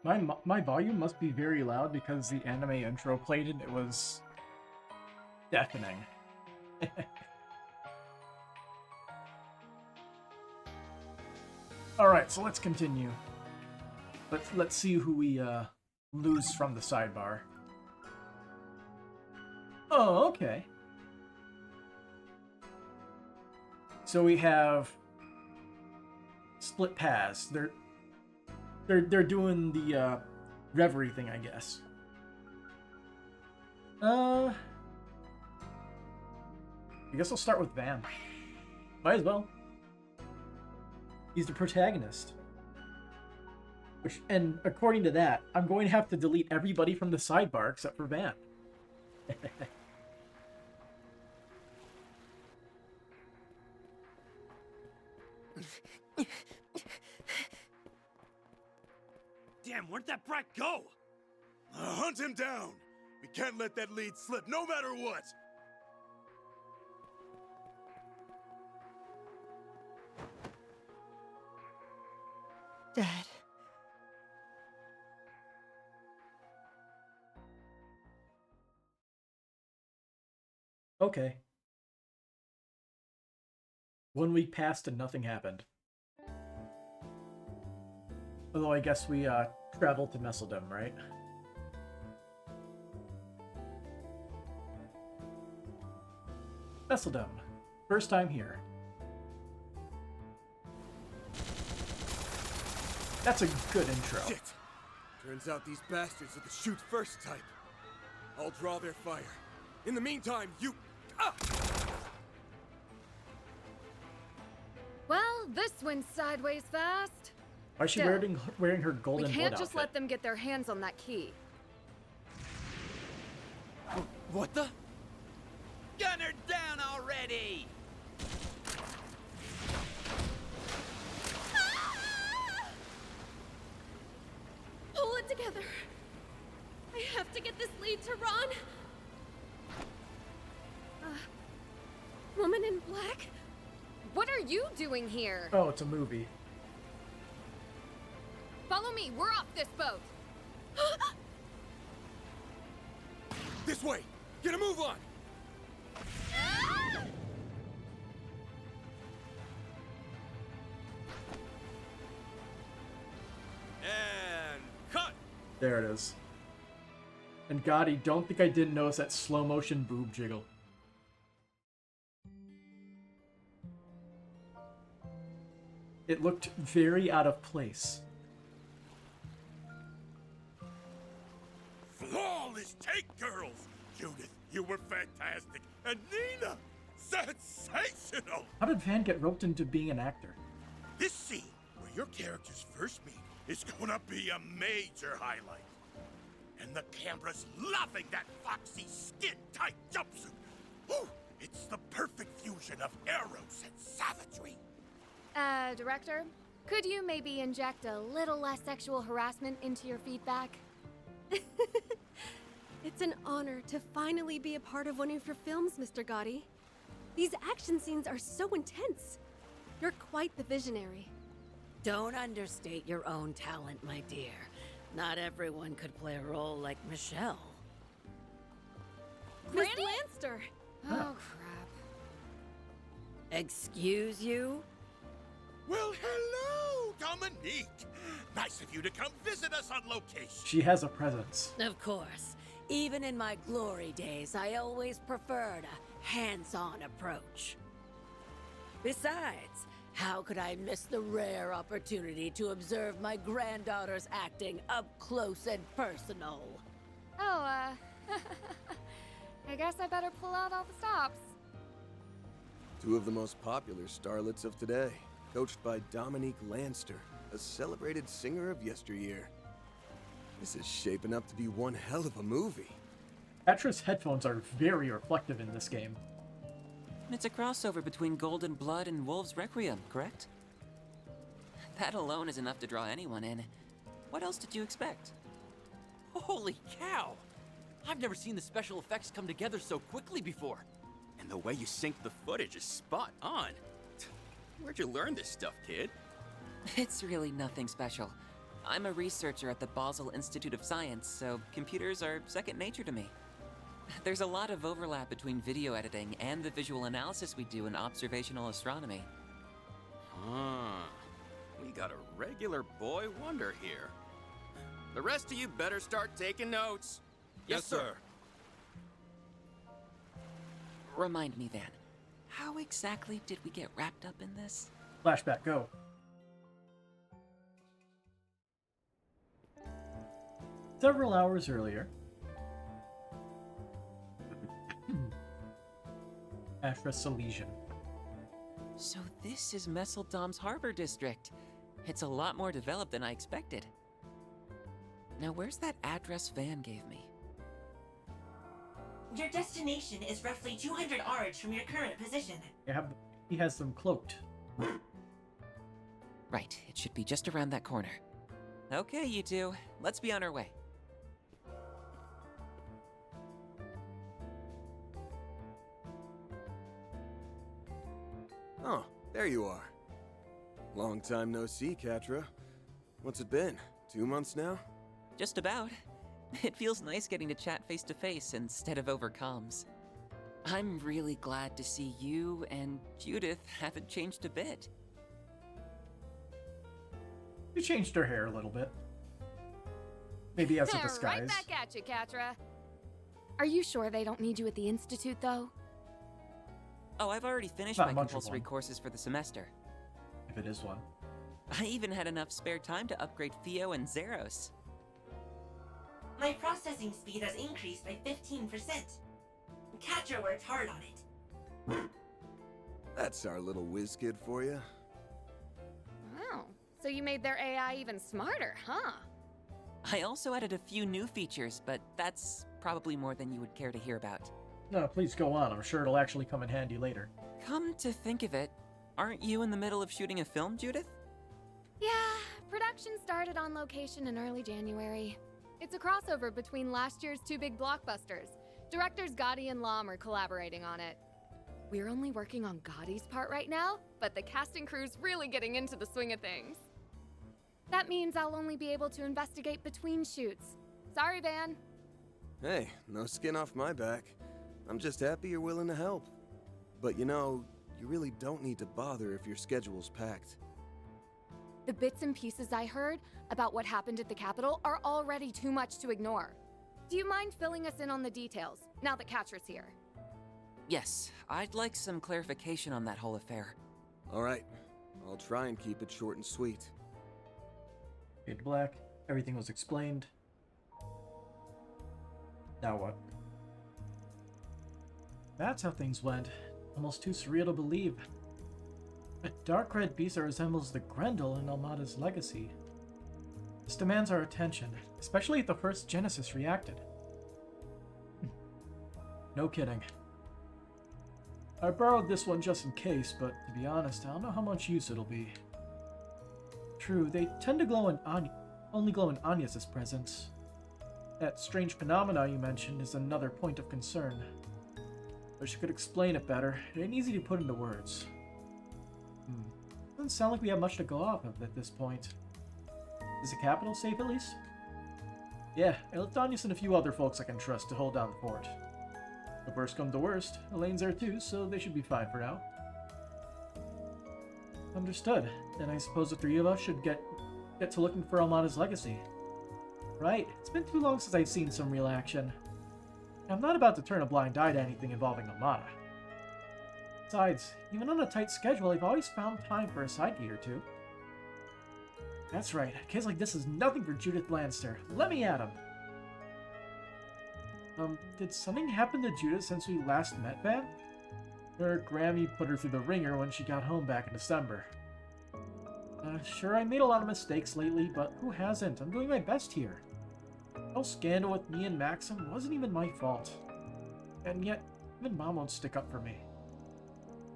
My volume must be very loud because the anime intro played and it was deafening. All right, so let's continue. Let's see who we lose from the sidebar. Oh, okay. So we have split paths. They're doing the reverie thing, I guess. I guess I'll start with Van. Might as well. He's the protagonist. And according to that, I'm going to have to delete everybody from the sidebar except for Van. Damn, where'd that brat go? Hunt him down! We can't let that lead slip, no matter what! Dad. Okay. 1 week passed and nothing happened. Although I guess we traveled to Messeldam, right? Messeldam. First time here. That's a good intro. Shit! Turns out these bastards are the shoot-first type. I'll draw their fire. In the meantime, you... Ah! Well, this went sideways fast. Why is she wearing her golden We blood can't just outfit? let them get their hands on that key. What the? Gun her down already! Pull it together. I have to get this lead to Ron. Woman in black? What are you doing here? Oh, it's a movie. Follow me, we're off this boat. This way! Get a move on! And cut! There it is. And Gotti, don't think I didn't notice that slow motion boob jiggle. It looked very out of place. Flawless take, girls! Judith, you were fantastic. And Nina, sensational! How did Van get roped into being an actor? This scene, where your characters first meet, is gonna be a major highlight. And the camera's loving that foxy, skin-tight jumpsuit. Whew, it's the perfect fusion of eros and savagery. Director, could you maybe inject a little less sexual harassment into your feedback? It's an honor to finally be a part of one of your films, Mr. Gotti. These action scenes are so intense. You're quite the visionary. Don't understate your own talent, my dear. Not everyone could play a role like Michelle. Miss Lanster! Oh, crap. Excuse you? Well, hello, Dominique. Nice of you to come visit us on location. She has a presence. Of course. Even in my glory days, I always preferred a hands-on approach. Besides, how could I miss the rare opportunity to observe my granddaughter's acting up close and personal? Oh, I guess I better pull out all the stops. Two of the most popular starlets of today, coached by Dominique Lanster, a celebrated singer of yesteryear. This is shaping up to be one hell of a movie. Petra's headphones are very reflective in this game. It's a crossover between Golden Blood and Wolves Requiem, correct? That alone is enough to draw anyone in. What else did you expect? Holy cow! I've never seen the special effects come together so quickly before. And the way you sync the footage is spot on. Where'd you learn this stuff, kid? It's really nothing special. I'm a researcher at the Basel Institute of Science, so computers are second nature to me. There's a lot of overlap between video editing and the visual analysis we do in observational astronomy. Huh. We got a regular boy wonder here. The rest of you better start taking notes. Yes, sir. Remind me, Van, how exactly did we get wrapped up in this? Flashback, go. Several hours earlier, Ashra Silesian. So this is Messeldam's harbor district. It's a lot more developed than I expected. Now where's that address Van gave me? Your destination is roughly 200 ards from your current position. He has them cloaked. Right, it should be just around that corner. Okay, you two, let's be on our way. Oh, there you are. Long time no see, Catra. What's it been? 2 months now? Just about. It feels nice getting to chat face to face instead of over comms. I'm really glad to see you and Judith haven't changed a bit. She changed her hair a little bit. Maybe as a Right disguise. back at you, Catra. Are you sure they don't need you at the Institute, though? Oh, I've already finished Not my much of compulsory one. courses for the semester. If it is one. I even had enough spare time to upgrade Theo and Zeros. My processing speed has increased by 15%. Catcher worked hard on it. That's our little whiz kid for you. Wow. So you made their AI even smarter, huh? I also added a few new features, but that's probably more than you would care to hear about. No, please go on. I'm sure it'll actually come in handy later. Come to think of it, aren't you in the middle of shooting a film, Judith? Yeah, production started on location in early January. It's a crossover between last year's 2 big blockbusters. Directors Gotti and Lom are collaborating on it. We're only working on Gotti's part right now, but the casting crew's really getting into the swing of things. That means I'll only be able to investigate between shoots. Sorry, Van. Hey, no skin off my back. I'm just happy you're willing to help. But you know, you really don't need to bother if your schedule's packed. The bits and pieces I heard about what happened at the Capitol are already too much to ignore. Do you mind filling us in on the details, now that Catra's here? Yes, I'd like some clarification on that whole affair. All right, I'll try and keep it short and sweet. Fade to black. Everything was explained. Now what? That's how things went. Almost too surreal to believe. A dark red beast that resembles the Grendel in Almada's legacy. This demands our attention, especially if the first Genesis reacted. No kidding. I borrowed this one just in case, but to be honest, I don't know how much use it'll be. True, they tend to glow in only glow in Anya's presence. That strange phenomena you mentioned is another point of concern. Wish I could explain it better. It ain't easy to put into words. Doesn't sound like we have much to go off of at this point. Is the capital safe at least? Yeah, I left Anyas and a few other folks I can trust to hold down the fort. If worst come to worst, Elaine's there too, so they should be fine for now. Understood. Then I suppose the three of us should get to looking for Almada's legacy. Right, it's been too long since I've seen some real action. I'm not about to turn a blind eye to anything involving Almada. Besides, even on a tight schedule, I've always found time for a side gig or two. That's right, a case like this is nothing for Judith Lanster. Let me at him! Did something happen to Judith since we last met, Van? Her Grammy put her through the ringer when she got home back in December. Sure, I made a lot of mistakes lately, but who hasn't? I'm doing my best here. The whole scandal with me and Maxim wasn't even my fault. And yet, even Mom won't stick up for me.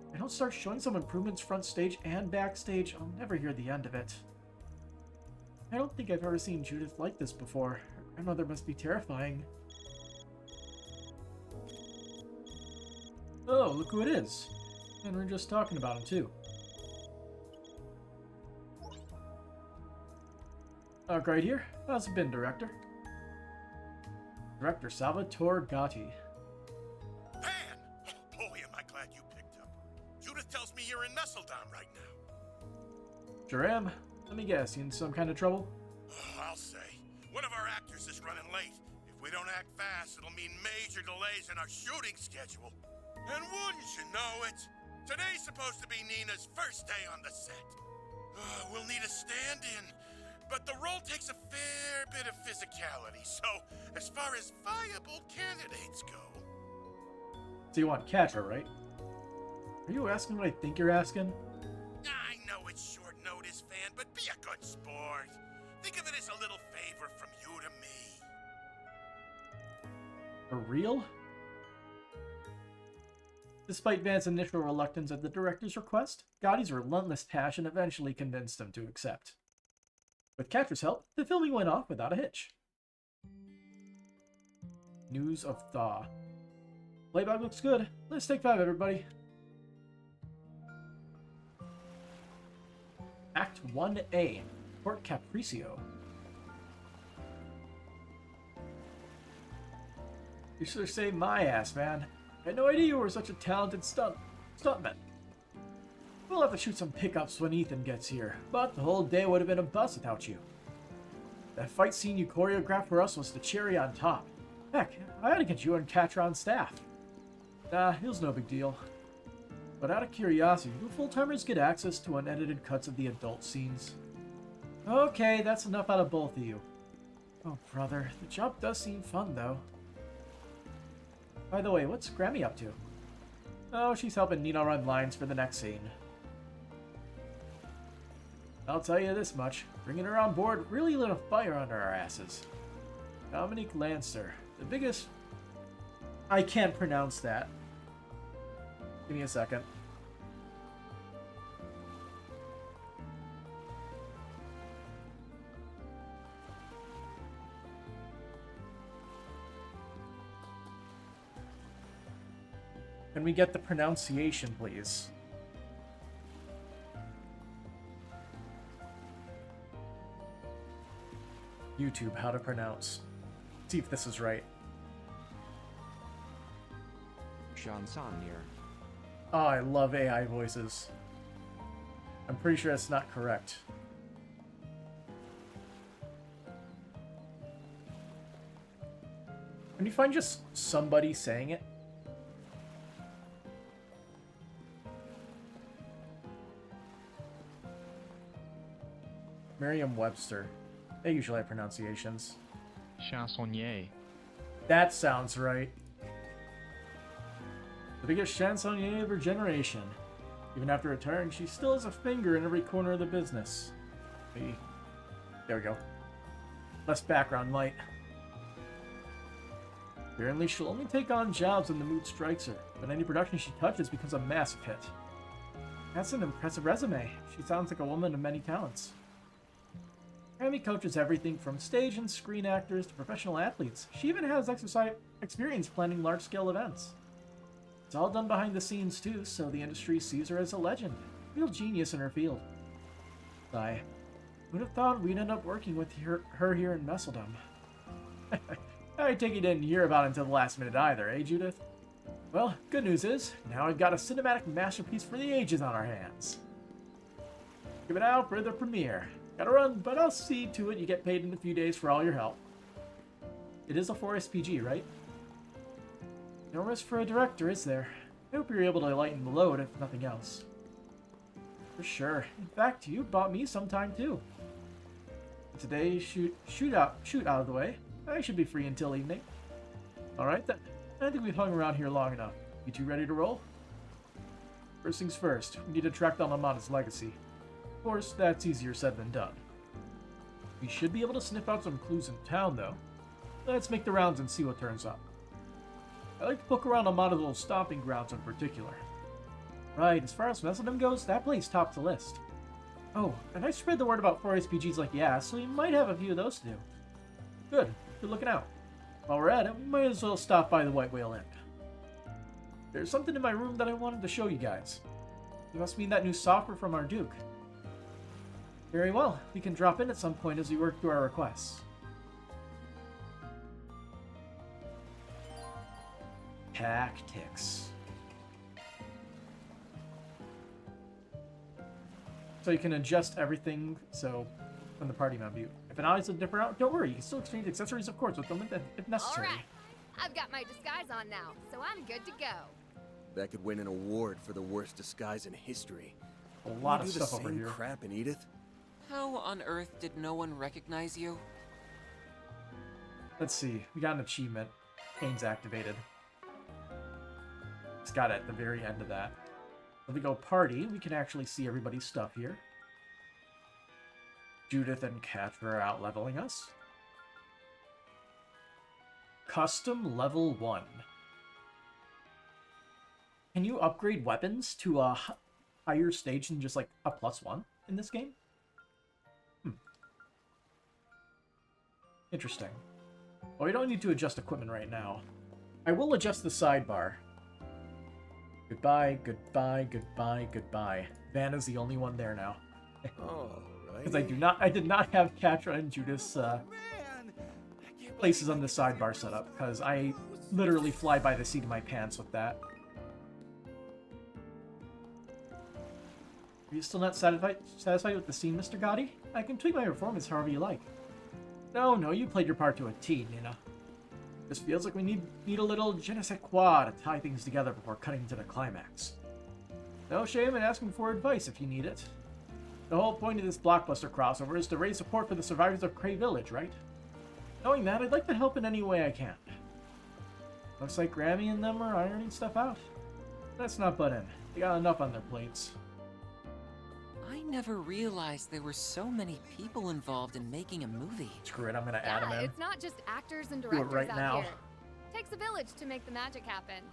If I don't start showing some improvements front stage and backstage, I'll never hear the end of it. I don't think I've ever seen Judith like this before. Her grandmother must be terrifying. Oh, look who it is. And we're just talking about him, too. Right here. How's it been, Director? Director Salvatore Gotti. Man! Boy, am I glad you picked up. Judith tells me you're in Messeldam right now. Sure am. Let me guess, you in some kind of trouble? I'll say. One of our actors is running late. If we don't act fast, it'll mean major delays in our shooting schedule. And wouldn't you know it? Today's supposed to be Nina's first day on the set. We'll need a stand-in, but the role takes a fair bit of physicality, so as far as viable candidates go... So you want Catra, right? Are you asking what I think you're asking? I know it's short notice, fan, but be a good sport. Think of it as a little favor from you to me. For real? Despite Van's initial reluctance at the director's request, Gotti's relentless passion eventually convinced him to accept. With Catra's help, the filming went off without a hitch. News of Thaw. Playback looks good. Let's take 5, everybody. Act 1A, Port Capriccio. You should have saved my ass, man. I had no idea you were such a talented stuntman. We'll have to shoot some pickups when Ethan gets here, but the whole day would have been a bust without you. That fight scene you choreographed for us was the cherry on top. Heck, I had to get you and Catra on staff. Nah, it was no big deal. But out of curiosity, do full-timers get access to unedited cuts of the adult scenes? Okay, that's enough out of both of you. Oh, brother, the job does seem fun, though. By the way, what's Grammy up to? Oh, she's helping Nina run lines for the next scene. I'll tell you this much, bringing her on board really lit a fire under our asses. Dominique Lancer, the biggest... I can't pronounce that. Give me a second. Can we get the pronunciation, please? YouTube, how to pronounce. See if this is right. Chansonnier. Oh, I love AI voices. I'm pretty sure that's not correct. Can you find just somebody saying it? Merriam-Webster. They usually have pronunciations. Chansonnier. That sounds right. The biggest chansonnier of her generation. Even after her turn, she still has a finger in every corner of the business. Hey. There we go. Less background light. Apparently, she'll only take on jobs when the mood strikes her, but any production she touches becomes a massive hit. That's an impressive resume. She sounds like a woman of many talents. Grammy coaches everything from stage and screen actors to professional athletes. She even has experience planning large-scale events. It's all done behind the scenes too, so the industry sees her as a legend. Real genius in her field. Sigh. Who'd have thought we'd end up working with her here in Messeldam? I take you didn't hear about it until the last minute either, eh, Judith? Well, good news is, now we've got a cinematic masterpiece for the ages on our hands. Give it out for the premiere. Gotta run, but I'll see to it you get paid in a few days for all your help. It is a 4SPG, right? No risk for a director, is there? I hope you're able to lighten the load, if nothing else. For sure. In fact, you bought me some time too. With today's shoot out of the way, I should be free until evening. Alright then. I think we've hung around here long enough. You two ready to roll? First things first, we need to track down Amada's legacy. Of course, that's easier said than done. We should be able to sniff out some clues in town, though. Let's make the rounds and see what turns up. I like to poke around Amada's little stomping grounds in particular. Right, as far as Messeldam goes, that place tops the list. Oh, and I spread the word about 4SPGs like yeah, so we might have a few of those to do. Good looking out. While we're at it, we might as well stop by the White Whale Inn. There's something in my room that I wanted to show you guys. You must mean that new software from our Duke. Very well. We can drop in at some point as we work through our requests. Tactics. So you can adjust everything so from the party menu. If an audience is a different route, don't worry. You can still exchange accessories, of course, with them if necessary. All right. I've got my disguise on now, so I'm good to go. That could win an award for the worst disguise in history. A lot Can of you do stuff the over same here. crap in Edith? How on earth did no one recognize you? Let's see. We got an achievement. Game's activated. It's got it at the very end of that. If we go party, we can actually see everybody's stuff here. Judith and Catra are out leveling us. Custom level 1. Can you upgrade weapons to a higher stage than just like a +1 in this game? Interesting. Well, we don't need to adjust equipment right now. I will adjust the sidebar. Goodbye, goodbye, goodbye, goodbye. Vanna's the only one there now. Because I did not have Catra and Judith's places on the sidebar set up, because I literally fly by the seat of my pants with that. Are you still not satisfied with the scene, Mr. Gotti? I can tweak my performance however you like. No, you played your part to a T, Nina. This feels like we need a little je ne sais quoi to tie things together before cutting to the climax. No shame in asking for advice if you need it. The whole point of this blockbuster crossover is to raise support for the survivors of Cray Village, right? Knowing that, I'd like to help in any way I can. Looks like Grammy and them are ironing stuff out. Let's not butt in. They got enough on their plates. I never realized there were so many people involved in making a movie. Screw it, I'm gonna add them in. It's not just actors and Do it directors right out now. here. Takes a village to make the magic happen.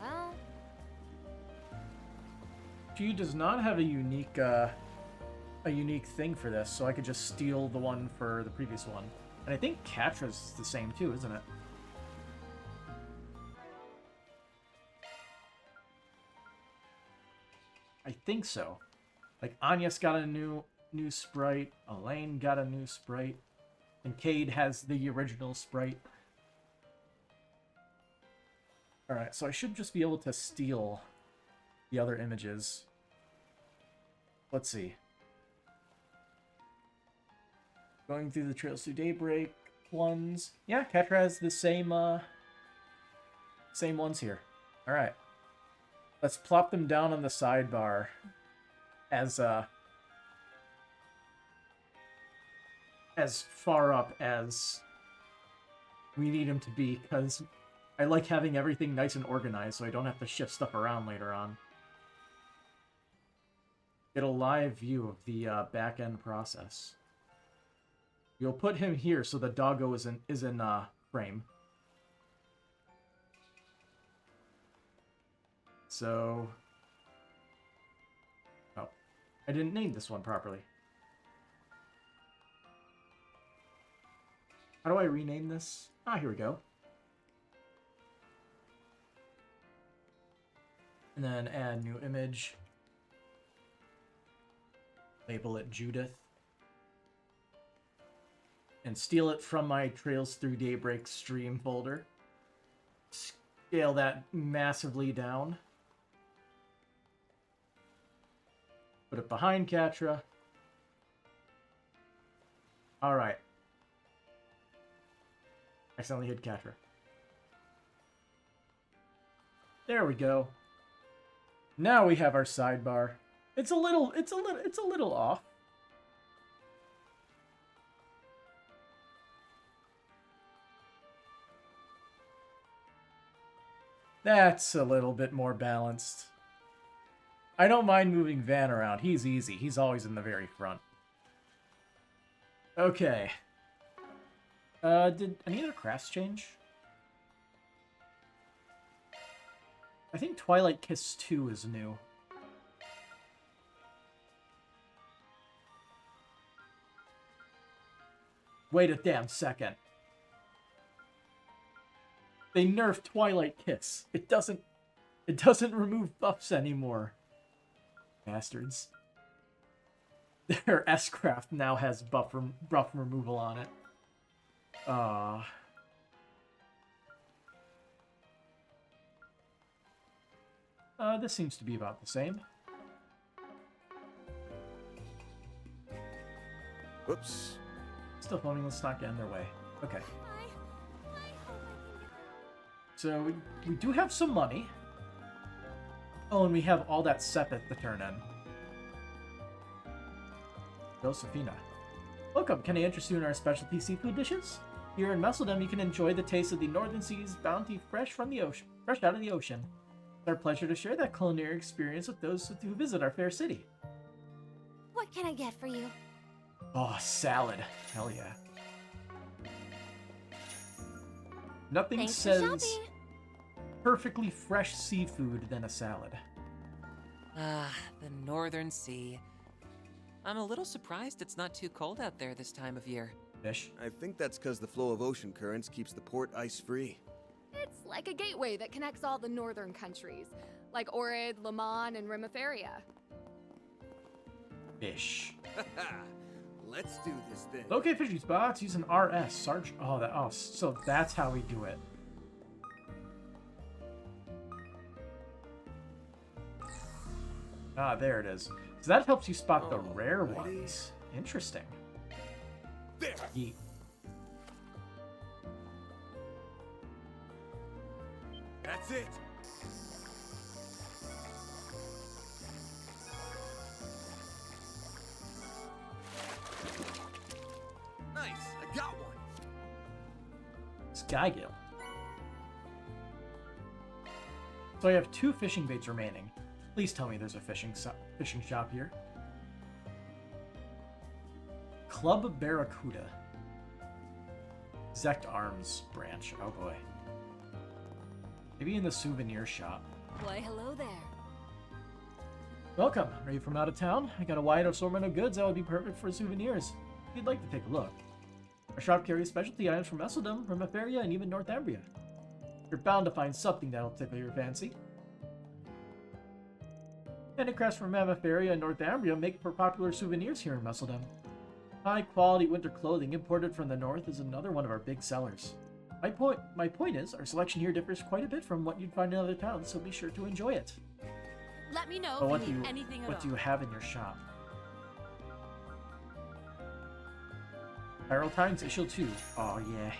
Well, She does not have a unique thing for this, so I could just steal the one for the previous one. And I think Catra's the same too, isn't it? I think so. Like Anya's got a new sprite, Elaine got a new sprite, and Cade has the original sprite. Alright, so I should just be able to steal the other images. Let's see. Going through the Trails to Daybreak ones. Yeah, Catra has the same ones here. Alright. Let's plop them down on the sidebar as far up as we need them to be, because I like having everything nice and organized so I don't have to shift stuff around later on. Get a live view of the back-end process. You'll put him here so the doggo is in frame. So... Oh. I didn't name this one properly. How do I rename this? Ah, here we go. And then add new image. Label it Judith. And steal it from my Trails Through Daybreak stream folder. Scale that massively down. Put it behind Catra. Alright. Accidentally hit Catra. There we go. Now we have our sidebar. It's a little off. That's a little bit more balanced. I don't mind moving Van around. He's easy. He's always in the very front. Okay. Did any other crafts change? I think Twilight Kiss 2 is new. Wait a damn second. They nerfed Twilight Kiss. It doesn't remove buffs anymore. Bastards. Their S-Craft now has buff removal on it. This seems to be about the same. Whoops. Still foaming, let's not get in their way. Okay. So we do have some money. Oh, and we have all that sepet to turn in. Josephina. Welcome, can I interest you in our specialty seafood dishes? Here in Messeldam, you can enjoy the taste of the Northern Sea's bounty fresh out of the ocean. It's our pleasure to share that culinary experience with those who visit our fair city. What can I get for you? Oh, salad. Hell yeah. Nothing Thanks for says shopping. perfectly fresh seafood than a salad. Ah, the Northern Sea. I'm a little surprised it's not too cold out there this time of year. Fish. I think that's because the flow of ocean currents keeps the port ice-free. It's like a gateway that connects all the northern countries, like Ohrid, Lemon, and Rimaferia. Fish. Let's do this thing. Locate fishing spots, use an RS. Search. Oh, so that's how we do it. Ah, there it is. So that helps you spot the rare ones. Interesting. There. Yeet. That's it. Nice, I got one. Skygill. So I have 2 fishing baits remaining. Please tell me there's a fishing shop here. Club Barracuda. Zect Arms branch. Oh boy. Maybe in the souvenir shop. Why, hello there. Welcome. Are you from out of town? I got a wide assortment of goods that would be perfect for souvenirs. If you'd like to take a look. Our shop carries specialty items from Messeldam, Rimaferia, and even Northumbria. You're bound to find something that'll tickle your fancy. Handicrafts from Rimaferia and Northumbria make for popular souvenirs here in Messeldam. High-quality winter clothing imported from the north is another one of our big sellers. My point is, our selection here differs quite a bit from what you'd find in other towns, so be sure to enjoy it. Let me know But if you need anything at all. what do you have in your shop? Viral Times Issue 2. Oh yeah.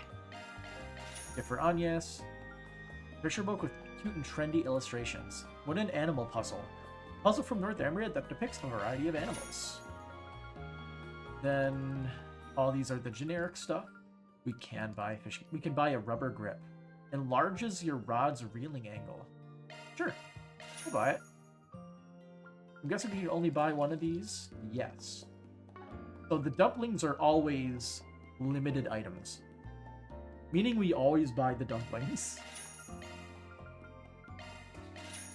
Gift for Agnes. Picture book with cute and trendy illustrations. Wooden animal puzzle. Puzzle from Northumbria that depicts a variety of animals. Then all these are the generic stuff. We can buy fish. We can buy a rubber grip. Enlarges your rod's reeling angle. Sure, we'll buy it. I'm guessing we can only buy one of these. Yes. So the dumplings are always limited items, meaning we always buy the dumplings.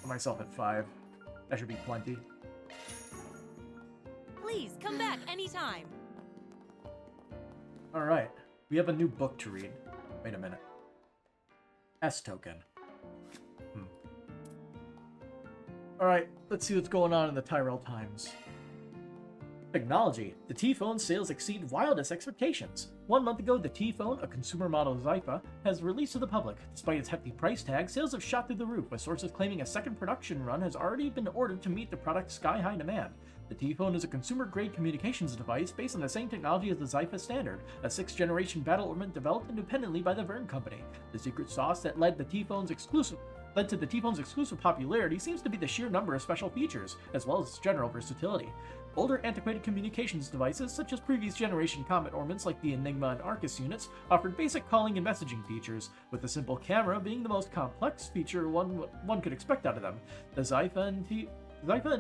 Put myself at 5. That should be plenty. Please come back anytime. All right, we have a new book to read. Wait a minute. S token. All right, let's see what's going on in the Tyrell Times. Technology. The T-Phone sales exceed wildest expectations. 1 month ago, the T-Phone, a consumer model Zypha, has released to the public. Despite its hefty price tag, sales have shot through the roof, with sources claiming a second production run has already been ordered to meet the product's sky-high demand. The T-Phone is a consumer-grade communications device based on the same technology as the Zypha Standard, a 6th-generation battle ornament developed independently by the Verne Company. The secret sauce that led to the T-Phone's exclusive popularity seems to be the sheer number of special features, as well as its general versatility. Older antiquated communications devices, such as previous generation Comet ornaments like the Enigma and Arcus units, offered basic calling and messaging features, with the simple camera being the most complex feature one could expect out of them. The Zypha and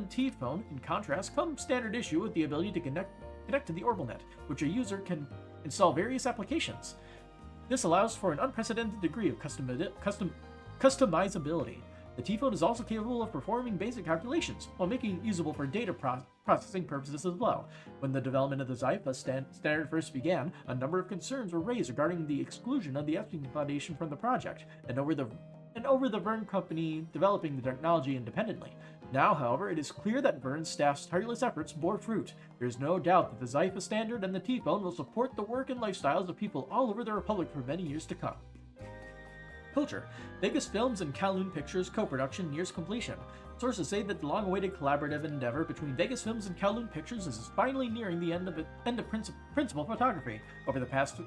T-Phone, in contrast, come standard issue with the ability to connect to the OrbitalNet, which a user can install various applications. This allows for an unprecedented degree of customizability. The T-phone is also capable of performing basic calculations, while making it usable for data processing purposes as well. When the development of the Zypha standard first began, a number of concerns were raised regarding the exclusion of the Epstein Foundation from the project, and over the Verne Company developing the technology independently. Now, however, it is clear that Verne's staff's tireless efforts bore fruit. There is no doubt that the Zypha standard and the T-phone will support the work and lifestyles of people all over the Republic for many years to come. Culture. Vegas Films and Kowloon Pictures co-production nears completion. Sources say that the long-awaited collaborative endeavor between Vegas Films and Kowloon Pictures is finally nearing the end of principal photography. Over the past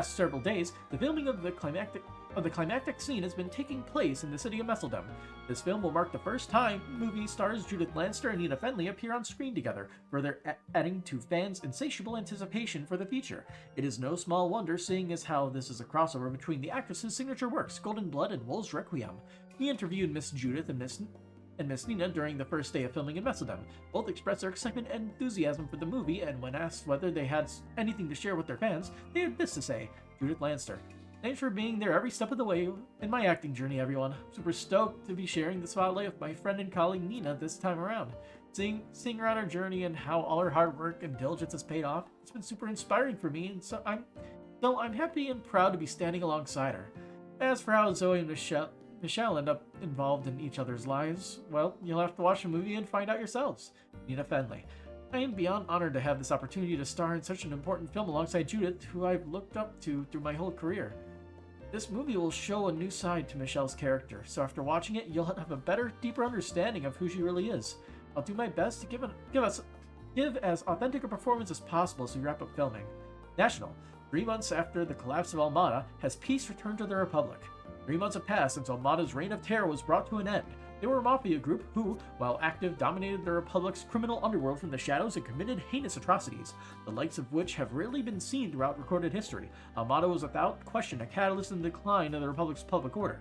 several days, the filming of the climactic scene has been taking place in the city of Messeldam. This film will mark the first time movie stars Judith Lanster and Nina Fenley appear on screen together, further adding to fans' insatiable anticipation for the feature. It is no small wonder, seeing as how this is a crossover between the actress's signature works, Golden Blood and Wolves Requiem. We interviewed Miss Judith and Miss Nina during the first day of filming in Messeldam. Both expressed their excitement and enthusiasm for the movie, and when asked whether they had anything to share with their fans, they had this to say. Judith Lanster: "Thanks for being there every step of the way in my acting journey, everyone. Super stoked to be sharing the spotlight with my friend and colleague Nina this time around. Seeing her on her journey and how all her hard work and diligence has paid off, it's been super inspiring for me, and so I'm happy and proud to be standing alongside her. As for how Zoe and Michelle end up involved in each other's lives, well, you'll have to watch the movie and find out yourselves." Nina Fenley: "I am beyond honored to have this opportunity to star in such an important film alongside Judith, who I've looked up to through my whole career. This movie will show a new side to Michelle's character, so after watching it, you'll have a better, deeper understanding of who she really is. I'll do my best to give as authentic a performance as possible as we wrap up filming." National. 3 months after the collapse of Almada, has peace returned to the Republic? 3 months have passed since Almada's reign of terror was brought to an end. They were a mafia group who, while active, dominated the Republic's criminal underworld from the shadows and committed heinous atrocities, the likes of which have rarely been seen throughout recorded history. Almada was without question a catalyst in the decline of the Republic's public order.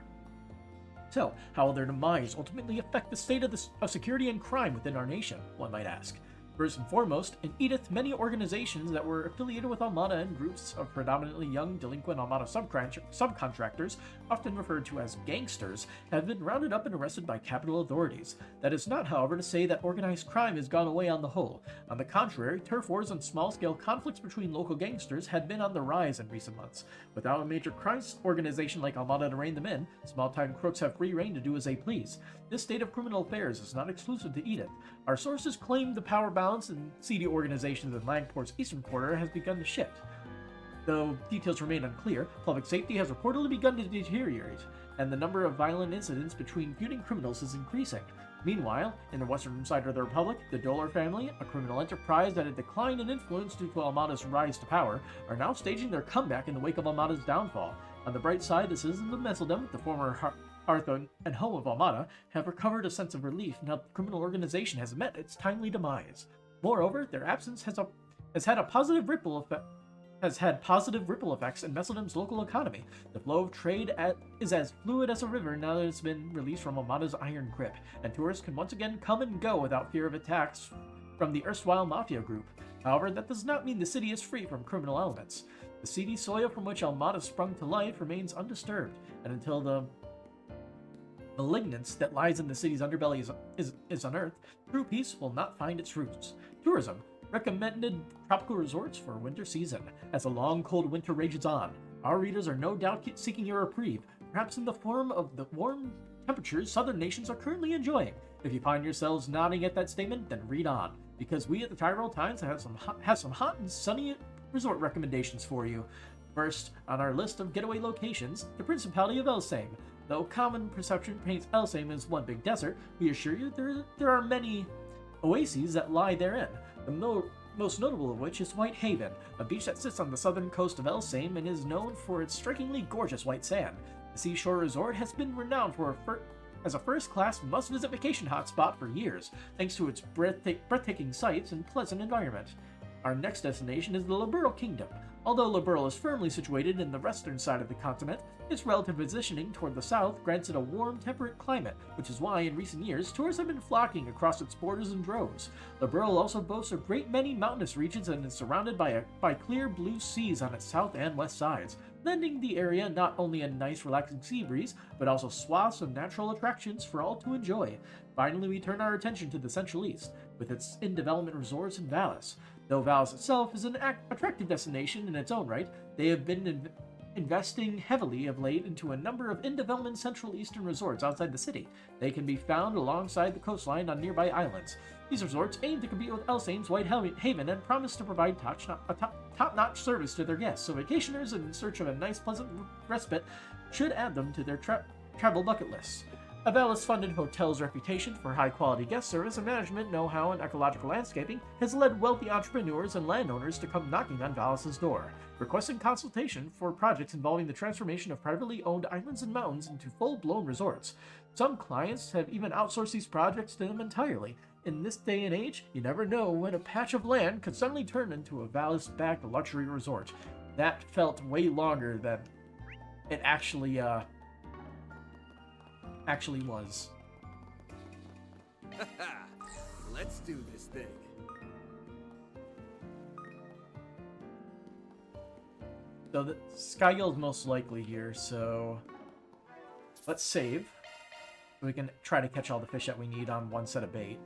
So, how will their demise ultimately affect the state of security and crime within our nation, one might ask? First and foremost, in Edith, many organizations that were affiliated with Almada and groups of predominantly young, delinquent Almada subcontractors, often referred to as gangsters, have been rounded up and arrested by capital authorities. That is not, however, to say that organized crime has gone away on the whole. On the contrary, turf wars and small-scale conflicts between local gangsters had been on the rise in recent months. Without a major crime organization like Almada to rein them in, small-time crooks have free rein to do as they please. This state of criminal affairs is not exclusive to Edith. Our sources claim the power balance in seedy organizations in Langport's eastern quarter has begun to shift. Though details remain unclear, public safety has reportedly begun to deteriorate, and the number of violent incidents between feuding criminals is increasing. Meanwhile, in the western side of the Republic, the Dolar family, a criminal enterprise that had declined in influence due to Almada's rise to power, are now staging their comeback in the wake of Almada's downfall. On the bright side, the citizens of Messeldam, the former hearth and home of Almada, have recovered a sense of relief now that the criminal organization has met its timely demise. Moreover, their absence has had positive ripple effects in Messeldam's local economy. The flow of trade is as fluid as a river now that it's been released from Almada's iron grip, and tourists can once again come and go without fear of attacks from the erstwhile mafia group. However, that does not mean the city is free from criminal elements. The seedy soil from which Almada sprung to life remains undisturbed, and until the malignance that lies in the city's underbelly is unearthed, true peace will not find its roots. Tourism. Recommended tropical resorts for winter season. As the long, cold winter rages on, our readers are no doubt seeking a reprieve, perhaps in the form of the warm temperatures southern nations are currently enjoying. If you find yourselves nodding at that statement, then read on, because we at the Tyrol Times have some hot and sunny resort recommendations for you. First, on our list of getaway locations, the Principality of Elsame. Though common perception paints Elsame as one big desert, we assure you there are many oases that lie therein. The most notable of which is White Haven, a beach that sits on the southern coast of Elsame and is known for its strikingly gorgeous white sand. The seashore resort has been renowned as a first-class must-visit vacation hotspot for years, thanks to its breathtaking sights and pleasant environment. Our next destination is the Liberal Kingdom. Although Liberal is firmly situated in the western side of the continent, its relative positioning toward the south grants it a warm, temperate climate, which is why in recent years tourists have been flocking across its borders in droves. Liberal also boasts a great many mountainous regions and is surrounded by clear blue seas on its south and west sides. lending the area not only a nice relaxing sea breeze, but also swaths of natural attractions for all to enjoy. Finally, we turn our attention to the Central East, with its in-development resorts in Vallis. Though Vallis itself is an attractive destination in its own right, they have been investing heavily of late into a number of in-development Central Eastern resorts outside the city. They can be found alongside the coastline on nearby islands. These resorts aim to compete with Elsane's White Haven and promise to provide top-notch service to their guests, so vacationers in search of a nice, pleasant respite should add them to their travel bucket lists. Avalis-funded hotel's reputation for high-quality guest service and management know-how in ecological landscaping has led wealthy entrepreneurs and landowners to come knocking on Vallis' door, requesting consultation for projects involving the transformation of privately owned islands and mountains into full-blown resorts. Some clients have even outsourced these projects to them entirely. In this day and age, you never know when a patch of land could suddenly turn into a Vallis-backed luxury resort. That felt way longer than it actually was. Let's do this thing. So the Skygull is most likely here, so let's save. So we can try to catch all the fish that we need on one set of bait.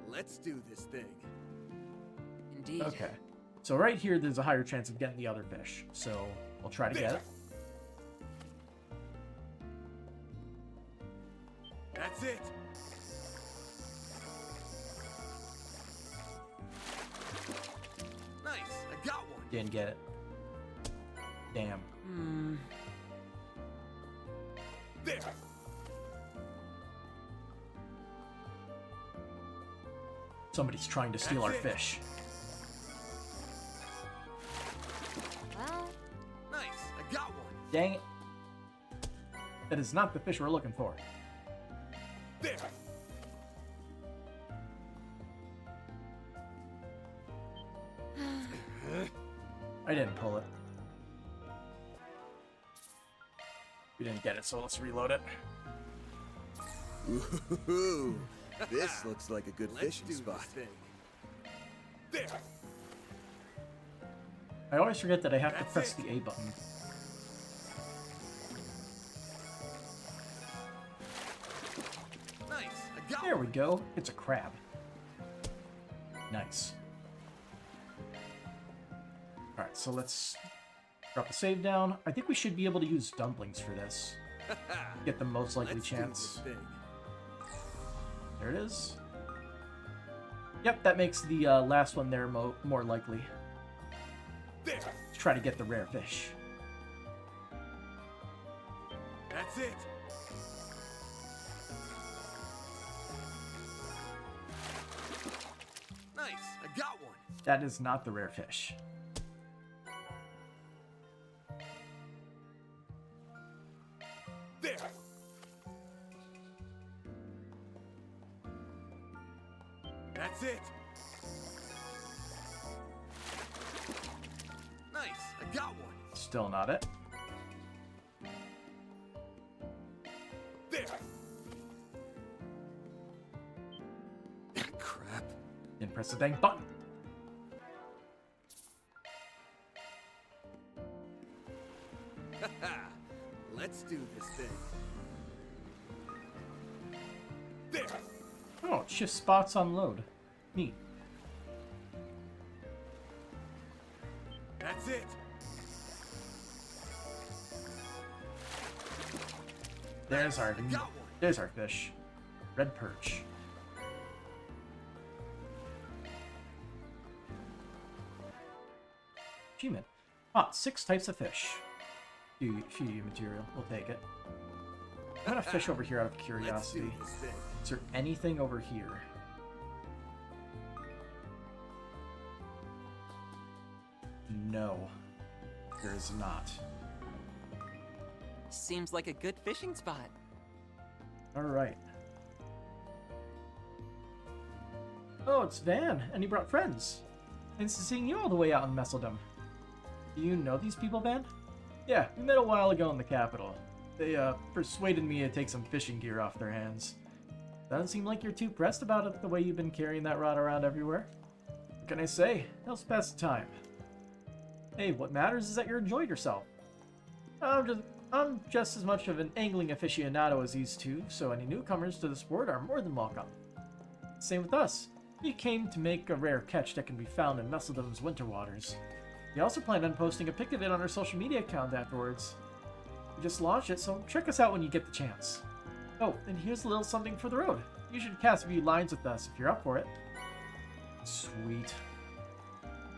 Let's do this thing. Indeed. Okay. So right here, there's a higher chance of getting the other fish. So we'll try to get it. That's it. Nice, I got one. Didn't get it. Damn. There. Somebody's trying to steal our That's it. fish. Well, Nice, I got one. Dang it. That is not the fish we're looking for. There. I didn't pull it. We didn't get it, so let's reload it. Ooh, this looks like a good fishing spot. There. I always forget that I have to That's press it. the A button. Nice, I got There we go. It's a crab. Nice. Alright, so let's drop the save down. I think we should be able to use dumplings for this. Get the most likely Let's do chance. this thing. There it is. Yep, that makes the last one there more likely. There. Let's try to get the rare fish. That's it. Nice, I got one. That is not the rare fish. There. That's it. Nice, I got one. Still not it. There. Crap. Didn't press the dang button. Let's do this thing. There. Oh, it shifts spots on load. Neat. That's it. There's our I got one. there's our fish. Red perch. Achievement. Ah, 6 types of fish. Few material. We'll take it. I'm gonna fish over here out of Let's curiosity. do this thing. Is there anything over here? No. There is not. Seems like a good fishing spot. Alright. Oh, it's Van, and he brought friends. Nice to seeing you all the way out in Messeldam. Do you know these people, Van? Yeah, we met a while ago in the capital. They, persuaded me to take some fishing gear off their hands. Doesn't seem like you're too pressed about it the way you've been carrying that rod around everywhere. What can I say? Helps pass the time. Hey, what matters is that you're enjoying yourself. I'm just as much of an angling aficionado as these two, so any newcomers to the sport are more than welcome. Same with us. We came to make a rare catch that can be found in Messeldam's winter waters. We also plan on posting a pic of it on our social media account afterwards. We just launched it, so check us out when you get the chance. Oh, and here's a little something for the road. You should cast a few lines with us if you're up for it. Sweet.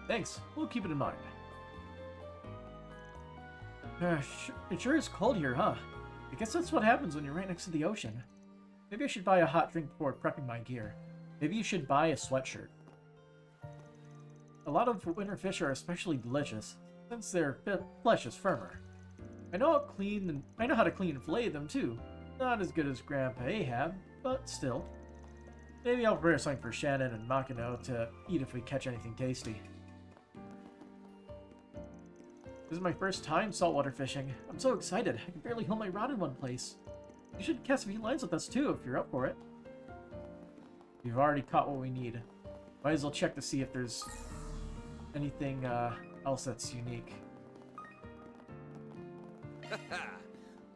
Thanks, we'll keep it in mind. It sure is cold here, huh? I guess that's what happens when you're right next to the ocean. Maybe I should buy a hot drink before prepping my gear. Maybe you should buy a sweatshirt. A lot of winter fish are especially delicious, since their flesh is firmer. I know how to clean and fillet them too. Not as good as Grandpa Ahab, but still. Maybe I'll prepare something for Shannon and Makino to eat if we catch anything tasty. This is my first time saltwater fishing. I'm so excited, I can barely hold my rod in one place. You should cast a few lines with us too, if you're up for it. We've already caught what we need. Might as well check to see if there's anything else that's unique.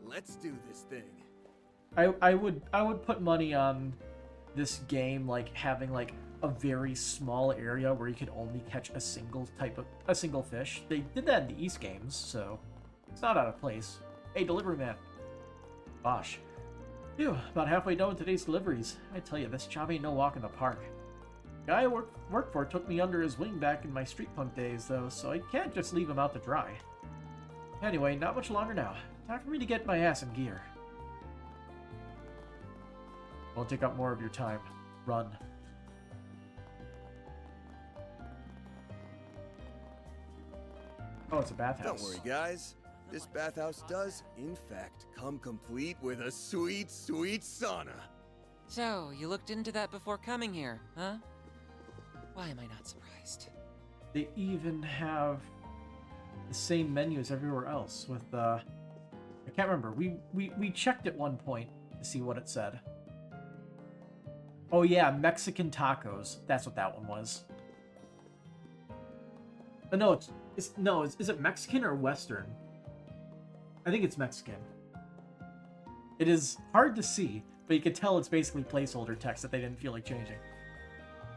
Let's do this thing. I would put money on this game like having like a very small area where you could only catch a single fish. They did that in the East games, so it's not out of place. Hey, delivery man. Bosh. Phew, about halfway done with today's deliveries. I tell you, this job ain't no walk in the park. The guy I worked for took me under his wing back in my street punk days, though, so I can't just leave him out to dry. Anyway, not much longer now. Time for me to get my ass in gear. Won't take up more of your time. Run. Oh, it's a bathhouse. Don't worry, guys. This bathhouse does, in fact, come complete with a sweet, sweet sauna. So, you looked into that before coming here, huh? Why am I not surprised? They even have the same menu as everywhere else with I can't remember. We checked at one point to see what it said. Oh yeah, Mexican tacos. That's what that one was. No, is it Mexican or Western? I think it's Mexican. It is hard to see, but you can tell it's basically placeholder text that they didn't feel like changing.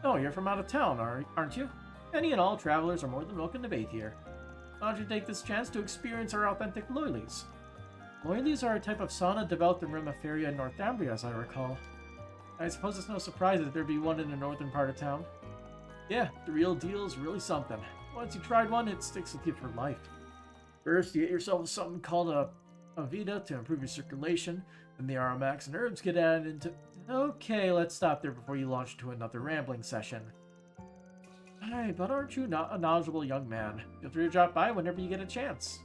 Oh, you're from out of town, aren't you? Any and all travelers are more than welcome to bathe here. Why don't you take this chance to experience our authentic loilies? Loilies are a type of sauna developed in Rimaferia in Northumbria, as I recall. I suppose it's no surprise that there'd be one in the northern part of town. Yeah, the real deal is really something. Once you tried one, it sticks with you for life. First, you get yourself something called a Vita to improve your circulation, then the aromatics and herbs get added into... Okay, let's stop there before you launch into another rambling session. Hey, but aren't you not a knowledgeable young man? Feel free to drop by whenever you get a chance.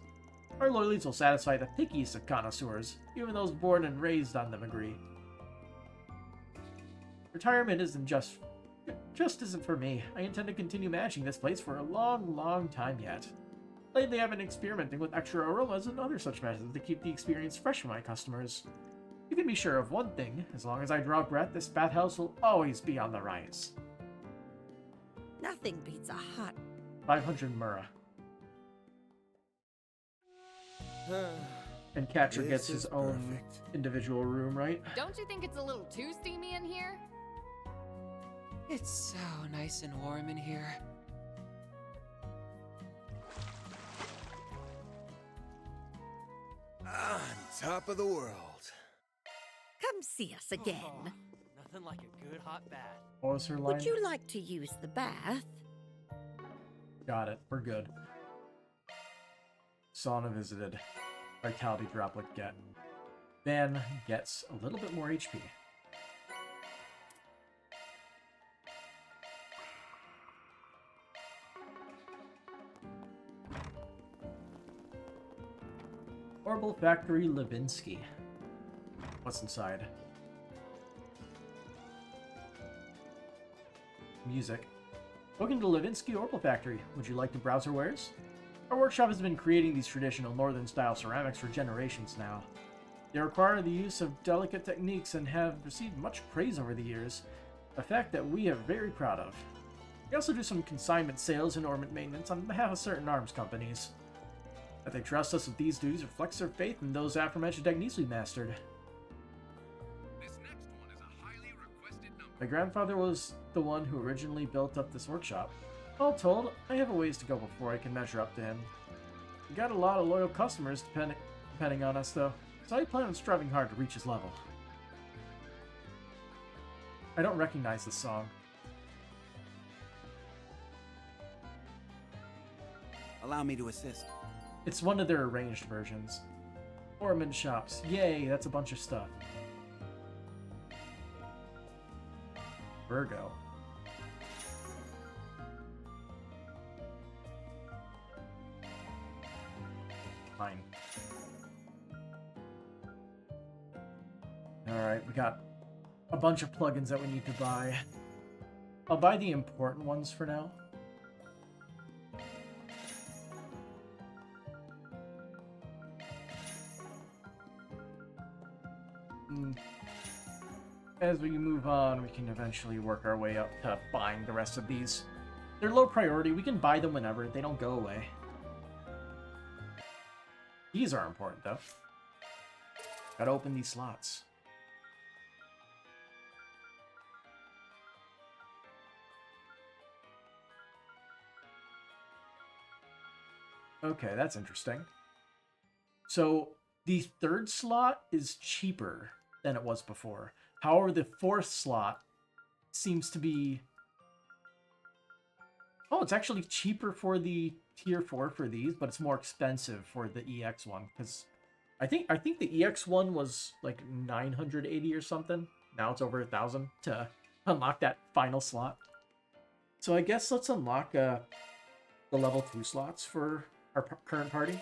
Our loilies will satisfy the pickiest of connoisseurs, even those born and raised on them agree. Retirement isn't just isn't for me. I intend to continue managing this place for a long, long time yet. Lately, I've been experimenting with extra aromas and other such methods to keep the experience fresh for my customers. You can be sure of one thing, as long as I draw breath, this bathhouse will always be on the rise. Nothing beats a hot... 500 Mura. And Catcher gets his own individual room, right? Don't you think it's a little too steamy in here? It's so nice and warm in here. On top of the world. Come see us again. Oh, nothing like a good hot bath. What was her line? Would you like to use the bath? Got it. We're good. Sauna visited. Vitality droplet get. Van gets a little bit more HP. Orbital Factory Levinsky. What's inside? Music. Welcome to Levinsky Orbital Factory. Would you like to browse our wares? Our workshop has been creating these traditional northern-style ceramics for generations now. They require the use of delicate techniques and have received much praise over the years, a fact that we are very proud of. We also do some consignment sales and ornament maintenance on behalf of certain arms companies. That they trust us with these duties reflects their faith in those aforementioned techniques we mastered. This next one is a highly requested number. My grandfather was the one who originally built up this workshop. All told, I have a ways to go before I can measure up to him. We got a lot of loyal customers depending on us, though, so I plan on striving hard to reach his level. I don't recognize this song. Allow me to assist. It's one of their arranged versions. Ornament shops. Yay, that's a bunch of stuff. Virgo. Fine. Alright, we got a bunch of plugins that we need to buy. I'll buy the important ones for now. As we move on, we can eventually work our way up to buying the rest of these. They're low priority, we can buy them whenever, they don't go away. These are important, though. Gotta open these slots. Okay, that's interesting. So, the third slot is cheaper than it was before. However, the fourth slot seems to be... Oh, it's actually cheaper for the tier 4 for these, but it's more expensive for the EX one. Because I think the EX one was like 980 or something. Now it's over 1,000 to unlock that final slot. So I guess let's unlock the level 2 slots for our current party.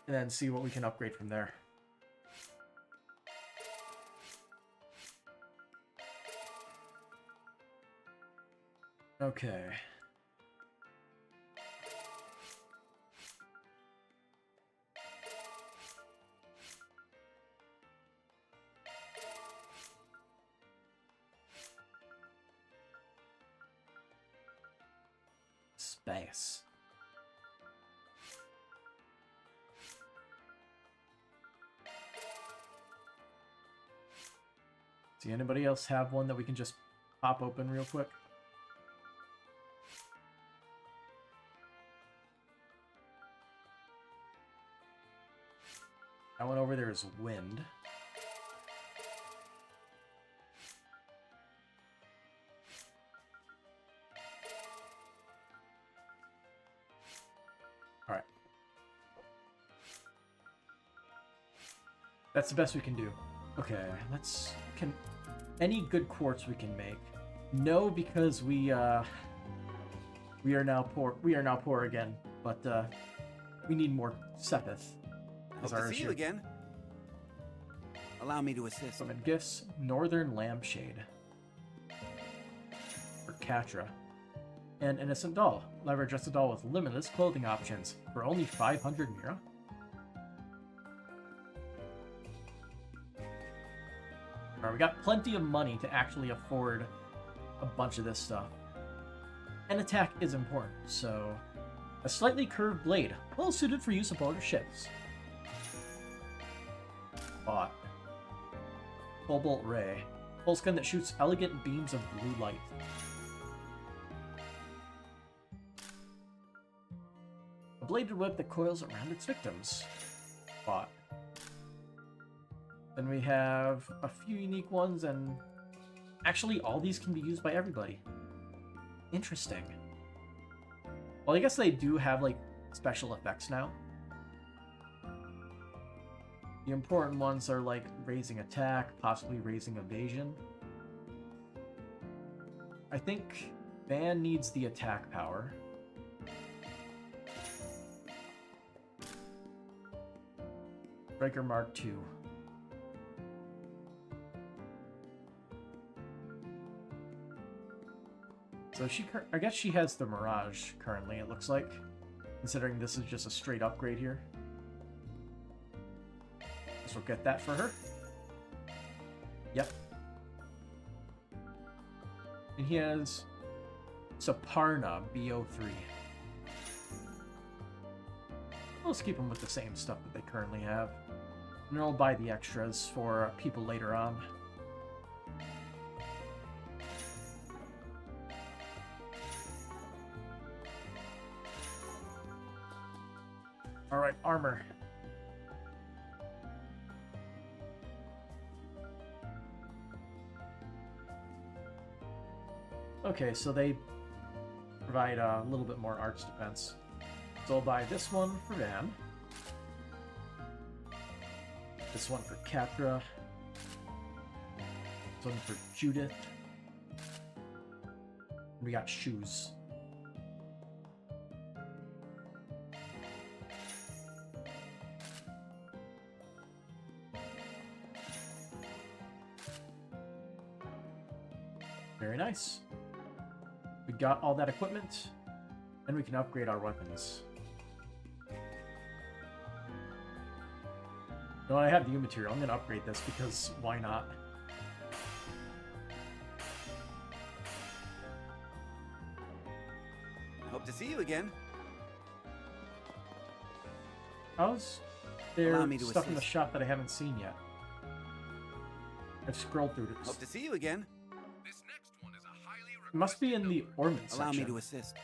And then see what we can upgrade from there. Okay. Space. See, anybody else have one that we can just pop open real quick? That one over there is wind. Alright. That's the best we can do. Okay, let's... Any good quartz we can make? No, because we are now poor. We are now poor again, but we need more Sepith. Hope to see you again. Allow me to assist. Summon gifts, Northern Lampshade. For Katra. And Innocent Doll. Leverage just a doll with limitless clothing options for only 500 Mira. Alright, we got plenty of money to actually afford a bunch of this stuff. And attack is important, so... A slightly curved blade, well suited for use aboard ships. Bought. Cobalt Ray. Pulse gun that shoots elegant beams of blue light. A bladed whip that coils around its victims. Bought. Then we have a few unique ones, and actually all these can be used by everybody. Interesting. Well, I guess they do have, like, special effects now. The important ones are, like, raising attack, possibly raising evasion. I think Van needs the attack power. Breaker Mark II. So I guess she has the Mirage currently, it looks like. Considering this is just a straight upgrade here. Guess we'll get that for her. Yep. And he has Saparna BO3. Let's keep them with the same stuff that they currently have. And I'll buy the extras for people later on. Alright, armor. Okay, so they provide a little bit more arts defense. So I'll buy this one for Van. This one for Catra. This one for Judith. And we got shoes. Very nice. We got all that equipment, and we can upgrade our weapons. No, I have the U material. I'm going to upgrade this because why not? Hope to see you again. How's there Allow me to stuff in the assist. shop that I haven't seen yet? I've scrolled through this. Hope to see you again. It must be in the ornament section. Allow me to assist.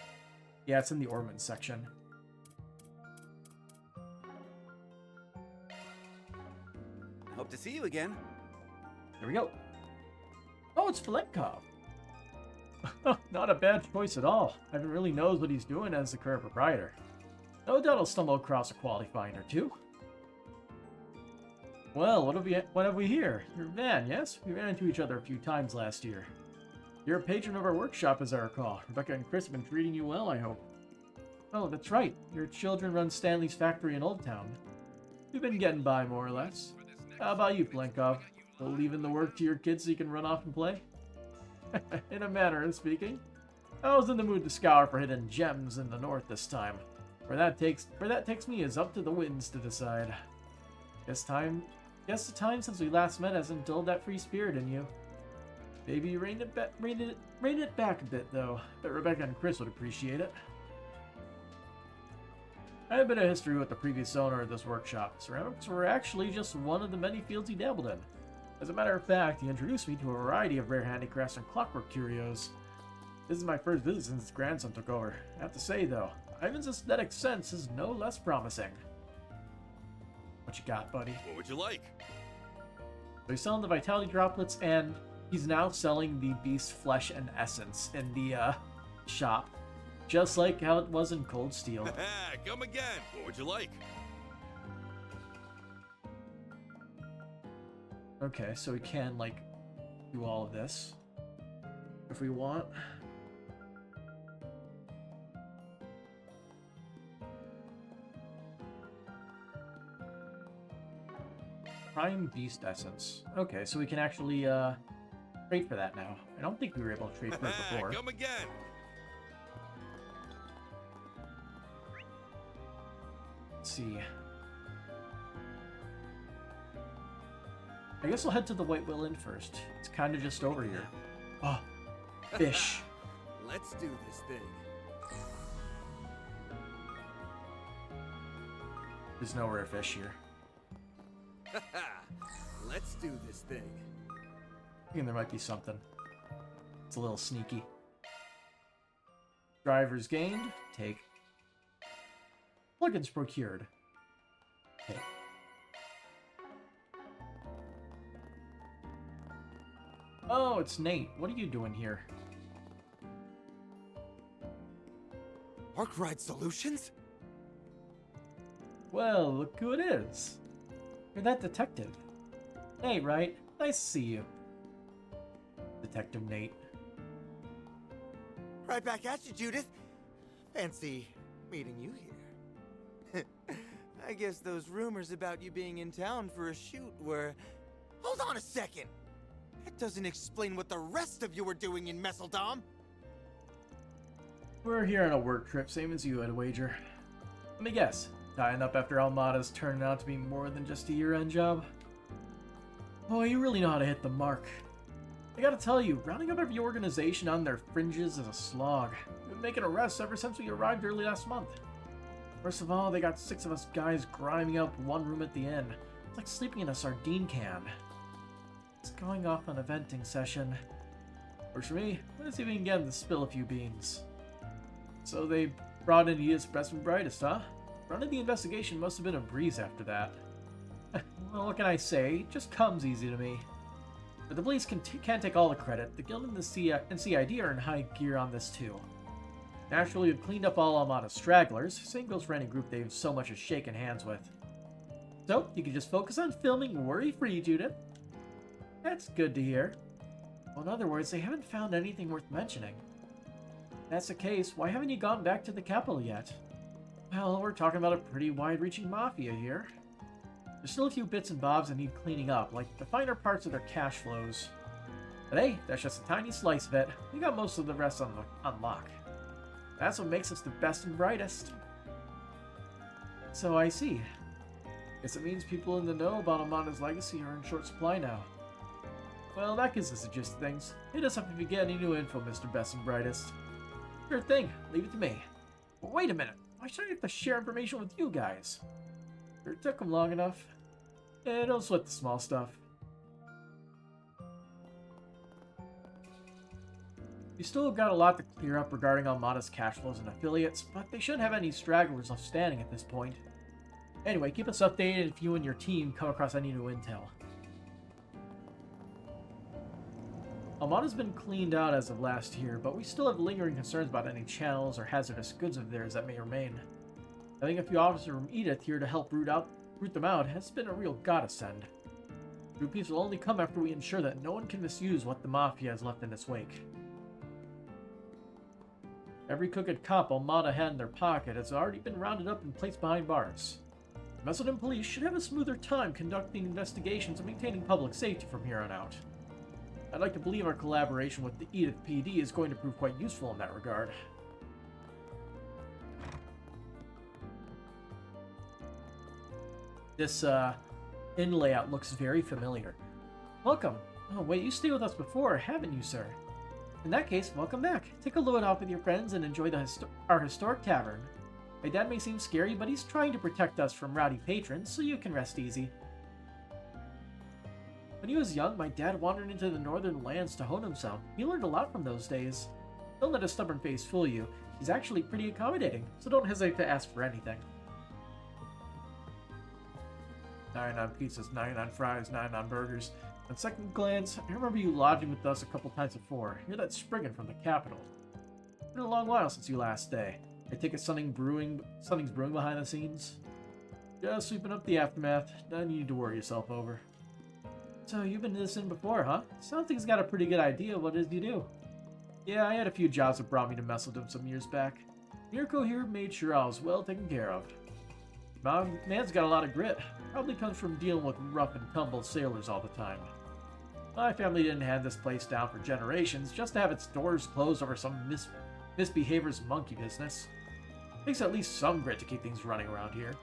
Yeah, it's in the ornament section. Hope to see you again. Here we go. Oh, it's Flenkov. Not a bad choice at all. Ivan really knows what he's doing as the current proprietor. No doubt I'll stumble across a quality find or two. Well, what have we here? You're Van, yes? We ran into each other a few times last year. You're a patron of our workshop, as I recall. Rebecca and Chris have been treating you well, I hope. Oh, that's right. Your children run Stanley's factory in Old Town. We've been getting by, more or less. How about you, Blenkov? Still leaving the work to your kids so you can run off and play? In a manner of speaking. I was in the mood to scour for hidden gems in the north this time. Where that takes me is up to the winds to decide. Guess the time since we last met hasn't dulled that free spirit in you. Maybe rein it back a bit, though. Bet Rebecca and Chris would appreciate it. I have a bit of history with the previous owner of this workshop. Ceramics were actually just one of the many fields he dabbled in. As a matter of fact, he introduced me to a variety of rare handicrafts and clockwork curios. This is my first visit since his grandson took over. I have to say, though, Ivan's aesthetic sense is no less promising. What you got, buddy? What would you like? So he's selling the vitality droplets, and he's now selling the beast flesh and essence in the shop. Just like how it was in Cold Steel. Come again. What would you like? Okay, so we can, like, do all of this. If we want. Prime Beast Essence. Okay, so we can actually, trade for that now. I don't think we were able to trade for it before. Come again. Let's see. I guess we'll head to the White Will Inn first. It's kind of just over here. Oh, fish. Let's do this thing. There's no rare fish here. Let's do this thing. I think there might be something. It's a little sneaky. Drivers gained. Take. Plugins procured. Take. Oh, it's Nate. What are you doing here? Arc Ride Solutions? Well, look who it is. You're that detective. Nate, right? Nice to see you. Detective Nate. Right back at you, Judith. Fancy meeting you here. I guess those rumors about you being in town for a shoot were... Hold on a second! That doesn't explain what the rest of you were doing in Messeldam. We're here on a work trip, same as you, I'd wager. Let me guess. Tying up after Almada's turning out to be more than just a year-end job? Boy, you really know how to hit the mark. I gotta tell you, rounding up every organization on their fringes is a slog. We've been making arrests ever since we arrived early last month. First of all, they got 6 of us guys grinding up one room at the inn. It's like sleeping in a sardine can. It's going off on a venting session. Works for me. Let's see if we can get them to spill a few beans. So they brought in Edith's best and brightest, huh? Running the investigation must have been a breeze after that. Well, what can I say? It just comes easy to me. But the police can't take all the credit. The Guild and the NCID are in high gear on this too. Naturally, we've cleaned up all Armada's stragglers. Same goes for any group they've so much as shaken hands with. So, you can just focus on filming worry-free, Judith. That's good to hear. Well, in other words, they haven't found anything worth mentioning. If that's the case, why haven't you gone back to the capital yet? Well, we're talking about a pretty wide-reaching mafia here. There's still a few bits and bobs that need cleaning up, like the finer parts of their cash flows. But hey, that's just a tiny slice of it. We got most of the rest on lock. That's what makes us the best and brightest. So I see. Guess it means people in the know about Amanda's legacy are in short supply now. Well, that gives us the gist of things. Hit us up if you get any new info, Mr. Best and Brightest. Sure thing. Leave it to me. But wait a minute. Why should I have to share information with you guys? It took them long enough. Don't sweat the small stuff. You still got a lot to clear up regarding Armada's cash flows and affiliates, but they shouldn't have any stragglers left standing at this point. Anyway, keep us updated if you and your team come across any new intel. Armada's been cleaned out as of last year, but we still have lingering concerns about any channels or hazardous goods of theirs that may remain. Having a few officers from Edith here to help root them out has been a real godsend. True peace will only come after we ensure that no one can misuse what the Mafia has left in its wake. Every crooked cop Armada had in their pocket has already been rounded up and placed behind bars. The Messeldam police should have a smoother time conducting investigations and maintaining public safety from here on out. I'd like to believe our collaboration with the Edith PD is going to prove quite useful in that regard. This inn layout looks very familiar. Welcome. Oh wait, you stayed with us before, haven't you, sir? In that case, welcome back. Take a load off with your friends and enjoy our historic tavern. My dad may seem scary, but he's trying to protect us from rowdy patrons, so you can rest easy. When he was young, my dad wandered into the northern lands to hone himself. He learned a lot from those days. Don't let his stubborn face fool you. He's actually pretty accommodating, so don't hesitate to ask for anything. 9 on pizzas, 9 on fries, 9 on burgers. On second glance, I remember you lodging with us a couple times before. You're that Spriggan from the capital. It's been a long while since you last stay. I take it something's brewing behind the scenes? Just sweeping up the aftermath. Nothing you need to worry yourself over. So, you've been to this inn before, huh? Sounds like he's got a pretty good idea of what it is you do. Yeah, I had a few jobs that brought me to Messeldam some years back. Mirko here made sure I was well taken care of. Man's got a lot of grit. Probably comes from dealing with rough and tumble sailors all the time. My family didn't hand this place down for generations just to have its doors closed over some misbehavior's monkey business. Takes at least some grit to keep things running around here.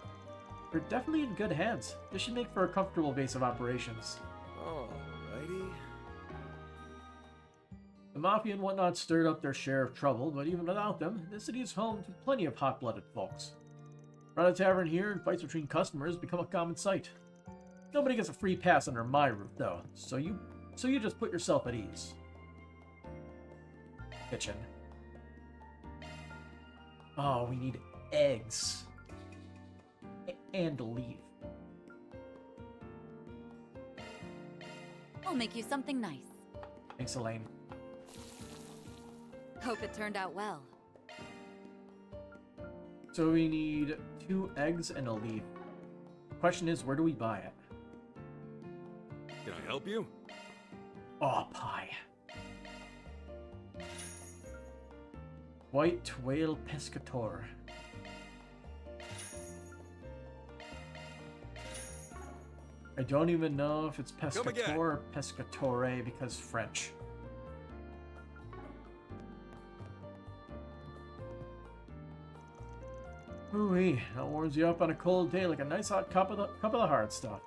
We're definitely in good hands. This should make for a comfortable base of operations. Alrighty. The Mafia and whatnot stirred up their share of trouble, but even without them, the city is home to plenty of hot-blooded folks. Run a tavern here and fights between customers become a common sight. Nobody gets a free pass under my roof, though, so you just put yourself at ease. Kitchen. Oh, we need eggs. And a leaf. I'll make you something nice. Thanks, Elaine. Hope it turned out well. So we need 2 eggs and a leaf. Question is, where do we buy it? Can I help you? Oh, pie. White whale pescator. I don't even know if it's pescator or pescatore because French. Ooh-wee, that warms you up on a cold day like a nice hot cup of the hard stuff.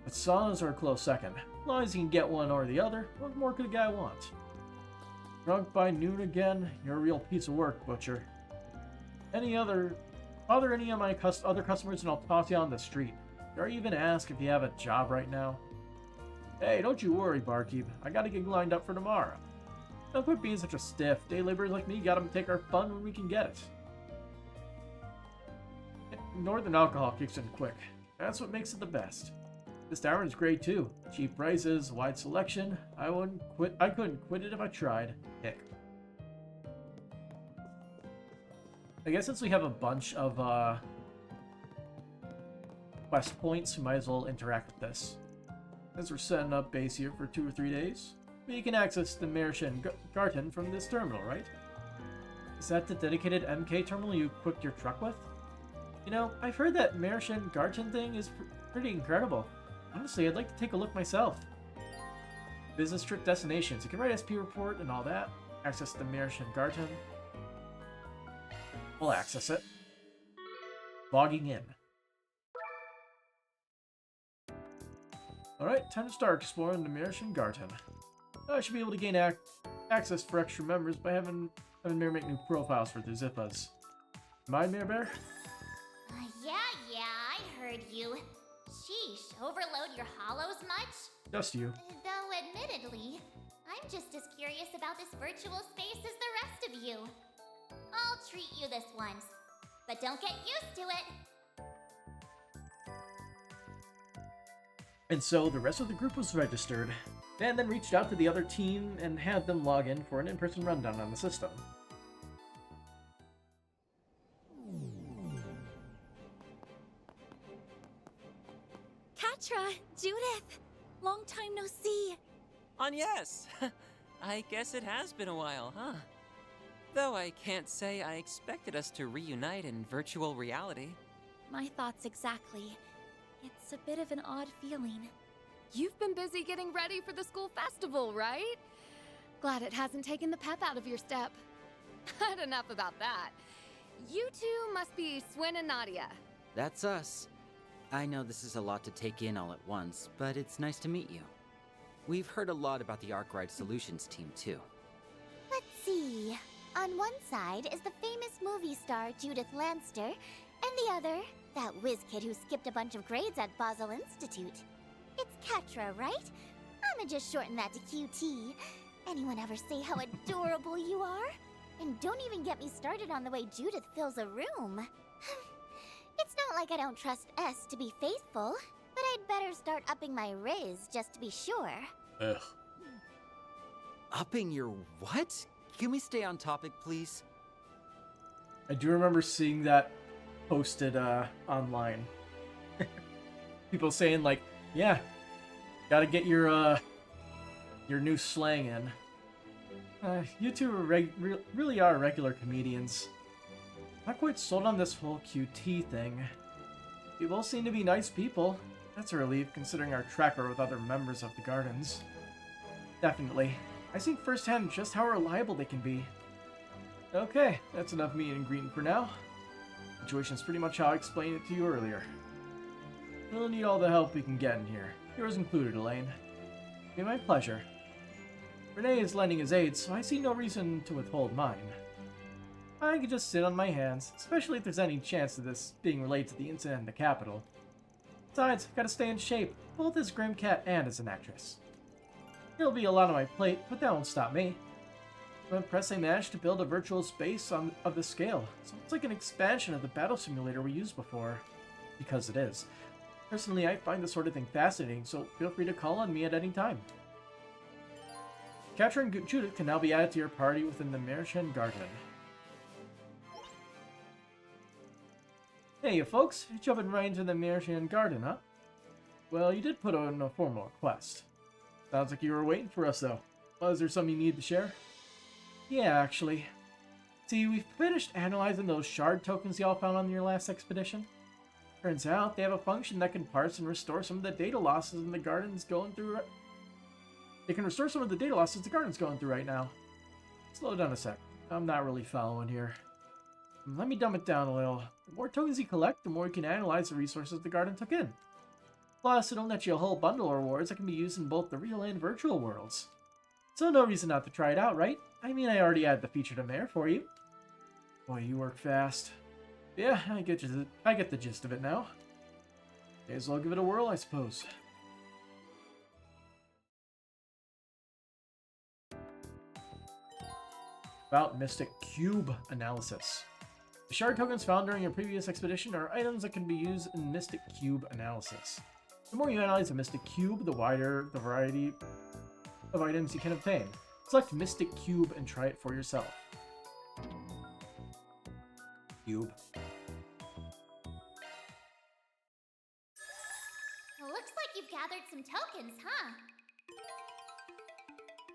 But saunas are a close second. As long as you can get one or the other, what more could a guy want? Drunk by noon again? You're a real piece of work, Butcher. Bother any of my other customers and I'll toss you on the street. Dare I even ask if you have a job right now? Hey, don't you worry, barkeep. I got a gig lined up for tomorrow. Don't quit being such a stiff. Day laborers like me gotta take our fun when we can get it. Northern alcohol kicks in quick. That's what makes it the best. This tavern's great too. Cheap prices, wide selection. I couldn't quit it if I tried. Heck. I guess since we have a bunch of quest points, we might as well interact with this. As we're setting up base here for 2 or 3 days, we can access the Mershen Garten from this terminal, right? Is that the dedicated MK terminal you equipped your truck with? You know, I've heard that Mershen Garten thing is pretty incredible. Honestly, I'd like to take a look myself. Business trip destinations. You can write SP report and all that. Access the Mershen Garten. We'll access it. Logging in. Alright, time to start exploring the Mershen Garten. I should be able to gain access for extra members by having Mayor make new profiles for the Zippas. Mind, Mayor Bear? Yeah, I heard you. Sheesh, overload your hollows much? Just you. Though admittedly, I'm just as curious about this virtual space as the rest of you. I'll treat you this once, but don't get used to it. And so the rest of the group was registered, and then reached out to the other team and had them log in for an in-person rundown on the system. Katra, Judith, long time no see. Yes. I guess it has been a while, huh? Though I can't say I expected us to reunite in virtual reality. My thoughts exactly. It's a bit of an odd feeling. You've been busy getting ready for the school festival, right? Glad it hasn't taken the pep out of your step. But enough about that. You two must be Swin and Nadia. That's us. I know this is a lot to take in all at once, but it's nice to meet you. We've heard a lot about the Arkwright Solutions team, too. Let's see. On one side is the famous movie star Judith Lanster, and the other, that whiz kid who skipped a bunch of grades at Basel Institute. It's Katra, right? I'ma just shorten that to QT. Anyone ever say how adorable you are? And don't even get me started on the way Judith fills a room. It's not like I don't trust S to be faithful, but I'd better start upping my riz just to be sure. Ugh. Upping your what? Can we stay on topic, please? I do remember seeing that posted online. People saying like, yeah, gotta get your new slang in. You two are really are regular comedians. Not quite sold on this whole QT thing. You both seem to be nice people. That's a relief, considering our track record with other members of the Gardens. Definitely. I see firsthand just how reliable they can be. Okay, that's enough meet and greeting for now. The situation's pretty much how I explained it to you earlier. We'll need all the help we can get in here. Yours included, Elaine. It'll be my pleasure. Renee is lending his aid, so I see no reason to withhold mine. I could just sit on my hands, especially if there's any chance of this being related to the incident in the capital. Besides, gotta stay in shape, both as Grimcat and as an actress. It'll be a lot on my plate, but that won't stop me. I'm impressed I managed to build a virtual space of this scale, so it's like an expansion of the battle simulator we used before. Because it is. Personally, I find this sort of thing fascinating, so feel free to call on me at any time. Katra and Judith can now be added to your party within the Mershen Garden. Hey, you folks, you're jumping right into the Mershen Garden, huh? Well, you did put in a formal request. Sounds like you were waiting for us, though. Well, is there something you need to share? Yeah, actually. See, we've finished analyzing those shard tokens y'all found on your last expedition. Turns out they have a function that can parse and restore some of the data losses in the garden's going through. It can restore some of the data losses the garden's going through right now. Slow down a sec. I'm not really following here. Let me dumb it down a little. The more tokens you collect, the more you can analyze the resources the garden took in. Plus, it'll net you a whole bundle of rewards that can be used in both the real and virtual worlds. So no reason not to try it out, right? I mean, I already added the featured in there for you. Boy, you work fast. Yeah, I get the gist of it now. May as well give it a whirl, I suppose. About Mystic Cube analysis. The shard tokens found during your previous expedition are items that can be used in Mystic Cube analysis. The more you analyze a Mystic Cube, the wider the variety of items you can obtain. Select Mystic Cube and try it for yourself. Cube. Looks like you've gathered some tokens, huh?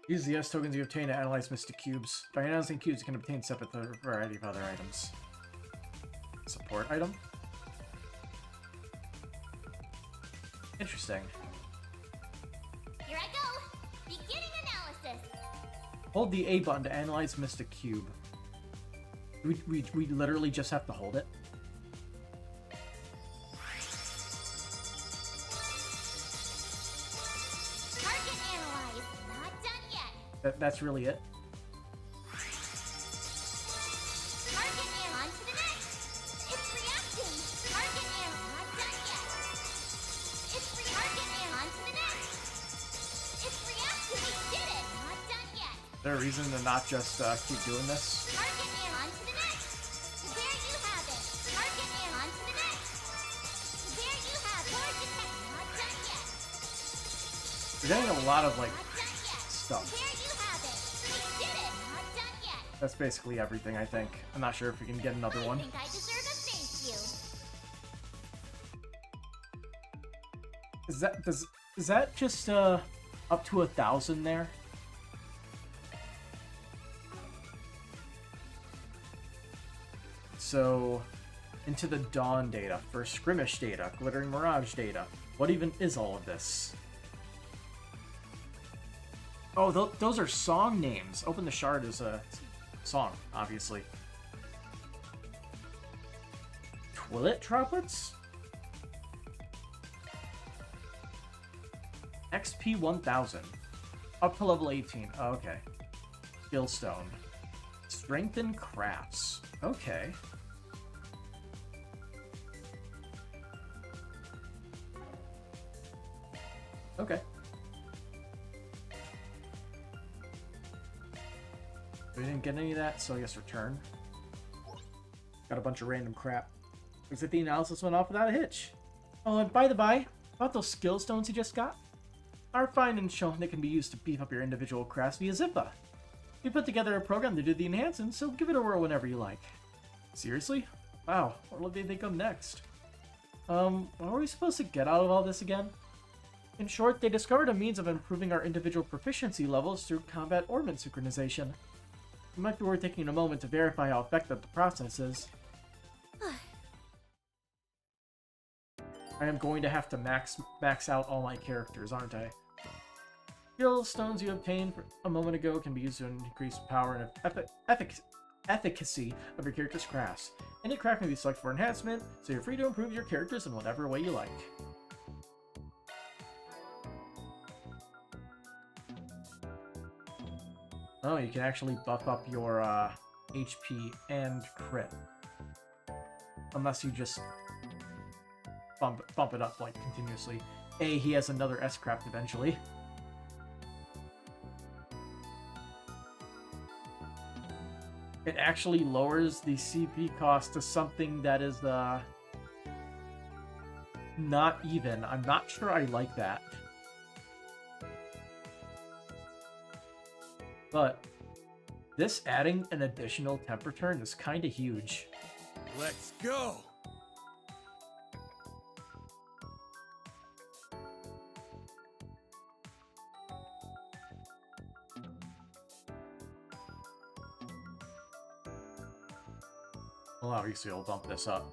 Use the S tokens you obtain to analyze Mystic Cubes. By analyzing cubes, you can obtain separate variety of other items. Support item? Interesting. Here I go! Beginning analysis! Hold the A button to analyze Mystic Cube. We literally just have to hold it. Target analyzed. Not done yet. That's really it. Target analyzed. On to the next. It's reacting. Target analyzed. Not done yet. It's target analyzed. On to the next. It's reacting. We did it. Not done yet. Is there a reason to not just keep doing this? Target analyzed. On to the next. There you have it. Target analyzed. On to the next. There you have it. Core detect. Not done yet. We're getting a lot of like Not done yet. stuff. There you have it. We did it. Not done yet. That's basically everything, I think. I'm not sure if we can get another one. I think I deserve a thank you. Is that just up to 1,000 there? So, into the Dawn data, First Skirmish data, Glittering Mirage data. What even is all of this? Oh, those are song names. Open the Shard is a song, obviously. Twillet Droplets? XP 1000. Up to level 18. Oh, okay. Skillstone. Strengthen Crafts. Okay. Okay. We didn't get any of that, so I guess return. Got a bunch of random crap. Looks like the analysis went off without a hitch. Oh, and by the by, about those skill stones you just got, are fine and shown they can be used to beef up your individual crafts via Zippa. We put together a program to do the enhancement, so give it a whirl whenever you like. Seriously? Wow, what do they come next? What are we supposed to get out of all this again? In short, they discovered a means of improving our individual proficiency levels through combat orbit synchronization. It might be worth taking a moment to verify how effective the process is. I am going to have to max out all my characters, aren't I? Skill stones you obtained a moment ago can be used to increase power and efficacy of your character's crafts. Any craft can be selected for enhancement, so you're free to improve your characters in whatever way you like. Oh, you can actually buff up your HP and crit. Unless you just bump it up like continuously. He has another S-craft eventually. It actually lowers the CP cost to something that is not even. I'm not sure I like that. But this adding an additional temper turn is kind of huge. Let's go! Well, obviously I'll bump this up.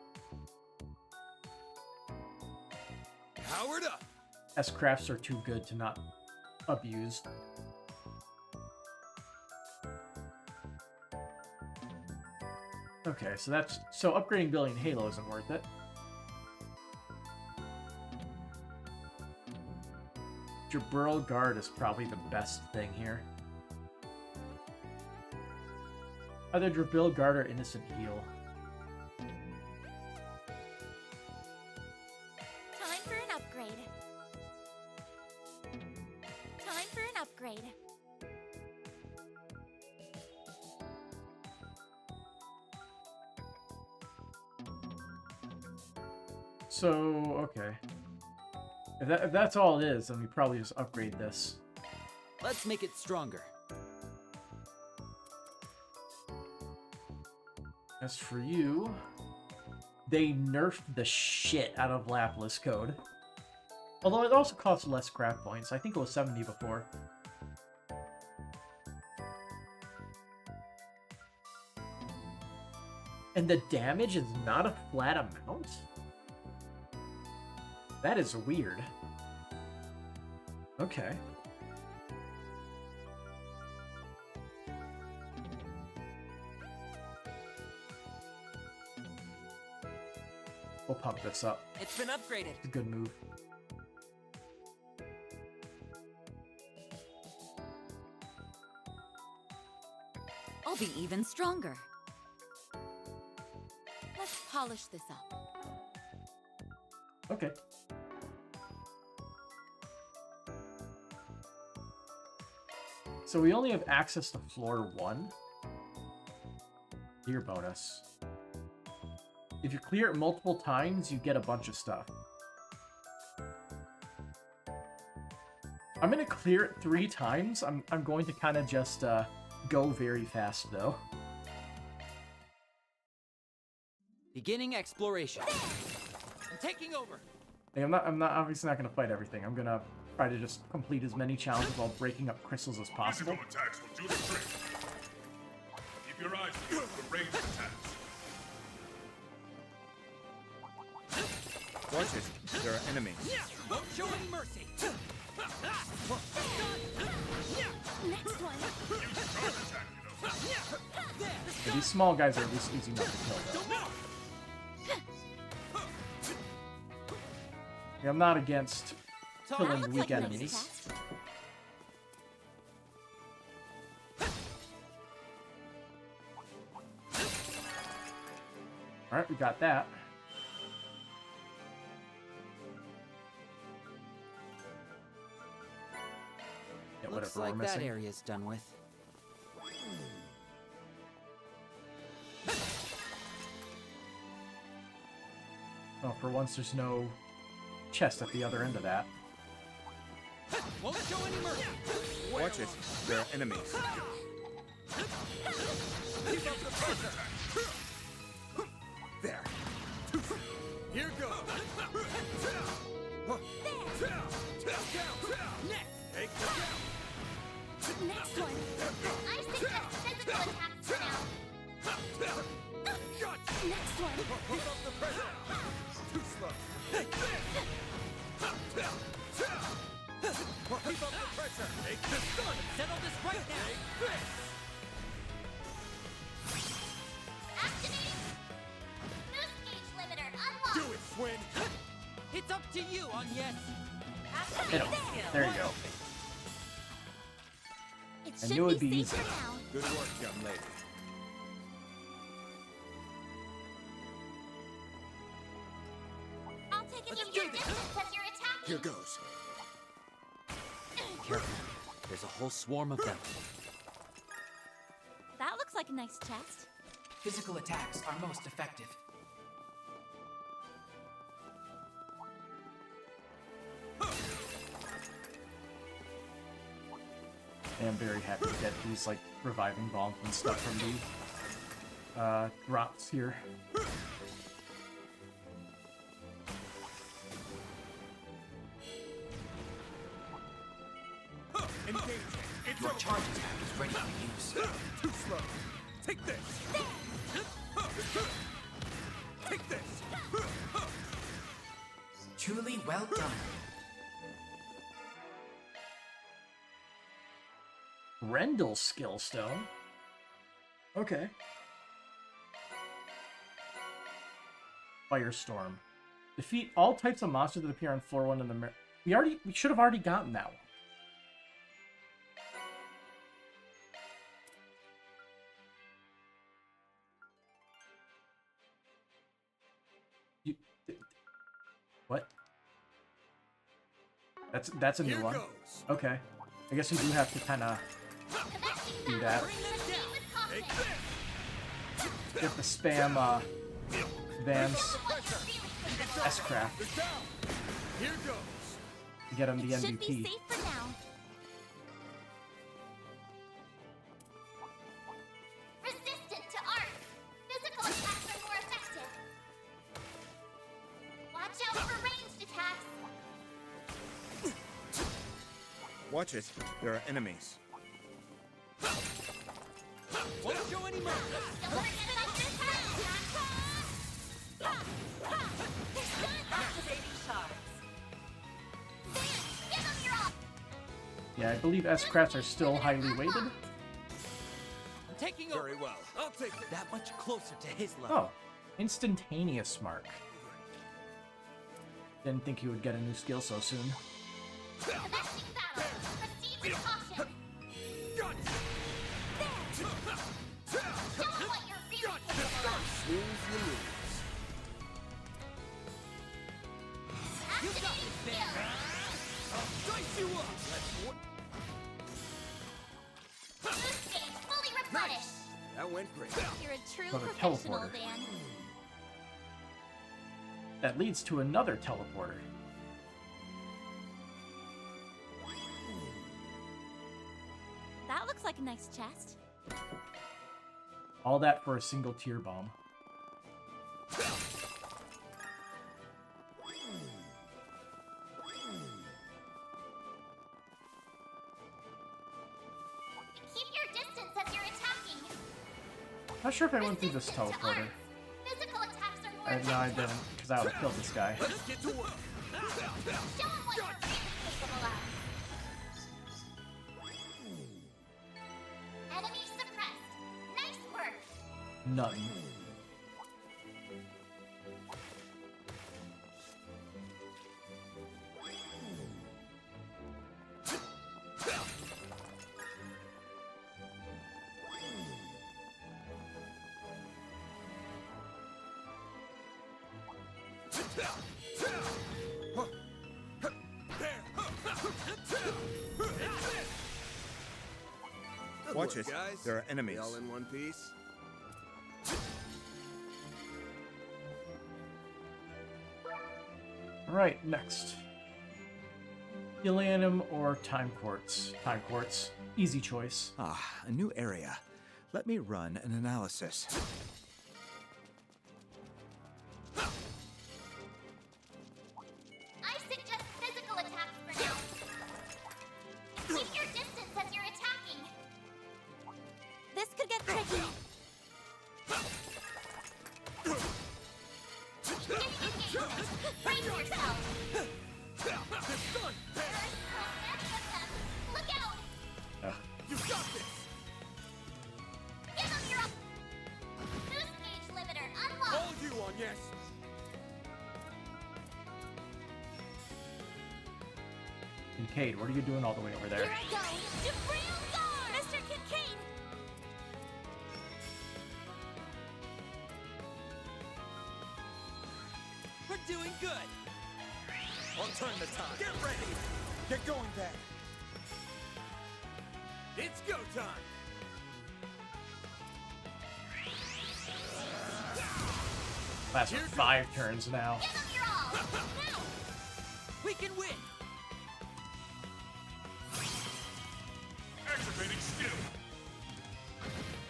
Powered up! S-crafts are too good to not abuse. Okay, so upgrading Billy and Halo isn't worth it. Jabril Guard is probably the best thing here. Either Jabril Guard or Innocent Heal. Time for an upgrade. Time for an upgrade. So, okay. If that's all it is, then we probably just upgrade this. Let's make it stronger. As for you, they nerfed the shit out of Lapis Code. Although it also costs less craft points. I think it was 70 before. And the damage is not a flat amount? That is weird. Okay. We'll pump this up. It's been upgraded. It's a good move. I'll be even stronger. Let's polish this up. Okay. So we only have access to floor 1. Gear bonus. If you clear it multiple times, you get a bunch of stuff. I'm gonna clear it 3 times. I'm going to kind of just go very fast though. Beginning exploration. I'm taking over. Hey, I'm obviously not gonna fight everything. I'm gonna try to just complete as many challenges while breaking up crystals as possible. Physical attacks will do the trick. Keep your eyes peeled for ranged attacks. Watch it. There are enemies. Won't show any mercy. Next one. Yeah, these small guys are at least easy enough to kill though. Yeah, I'm not against killing weak enemies. Alright, we got that. Yeah, Looks whatever like we're that missing. area's done with. Oh, for once there's no chest at the other end of that. Won't show any mercy. Watch it. There are enemies. Keep up the pressure. There. Here goes. Take the Next one. I suggest physical attacks for now. Next one. Keep up the pressure. Too slow. Keep up the pressure. Take this gun. Settle this right now. Activating boost gauge limiter unlocked. Do it, Swin. It's up to you, Agnes. Hit him. There you go. It I should knew it'd be be easy. safer now. Good work, young lady. I'll take it from your distance as you're attacking. Here goes. Careful. There's a whole swarm of them. That looks like a nice chest. Physical attacks are most effective. I am very happy to get these like reviving bombs and stuff from the drops here. Your charge attack is ready for use. Too slow. Take this. Take this. Truly well done. Rendell skill stone. Okay. Firestorm. Defeat all types of monsters that appear on floor 1 in the we should have already gotten that one. That's a new one. Okay. I guess you do have to kind of do that. You have to spam Van's S-Craft to get him the Should be MVP. safe for now. Resistant to arc. Physical attacks are more effective. Watch out for ranged attacks. Watch it. There are enemies. Won't show any mercy. Don't forget about this Activating shards. Give them your all. Yeah, I believe S-Crafts are still highly weighted. I'm taking over. Very well. I'll take it. That much closer to his level. Oh, instantaneous mark. Didn't think he would get a new skill so soon. Commencing battle. Proceed with caution. Show them what you're really capable of. Activating skill. Dice you up. Boost gauge fully replenished. That went great. You're a true Another professional, teleporter. Van. That leads to another teleporter. That looks like a nice chest. All that for a single tier bomb. Keep your distance as you're attacking. Not sure if I went through this teleporter. Physical attacks are more No, I effective. didn't, because I would have killed this guy. Let's get to work. Show 'em what you're really capable of. Enemy suppressed. Nice work. Nothing. Good Watch work, it. guys. There are enemies. All in one piece. Alright, next. Helianum or Time Quartz? Time Quartz. Easy choice. Ah, a new area. Let me run an analysis. I suggest physical attacks for now. Keep your distance as you're attacking. This could get tricky. Getting engagement. Brace yourself. There are so many of them. Look out. Ugh. You got this. Give them your boost gauge limiter unlocked. All you on yes. Kincaid, what are you doing all the way over there? Here I go. Supreme Guard. Mr. Kincaid. We're doing good. I'll turn the tide. Get ready. Get going, Van. It's go time. Lasts for 5 turns now. Give them your all. Now. We can win. Activating skill.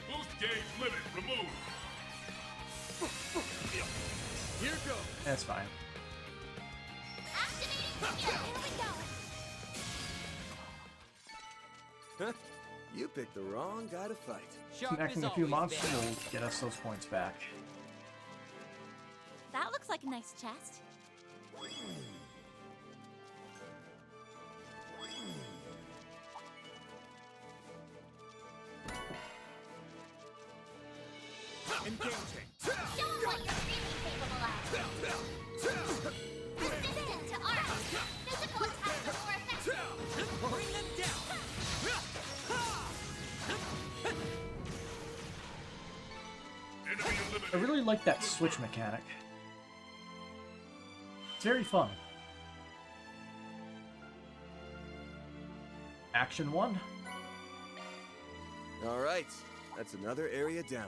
Boost gauge limit removed. Here goes. That's fine. Activating skill. Here we go. You picked the wrong guy to fight. Sharp Connecting as a few always, monsters Van. will get us those points back. That looks like a nice chest. Engaging. Show 'em what you're really capable of. Resistant to arc. Physical attacks are more effective. Bring them down. Enemy eliminated. I really like that switch mechanic. It's very fun. Action 1. All right, that's another area down.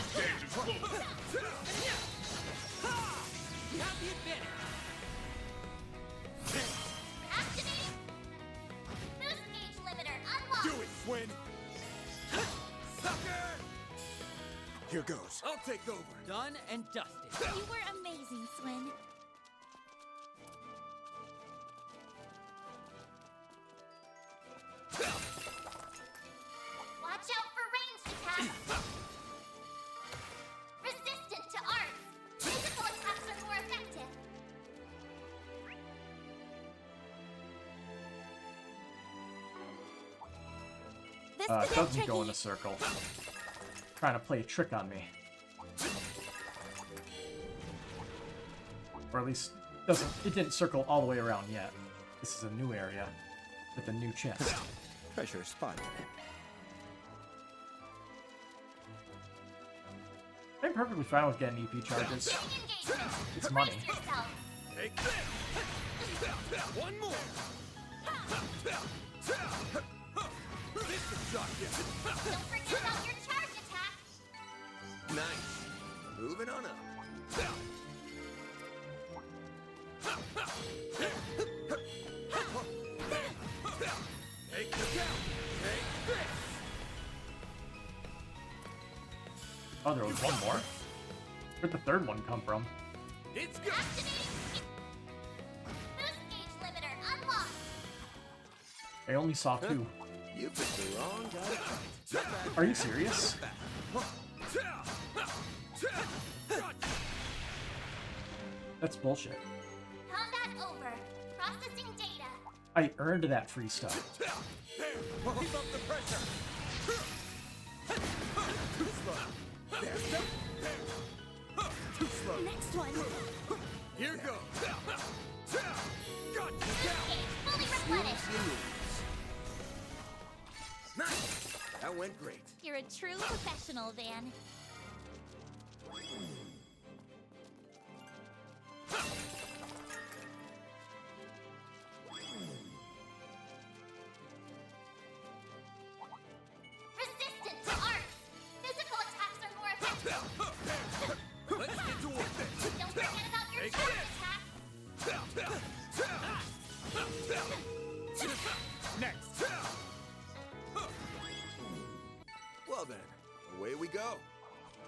Stage is full. You have the advantage. Activating! Boost gauge limiter unlocked! Do it, Swin! Sucker! Here goes. I'll take over. Done and dusted. You were amazing, Swin. Watch out for ranged attacks! Resistant to arts! Physical attacks are more effective! This It could get doesn't go tricky. in a circle. Trying to play a trick on me. Or at least it didn't circle all the way around yet. This is a new area with a new chest. Treasure spotted. I'm perfectly fine with getting EP charges. It's money. Take this! One more! This can shock you! Don't forget about your charge attack! Nice. Moving on up. Take this out! Take this! Oh, there was one more. Where'd the third one come from? It's go! Boost gauge limiter unlocked! I only saw two. You picked the wrong guy. Are you serious? That's bullshit. Combat over. Processing data. I earned that free stuff. Keep up the pressure! Too slow! There! Too slow! Next one. Here goes! Got you Boost down! gauge fully replenished. Nice. That went great. You're a true professional, Van. Resistant to arts. Physical attacks are more effective. Let's get to work then! Don't forget about your charge attack. Next! Well then, away we go.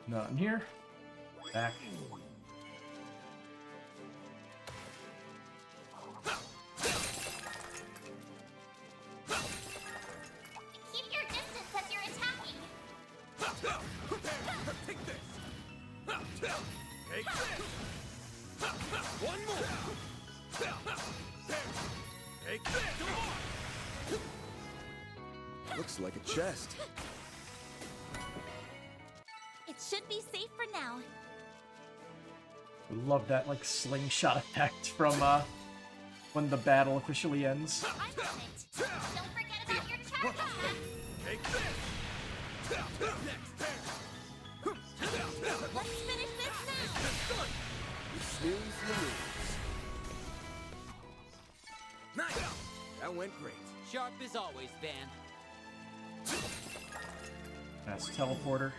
Nothing here. Back. Keep your distance as you're attacking. Take this! Take this! One more! Take this! Looks like a chest. It should be safe for now. Love that like slingshot effect from when the battle officially ends. I'm on it. Don't forget about your charge attack. Take this! Let's finish this now. Snooze, you lose. Nice. That went great. Sharp as always, Van. That's teleporter.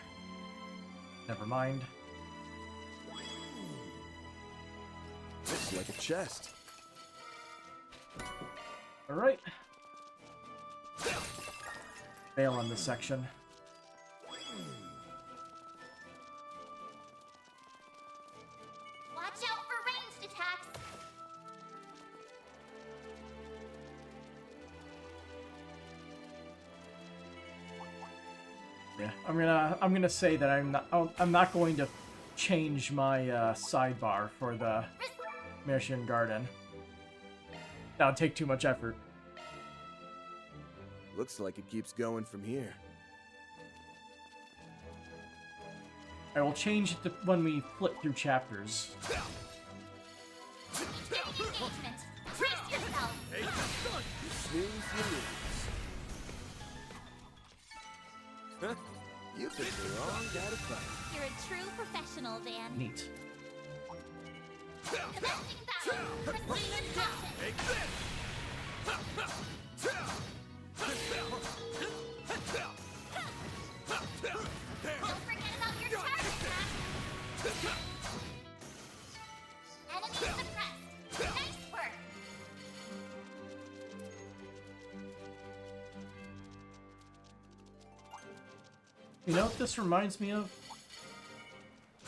Never mind. Looks like a chest. Alright. Fail on this section. Watch out for ranged attacks. Yeah, I'm gonna say that I'm not going to change my sidebar for the Mission Garden. That would take too much effort. Looks like it keeps going from here. I will change it to when we flip through chapters. Engagement. Brace yourself. Snooze, you lose. Huh? You picked the wrong guy to fight. You're a true professional, Van. Neat. Commencing battle. Proceed with caution. Take this! Don't forget about your charge attack. Enemy suppressed. Nice work. You know what this reminds me of?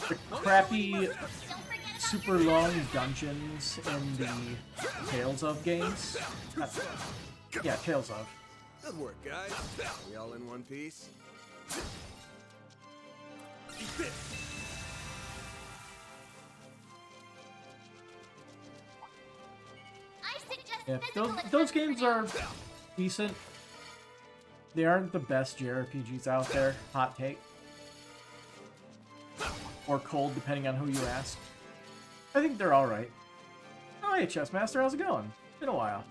The crappy, super long dungeons in the Tales of games. Yeah, Tales of. Good work, guys. We all in one piece? I suggest Yeah, physical those games are decent. They aren't the best JRPGs out there. Hot take. Or cold, depending on who you ask. I think they're alright. Oh, hey, Chessmaster, how's it going? Been a while.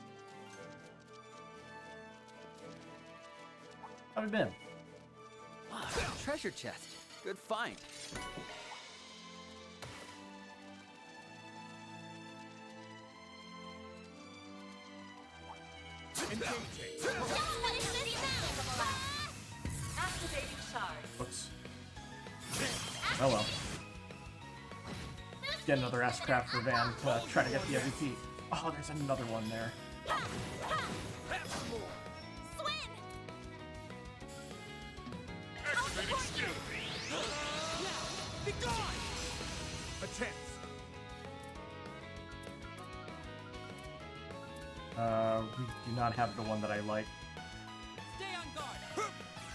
How have you been? Wow, treasure chest. Good find. Activating charge. Whoops. Oh well. Get another S-Craft for Van to try to get the MVP. Oh, there's another one there. Activating skill. Be gone! A chance. We do not have the one that I like. Stay on guard.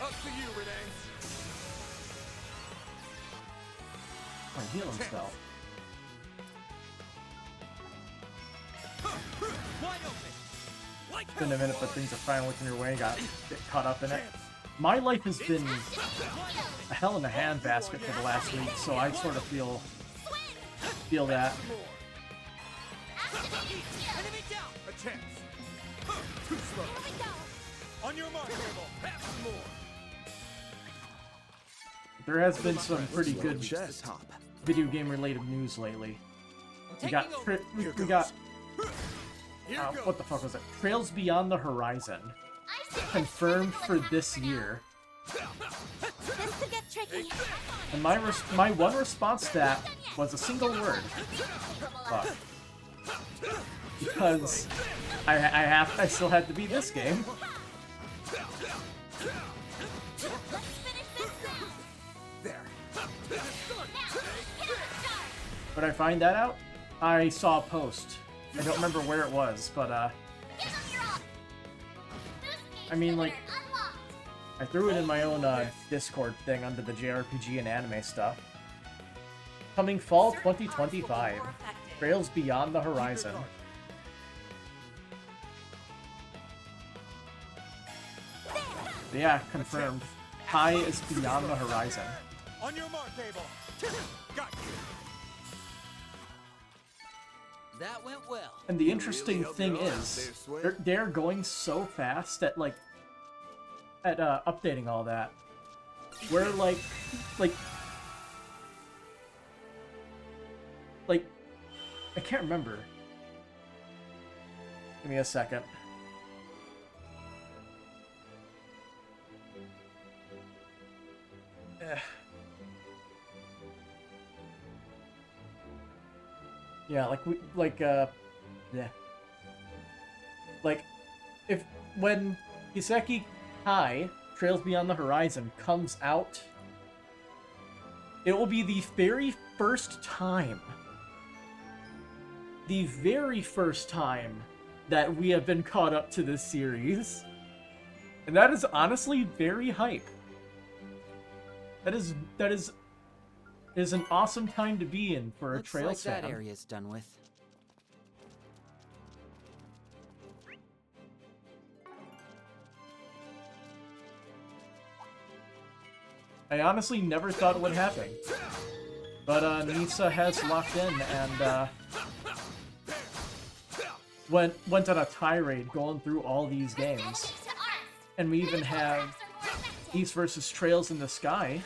Up to you, Renee. My healing spell. Wide open. Like It's been a minute, but things are finally working your way. Got get caught up in it. My life has been a hell in a handbasket for the last week, so I sort of feel that. Enemy down. A chance. Too slow. On your mark, Abel. Have some more. There has been some pretty good video game related news lately. We got what the fuck was it? Trails Beyond the Horizon confirmed for this year. This could get tricky. And my one response to that was a single word. Fuck. Because I still had to beat this game. When I find that out, I saw a post. I don't remember where it was, but I mean, like, I threw it in my own Discord thing under the JRPG and anime stuff. Coming fall 2025. Trails Beyond the Horizon. But yeah, confirmed. High is beyond the horizon. On your mark, Abel. Got you. That went well. And the interesting thing is, they're going so fast at updating all that. Where like I can't remember. Give me a second. Yeah, when Kiseki Kai Trails Beyond the Horizon comes out, it will be the very first time that we have been caught up to this series. And that is honestly very hype. That is an awesome time to be in for a Trails Looks like fan. that area's done with. I honestly never thought it would happen. But Nisa has locked in and went on a tirade going through all these games. And we even have East versus Trails in the Sky.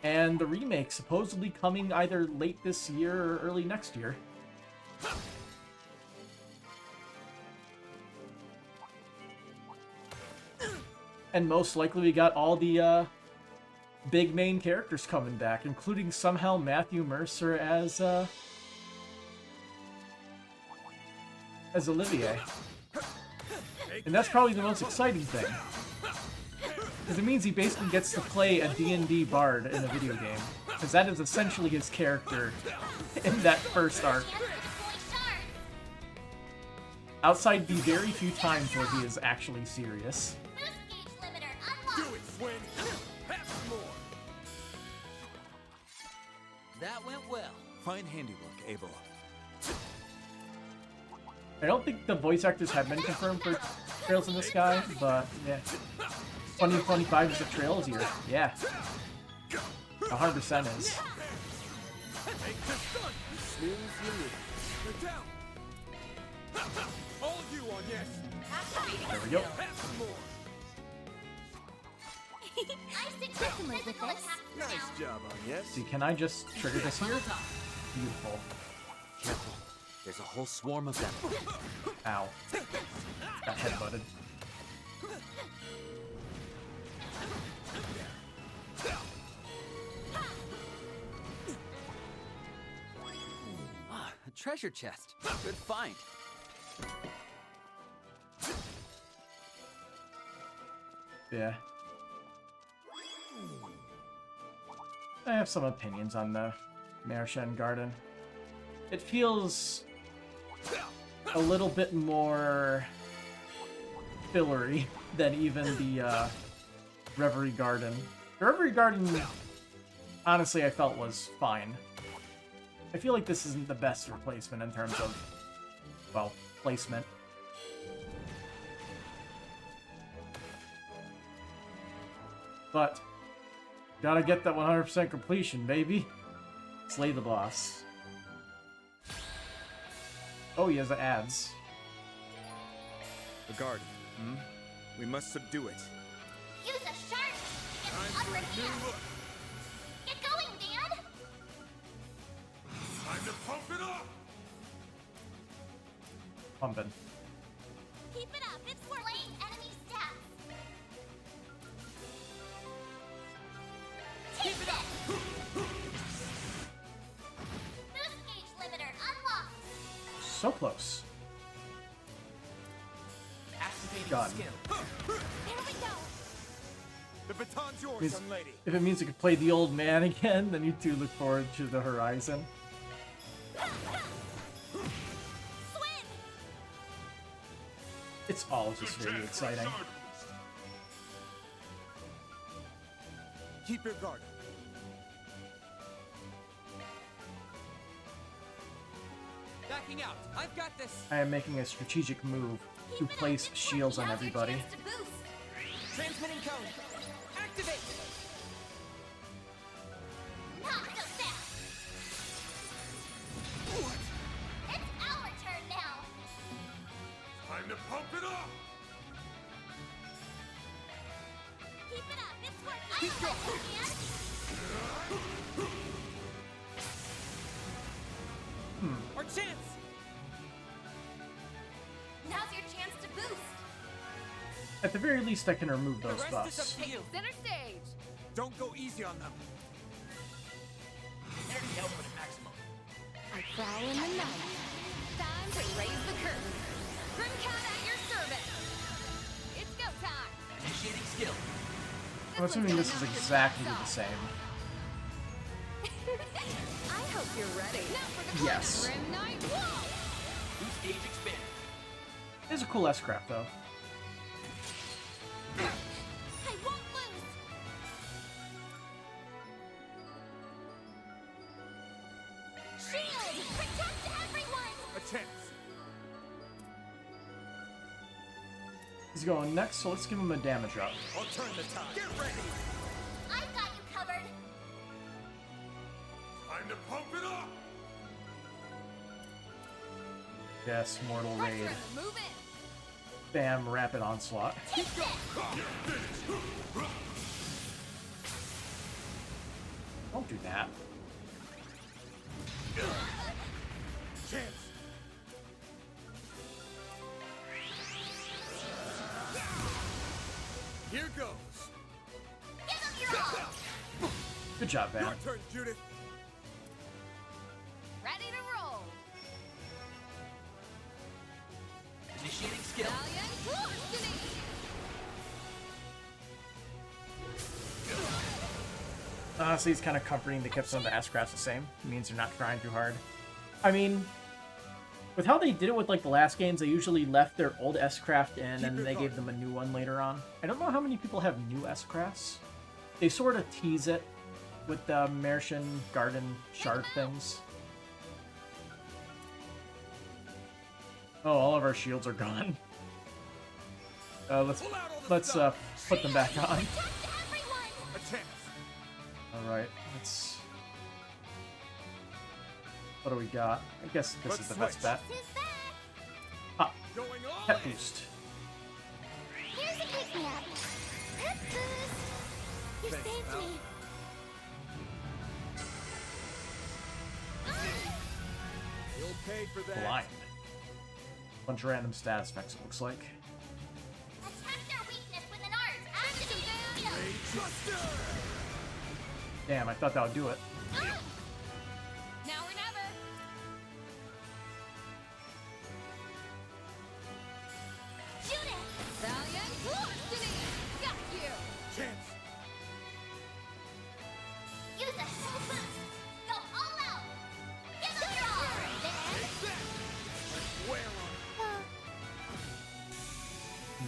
And the remake supposedly coming either late this year or early next year. And most likely we got all the big main characters coming back, including somehow Matthew Mercer as Olivier. And that's probably the most exciting thing. Because it means he basically gets to play a D&D bard in a video game. Because that is essentially his character in that first arc. Outside the very few times where he is actually serious. Do it, Swin! Have some more! That went well. Fine handiwork, Abel. I don't think the voice actors have been confirmed for Trails in the Sky, but yeah. 2025 is the Trails year. Yeah. 100% is. All you on yes! There we go. Nice job on yes. See, can I just trigger this here? Beautiful. Careful. There's a whole swarm of them. Ow. Got headbutted. Ah, a treasure chest. Good find. Yeah. I have some opinions on the Mershen Garden. It feels a little bit more fillery than even the Reverie Garden. The Reverie Garden, honestly, I felt was fine. I feel like this isn't the best replacement in terms of, well, placement. But gotta get that 100% completion, baby. Slay the boss. Oh, he has the ads. The garden. We must subdue it. Use a sharp and upper hand. Get going, Dad! Time to pump it up! Pumpin'. Keep it up, it's working. Enemy stats. Keep it up! Boost gauge limiter unlocked. So close. Activating Gun. skill. There we go. The baton's yours, Means- young lady. If it means you can play the old man again, then you two look forward to the horizon. Swin! It's all just very exciting. Keep your guard. Backing out. I've got this. I am making a strategic move to place shields on everybody. Chance to boost. Transmitting code. Activate. Not so fast. It's our turn now. Time to pump it up! Keep it up. It's working. I know you can. Our chance. Now's your chance to boost. At the very least, I can remove those The rest buffs. is up to you. Center stage. Don't go easy on them. Energy output at maximum. I prowl in the night. Time to raise the curtain. Grimcat at your service. It's go time. Initiating skill. I'm assuming this is exactly the same. I hope you're ready. Now for the Yes. Grim Night Wall. Boost gauge expanded. It's a cool S-crap, though. I won't lose. Shield! Protect everyone! A chance. He's going next, so let's give him a damage up. I'll turn the tide. Get ready! I've got you covered. Time to pump it up! Yes, Mortal Raid. Pressure, move in. Bam, Rapid Onslaught. Take this! Don't do that. Chance. Here goes. Good job, Van. Your turn, Judith. Ready to roll. Initiating skill. Valiant Destiny. Honestly, it's kind of comforting to keep some of the S-Crafts the same. It means they're not trying too hard. I mean, with how they did it with like the last games, they usually left their old S-Craft in and then they gave them a new one later on. I don't know how many people have new S-Crafts. They sort of tease it with the Martian Garden shard things. Oh, all of our shields are gone. Let's put them back on. Alright, let's... What do we got? I guess this is the best bet. Ah, pet boost. Here's a pick-me-up. Pet boost. You saved me. You'll pay for that. Blind. Bunch of random stats effects, it looks like. Attack their weakness with an art. Activate. Damn, I thought that would do it. Now or never. Judith. Valiant Destiny. Got you. Chance. Use a full boost. Go all out. Give them your all. Then. Where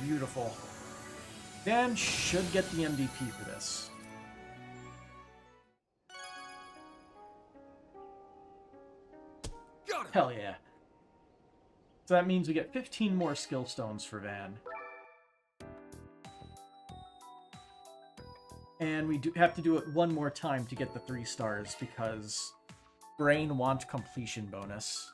Beautiful. Dan should get the MVP for this. Hell yeah. So that means we get 15 more skill stones for Van. And we do have to do it one more time to get the 3 stars because Brain wants completion bonus.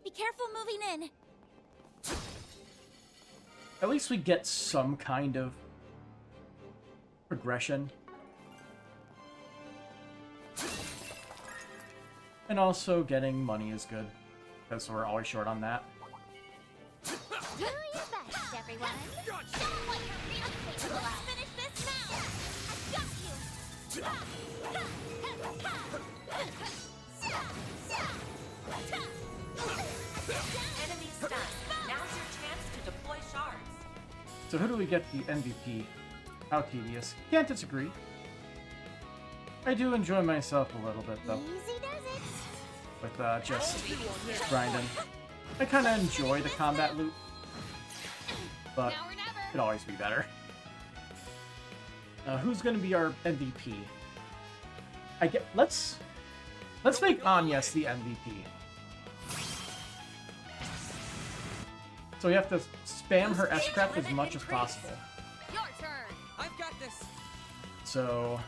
Be careful moving in. At least we get some kind of progression. And also getting money is good, because we're always short on that. Do your best, everyone. Show them what you're really capable of. Finish this now. I got you. Enemy stunned. Now's your chance to deploy shards. So who do we get the MVP? How tedious. Can't disagree. I do enjoy myself a little bit, though. Easy does it. With just grinding. I kind of enjoy the combat loop, but it could always be better. Who's going to be our MVP? Let's make Agnes the MVP. So we have to spam her S-Craft as much as possible. Your turn. I've got this. So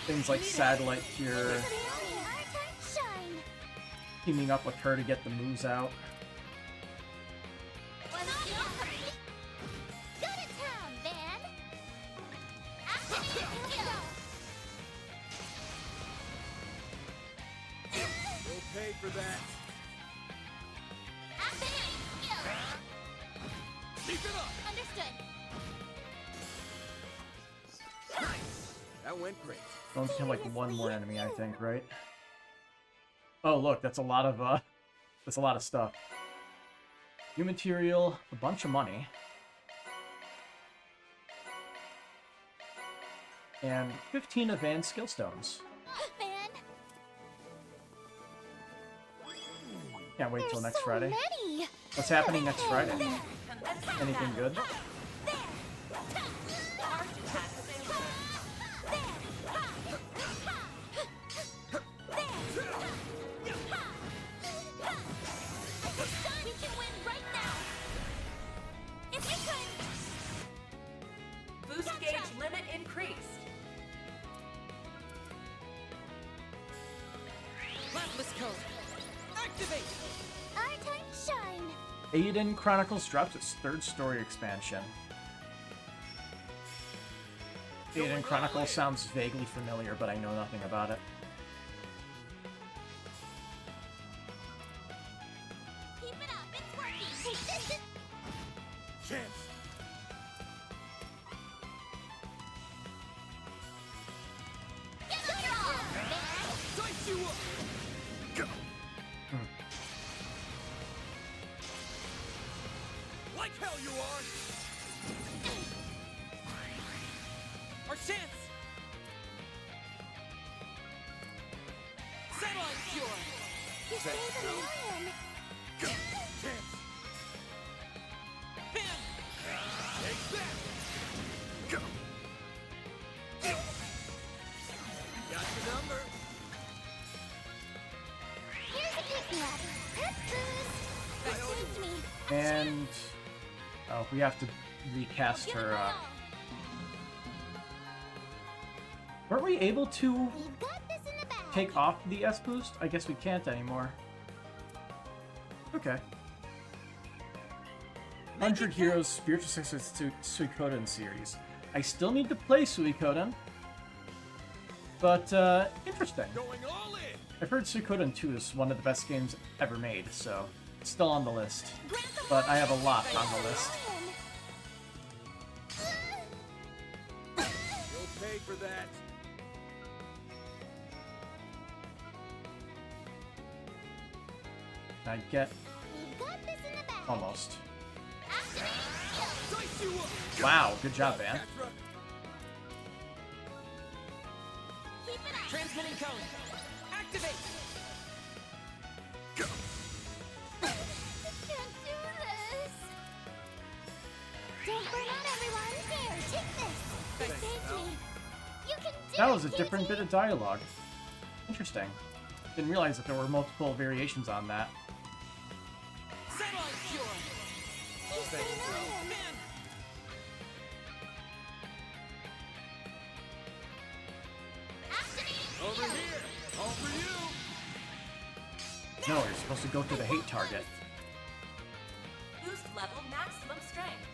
things like Satellite Cure, teaming up with her to get the moves out. Go to town, Van. You'll pay for that. Keep it up. Understood. That went great. Don't kill like one more enemy, I think, right? Oh, look, that's a lot of stuff. New material, a bunch of money. And 15 advanced skill stones. Van. Can't wait till next Friday. Many. What's happening next Friday? Anything good? We can win right now. If you could. Boost gauge limit increased. Plasma code. Activate. Our time shine. Aiden Chronicles drops its 3rd story expansion. Aiden Chronicles sounds vaguely familiar, but I know nothing about it. Keep it up, it's working. Chance. Give it your all, man. Dice you up! Go. Like hell you are! Our chance! Satellite cure! You're saving a lion. Go. Chance. Bam! Take that. Go. Got the number! Here's a pick-me-up. Hip boost. You saved me. And oh, we have to recast her. Weren't we able to We've got this in the bag. take off the S boost? I guess we can't anymore. Okay. 100 Heroes Spiritual Success to Suikoden series. I still need to play Suikoden, but interesting. Going all in. I've heard Suikoden 2 is one of the best games ever made, so it's still on the list. But I have a lot on the list. You'll pay for that. I get We've got this in the bag. almost. Dice you up! Wow, good job, Van. Catra. Keep it up. Transmitting cone! Activate! Go. I can't do this. Don't burn out, everyone. Here, take this. You saved me. You can do That it, was a different bit of dialogue. Interesting. Didn't realize that there were multiple variations on that. Satellite cure! You saved me. Man! Over here. All for you. No, you're supposed to go to the hate target. Boost level maximum strength.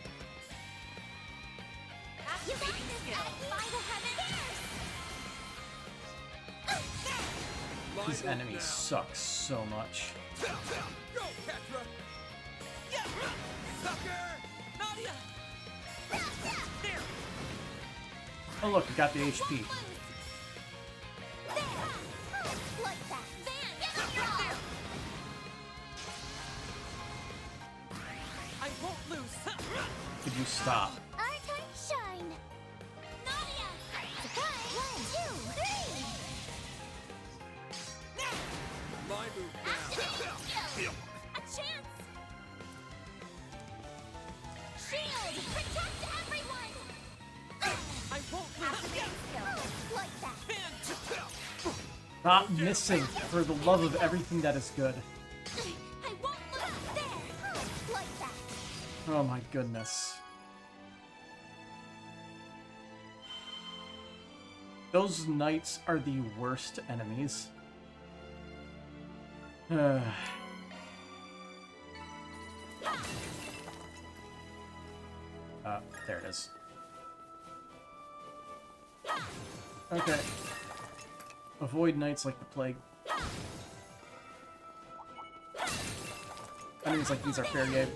You got Activating this. skill. By the heavens. These enemies suck so much. Go, Catra. Sucker! Nadia! There! Oh look, we got the HP. Like that. Van, get up I won't lose! Could you stop? Our time to shine. Nadia! Surprise! 1, 2, 3. My move now. Activate skill. A chance. Shield! Protect everyone! I won't lose! Like that. Stop missing, for the love of everything that is good. I won't lose. There! Like that. Oh my goodness. Those knights are the worst enemies. There it is. Okay. Avoid knights like the plague. Enemies like these are fair game.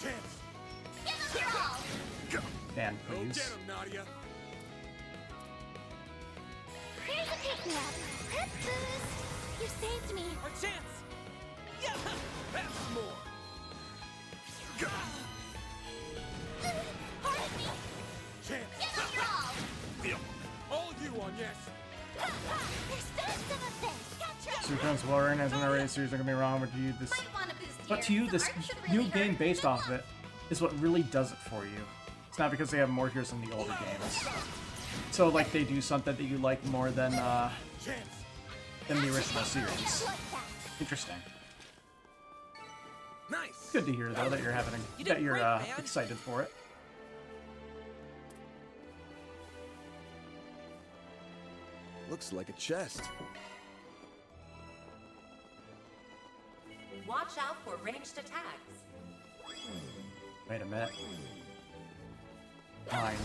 Chance. Go. Dan, Go please. get him, Nadia. Here's a pick-me-up. Hip boost. You saved me. Our chance! Yeah! That's more. Go. Pardon me. Chance. Get up your all. All you on yes. There's still some of this. Catch Suikoden's well-written as an array series, don't get me wrong, but to you this new game based off of it is what really does it for you. It's not because they have more heroes than the older games. So like they do something that you like more than the original series. Interesting. Nice. Good to hear though that you're excited for it. Looks like a chest. Watch out for ranged attacks. Wait a minute. Mine.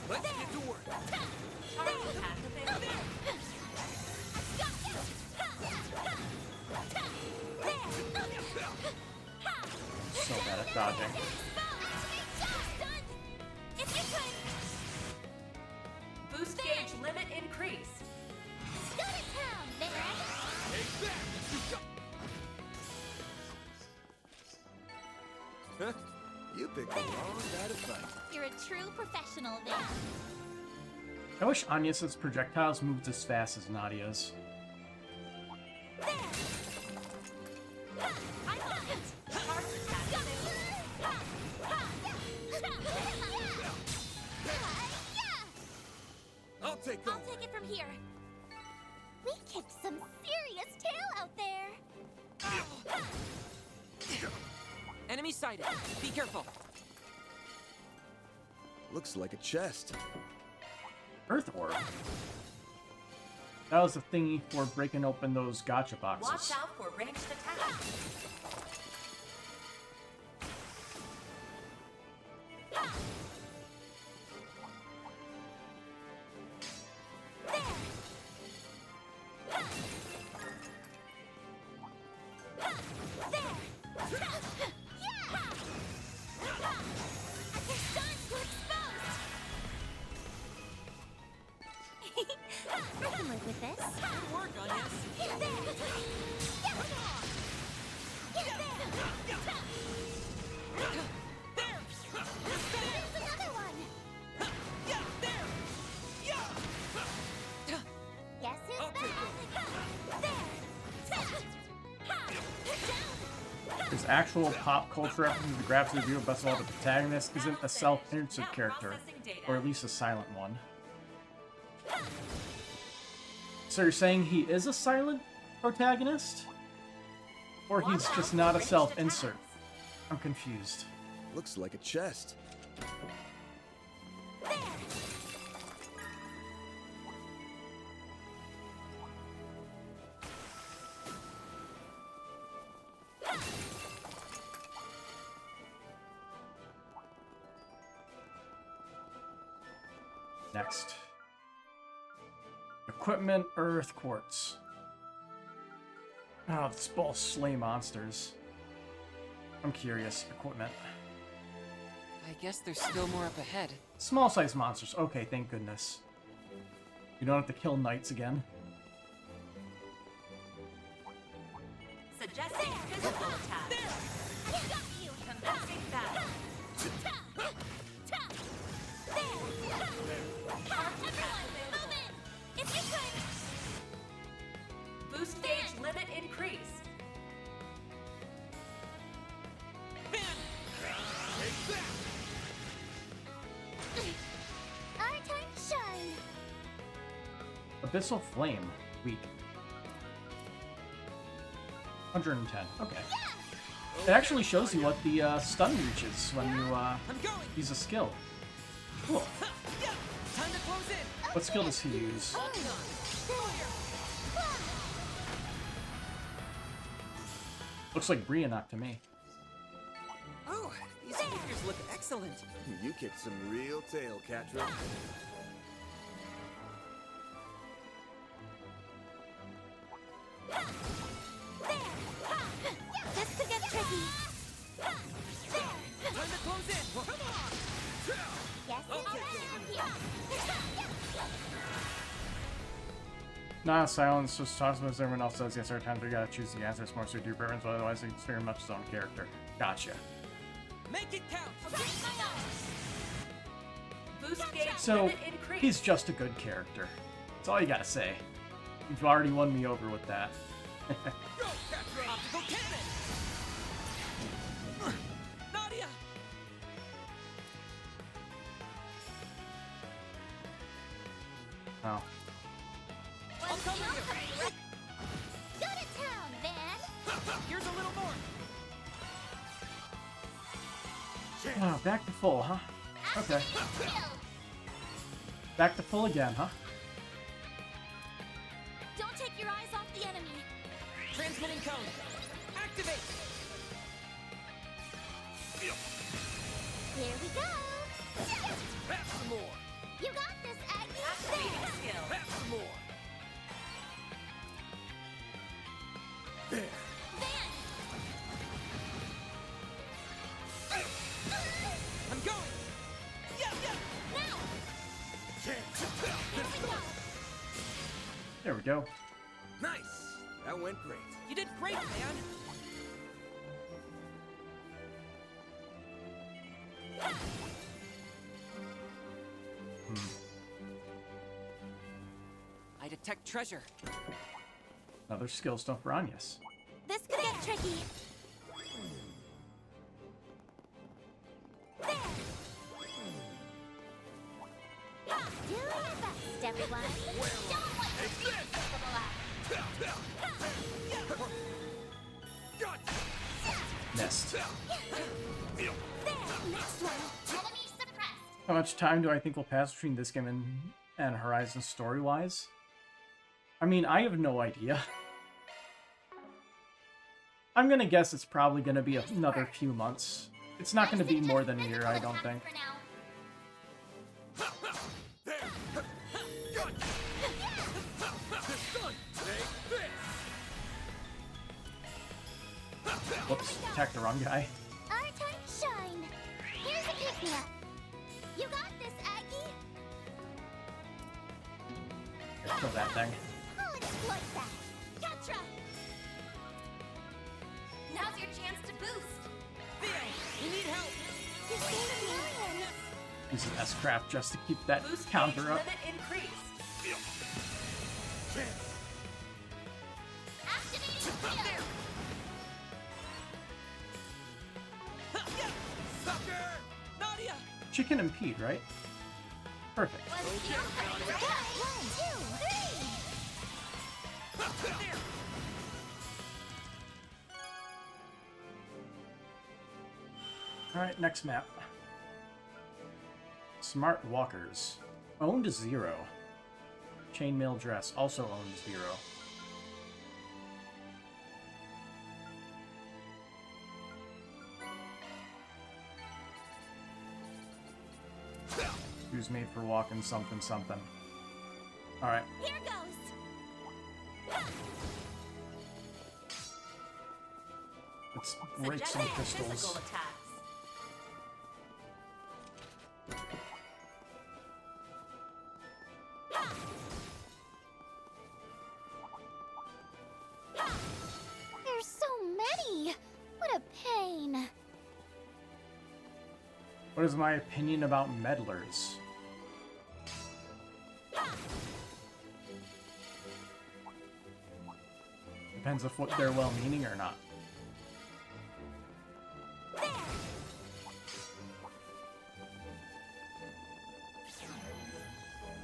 Let's get to work. Charge attack available. So bad at dodging. Boost gauge limit increased. Go to town, man! Huh? You picked the wrong guy to fight. You're a true professional, Van. I wish Anya's projectiles moved as fast as Nadia's. I got it! Charge attack available. I'll take I'll take it from here. We kicked some serious tail out there. Enemy sighted. Be careful. Looks like a chest. Earth Orb. That was the thingy for breaking open those gacha boxes. Watch out for ranged attacks. I can live with this. Good work, Anya. Get there! There's another one! Guess who's back? His actual pop culture reference to grabs the view, but best of all, the protagonist isn't a self-insert character, or at least a silent one. So you're saying he is a silent protagonist? Or he's just not a self-insert? I'm confused. Looks like a chest. Next. Equipment, Earth Quartz. Oh, this ball slay monsters. I'm curious. Equipment. I guess there's still more up ahead. Small size monsters. Okay, thank goodness. You don't have to kill knights again. Suggesting physical attack. I got you! Commencing battle. Charge attack available. If you could! Boost gauge limit increased. Our time to shine! Abyssal Flame. Weak. 110. Okay. It actually shows you what the stun reach is when you use a skill. Cool. Time to close in. What skill does he use? Looks like Briannock to me. Oh, these figures look excellent. You kicked some real tail, Catra. This could get tricky. Time to close in. Come on. Yes, Nah, silence. Just talks about everyone else says. Yes, every time we gotta choose the answer. It's more suited to your preference, but otherwise he's very much his own character. Gotcha. Make it count. Boost gauge So, limit increased. he's just a good character. That's all you gotta say. You've already won me over with that. Go, Catra! Optical cannon! Nadia! Oh. I'll cover you! Go to town, Van! Here's a little more! Oh, back to full, huh? Okay. Back to full again, huh? Don't take your eyes off the enemy. Transmitting cone. Activate. Here we go. Have some more. You got this, Aggie. Activating skill. Have some more. There. I'm going. Yeah. Now. Chance. Here we go. There we go. Nice! That went great. You did great, man. I detect treasure. Another skill stuff for Anyas. This could get tricky. There. Do your best, everyone. Don't want to see people out. Missed. There. Next one. Enemy suppressed. How much time do I think will pass between this game and Horizon story-wise? I mean, I have no idea. I'm gonna guess it's probably gonna be another few months. It's not gonna be more than a year, I don't think. For now. Whoops, attacked the wrong guy. Our time to shine. Here's a pick-me-up. You got this, Aggie. Kill that thing. I'll exploit that. Gotcha. Now's your chance to boost. We need help. You're saving millions. Use an S-craft just to keep that Boost gauge counter up. limit increased. Activating skill. Nadia. Chicken and Pete, right? Perfect. One, two, three. Alright, next map. Smart Walkers. Owned 0. Chainmail Dress, also owned 0. Who's made for walking something something. Alright. Here goes. Let's break some Suggesting physical crystals. attacks. There's so many. What a pain. What is my opinion about meddlers? Depends if what they're well-meaning or not.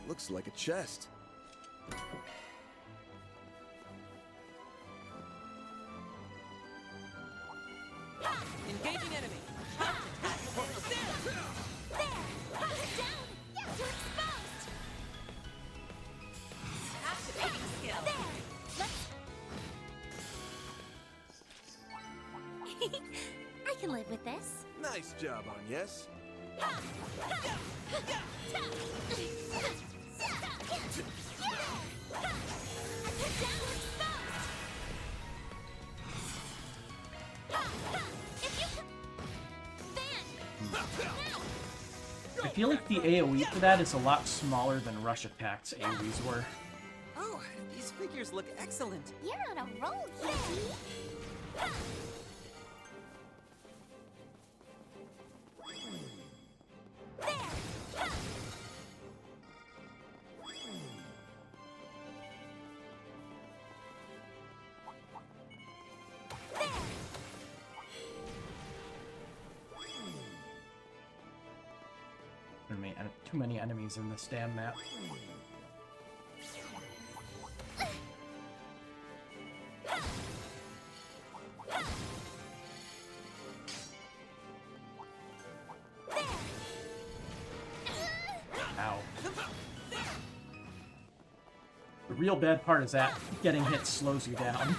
Looks like a chest. Engaging enemy. Activating skill. I can live with this. Nice job, Anyas. I feel like the AoE for that is a lot smaller than Rush Attack's AoEs were. Oh, these figures look excellent. You're on a roll, Kitty. Too many enemies in this damn map. real bad part is that getting hit slows you down.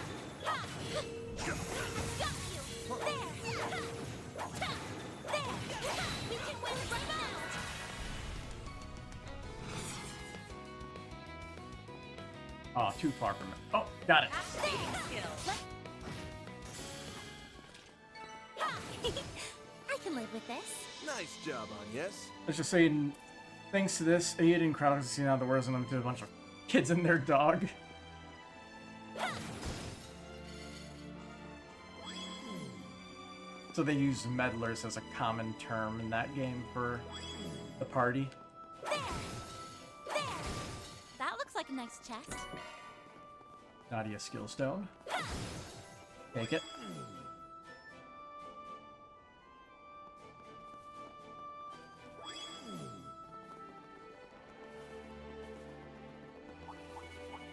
Oh, too far from it. Oh, got it. I can live with this. Nice job, Agnes. Let's just say, thanks to this, Aid and Crowd has seen out the worst of them to a bunch of kids and their dog. So they use meddlers as a common term in that game for the party. That looks like a nice chest. Nadia skill stone. Take it.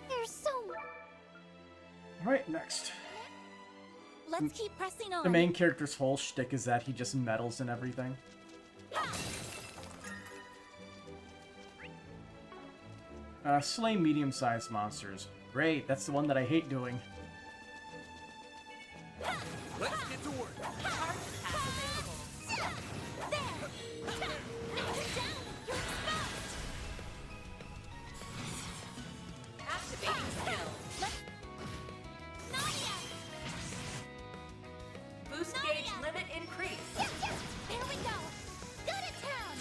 There's so... Alright, next. Let's keep pressing on. The main character's whole shtick is that he just meddles in everything. Slay medium-sized monsters. Great, that's the one that I hate doing. Let's get to work. Activating skill. Boost gauge limit increase. Yes, yes! Here we go! Go to town!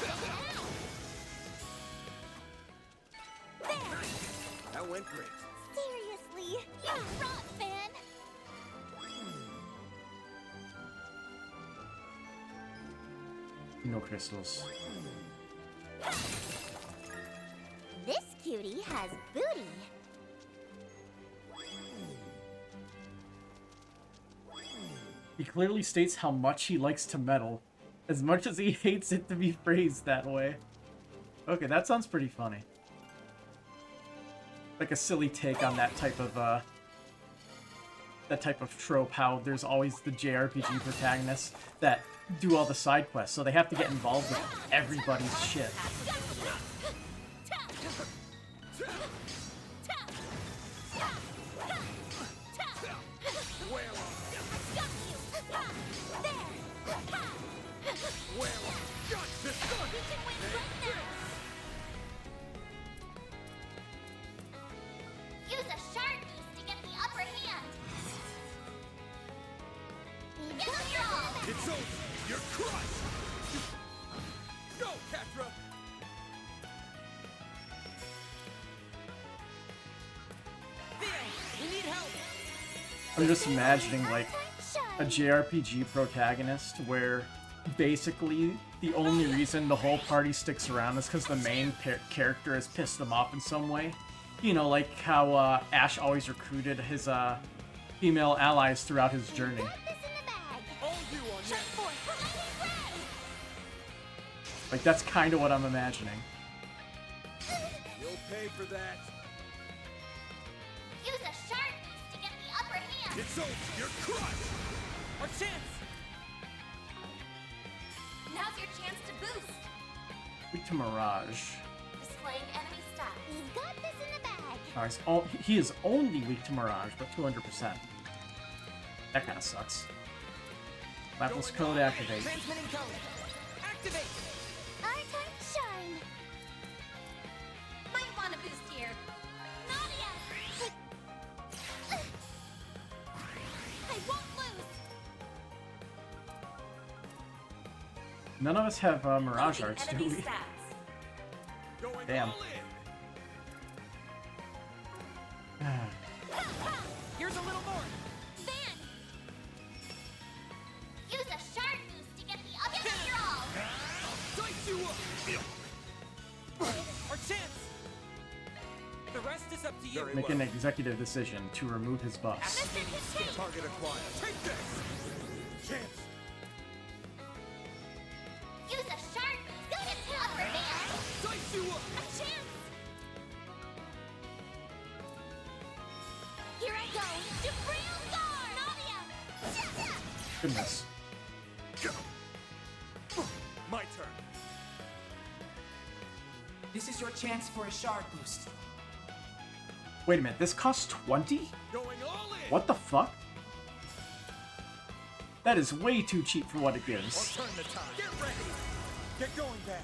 There! That went great. Seriously, you rock, man! No crystals. This cutie has booty. He clearly states how much he likes to meddle, as much as he hates it to be phrased that way. Okay, that sounds pretty funny. Like a silly take on that type of trope, how there's always the JRPG protagonists that do all the side quests, so they have to get involved with everybody's shit. Use a shark boost to get the upper hand. It's over. You're crushed. Go, Catra. We need help. I'm just imagining, like, a JRPG protagonist where basically the only reason the whole party sticks around is because the main character has pissed them off in some way. You know, like how Ash always recruited his female allies throughout his journey. Like, that's kind of what I'm imagining. You'll pay for that. Use a shark boost to get the upper hand. It's over. You're crushed. Our chance. Now's your chance to boost. Weak to Mirage. Displaying enemy stats. We've got this in the bag. He is only weak to Mirage, but 200%. That kind of sucks. Lapis code activate. Transmitting code. Activate. Our time to shine. Might want a boost here. Nadia! I won't lose. None of us have Mirage Loading arts, do enemy we? stats. Going Damn. all in. Here's a little more. Van! Use a shark boost to get the upper hand. Dice you up. Our chance. The rest is up to you. Make an executive decision to remove his buffs. Target acquired. Take this. Chance. Use a shark boost. Go to town, upper Van. Dice you up. A chance. Here I go. Supreme Guard! Nadia! Goodness. My turn. This is your chance for a shard boost. Wait a minute, this costs 20? What the fuck? That is way too cheap for what it gives. Turn the tide. Get ready. Get going, Dad.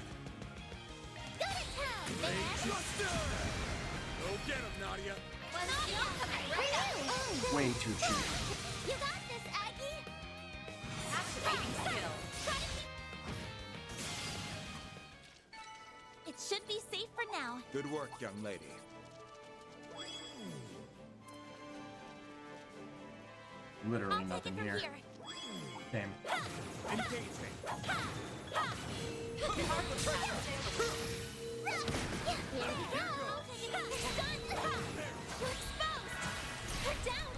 Go get him, Nadia. Way too cheap. You got this, Aggie. Activating skill. It should be safe for now. Good work, young lady. Literally nothing here. Damn. Engaging. Here we go. Done. You're exposed. You're down.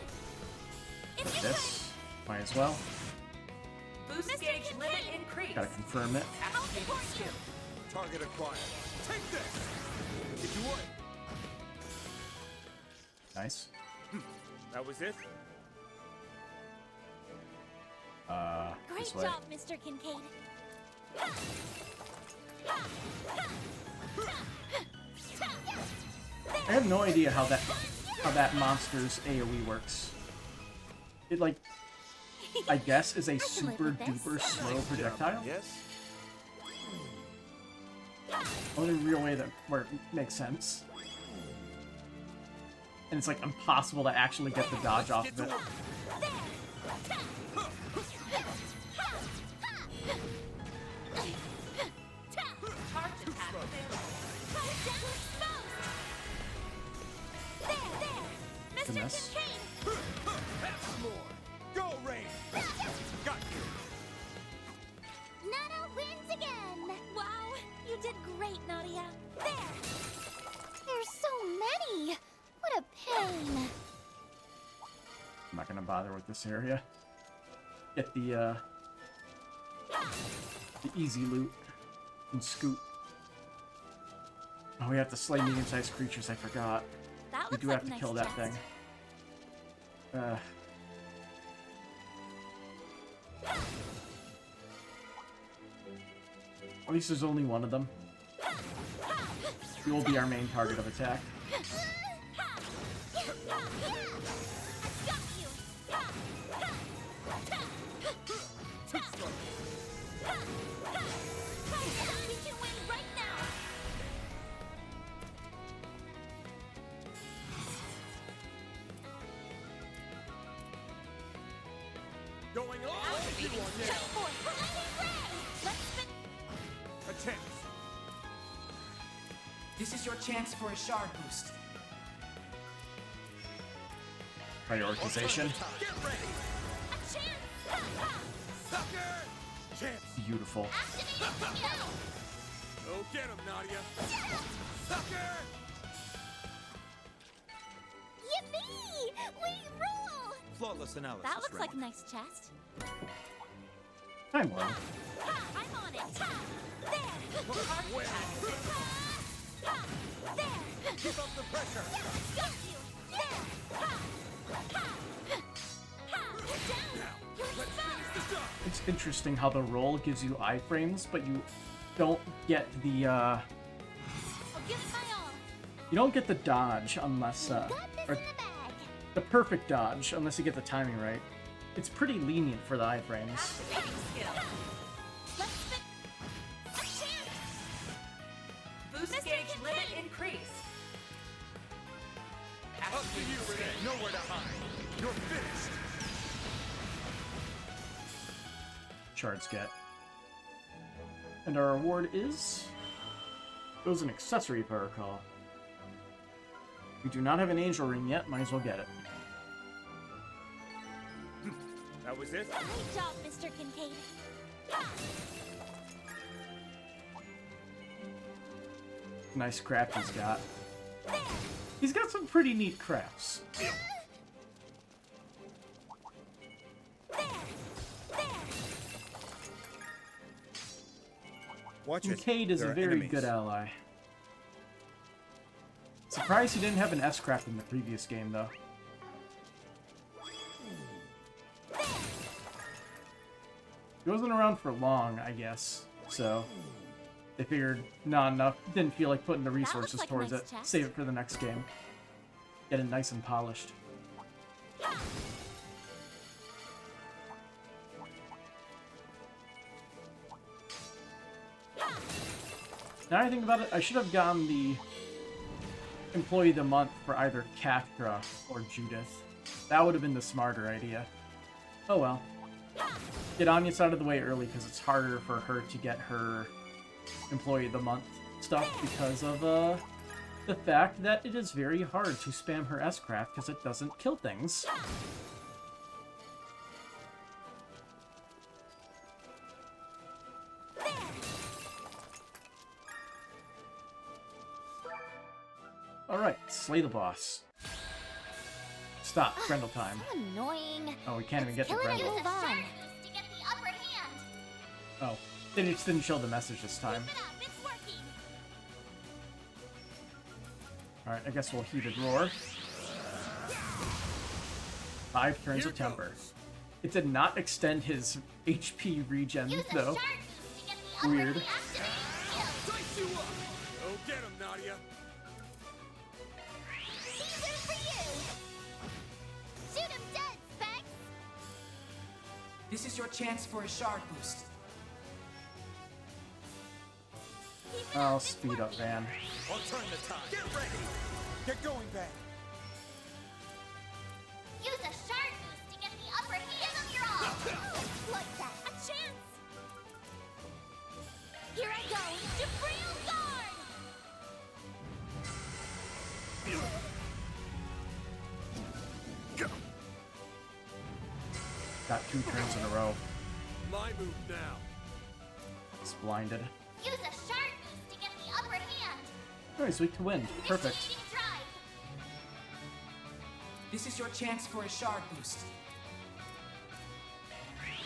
It's your This. Might as well. Boost gauge limit increased. Gotta confirm it. Activating skill. Target acquired. Take this! If you would. Nice. That was it? Great This way. job, Mr. Kincaid. I have no idea how that monster's AoE works. It like, I guess, is a super duper slow projectile. Yes. Only real way that where it makes sense. And it's like impossible to actually get the dodge off of it. Charge attack available. Goodness. That's more. Go, Rain. Got you. Nana wins again. Wow, you did great, Nadia. There. There's so many. What a pain. I'm not gonna bother with this area. Get the easy loot and scoot. Oh, we have to slay medium-sized creatures. I forgot. That We looks do like have a to nice kill that chest. thing. At least there's only one of them. He will be our main target of attack. Going all you on A chance. This is your chance for a shard boost. Prioritization. Get ready. Sucker. Chance. Beautiful. Go get him, Nadia. Sucker. Yippee! We rule! Flawless analysis. That looks Rain. like a nice chest. I'm well. I'm on it. There. There. Keep up the pressure. Got you. There. You're down. It's interesting how the roll gives you iframes, but you don't get the I'll give it my all. you don't get the dodge unless or the perfect dodge unless you get the timing right. It's pretty lenient for the iframes. Activating skill. Let's spin. A chance. Boost gauge limit increased. Up to you, Renee. Nowhere to hide. You're finished. Shards get. And our reward is... It was an accessory, if I recall. We do not have an angel ring yet, might as well get it. That was it? Great job, Mr. Kincaid. Nice craft he's got. He's got some pretty neat crafts. Watch Kincaid is There a are very enemies. good ally. Surprised he didn't have an S-craft in the previous game, though. He wasn't around for long, I guess, so they figured not enough. Didn't feel like putting the resources like a towards nice it. chest. Save it for the next game. Get it nice and polished. Now I think about it, I should have gotten the Employee of the Month for either Catra or Judith. That would have been the smarter idea. Oh well. Get Anya's out of the way early because it's harder for her to get her Employee of the Month stuff because of the fact that it is very hard to spam her S-Craft because it doesn't kill things. Alright, slay the boss. Stop, Grendel time. So annoying. Oh, we can't even get to Kill it and Grendel. move on. To get the upper hand. Oh, they just didn't show the message this time. It's working. Alright, I guess we'll Heated Roar. 5 turns of Temper. It did not extend his HP regen, though. Weird. Go get him, Nadia. Shoot him dead, Specs. This is your chance for a shard boost. I'll speed up Van. I'll turn the tide. Get ready. Get going, Van. Use a shard boost to get the upper hand. Give him your all. Like that. A chance. Here I go. Supreme Guard. Got 2 turns in a row. My move now. It's blinded. Use a shard boost to get the upper hand. Oh, he's weak to wind. Perfect. Initiating drive. This is your chance for a shard boost.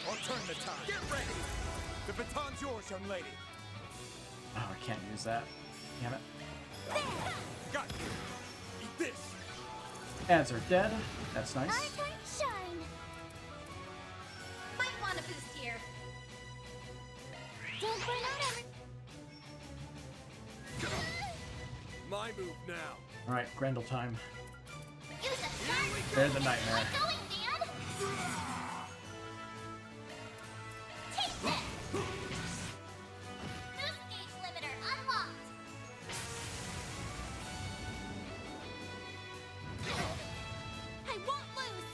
I'll turn the tide. Get ready. The baton's yours, young lady. Oh, I can't use that. Damn it. Got you. Eat this. Ads are dead. That's Our nice. turn to shine. Might want a boost here. Don't burn out every... My move now. Alright, Grendel time. Use a shard boost. There's a nightmare. Get going, man. Take this. Boost gauge limiter unlocked. I won't lose.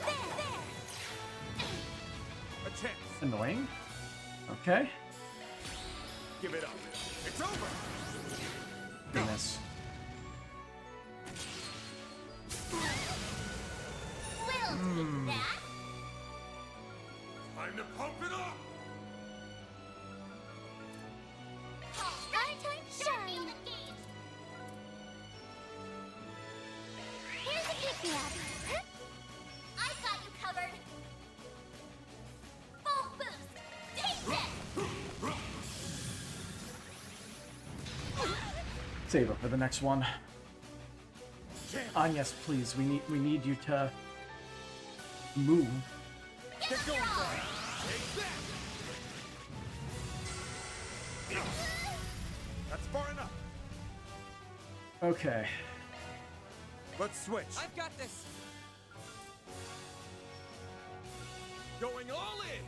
There. A chance. Annoying. Okay. Give it up. It's over. Goodness. We'll take that. Time to pump it up. Our turn to shine. Here's a pick-me-up. I've got you covered. Full boost. Take this. Save it for the next one. Ah, yes, please. We need you to move. Get going, Brian. Take that. That's far enough. Okay. Let's switch. I've got this. Going all in.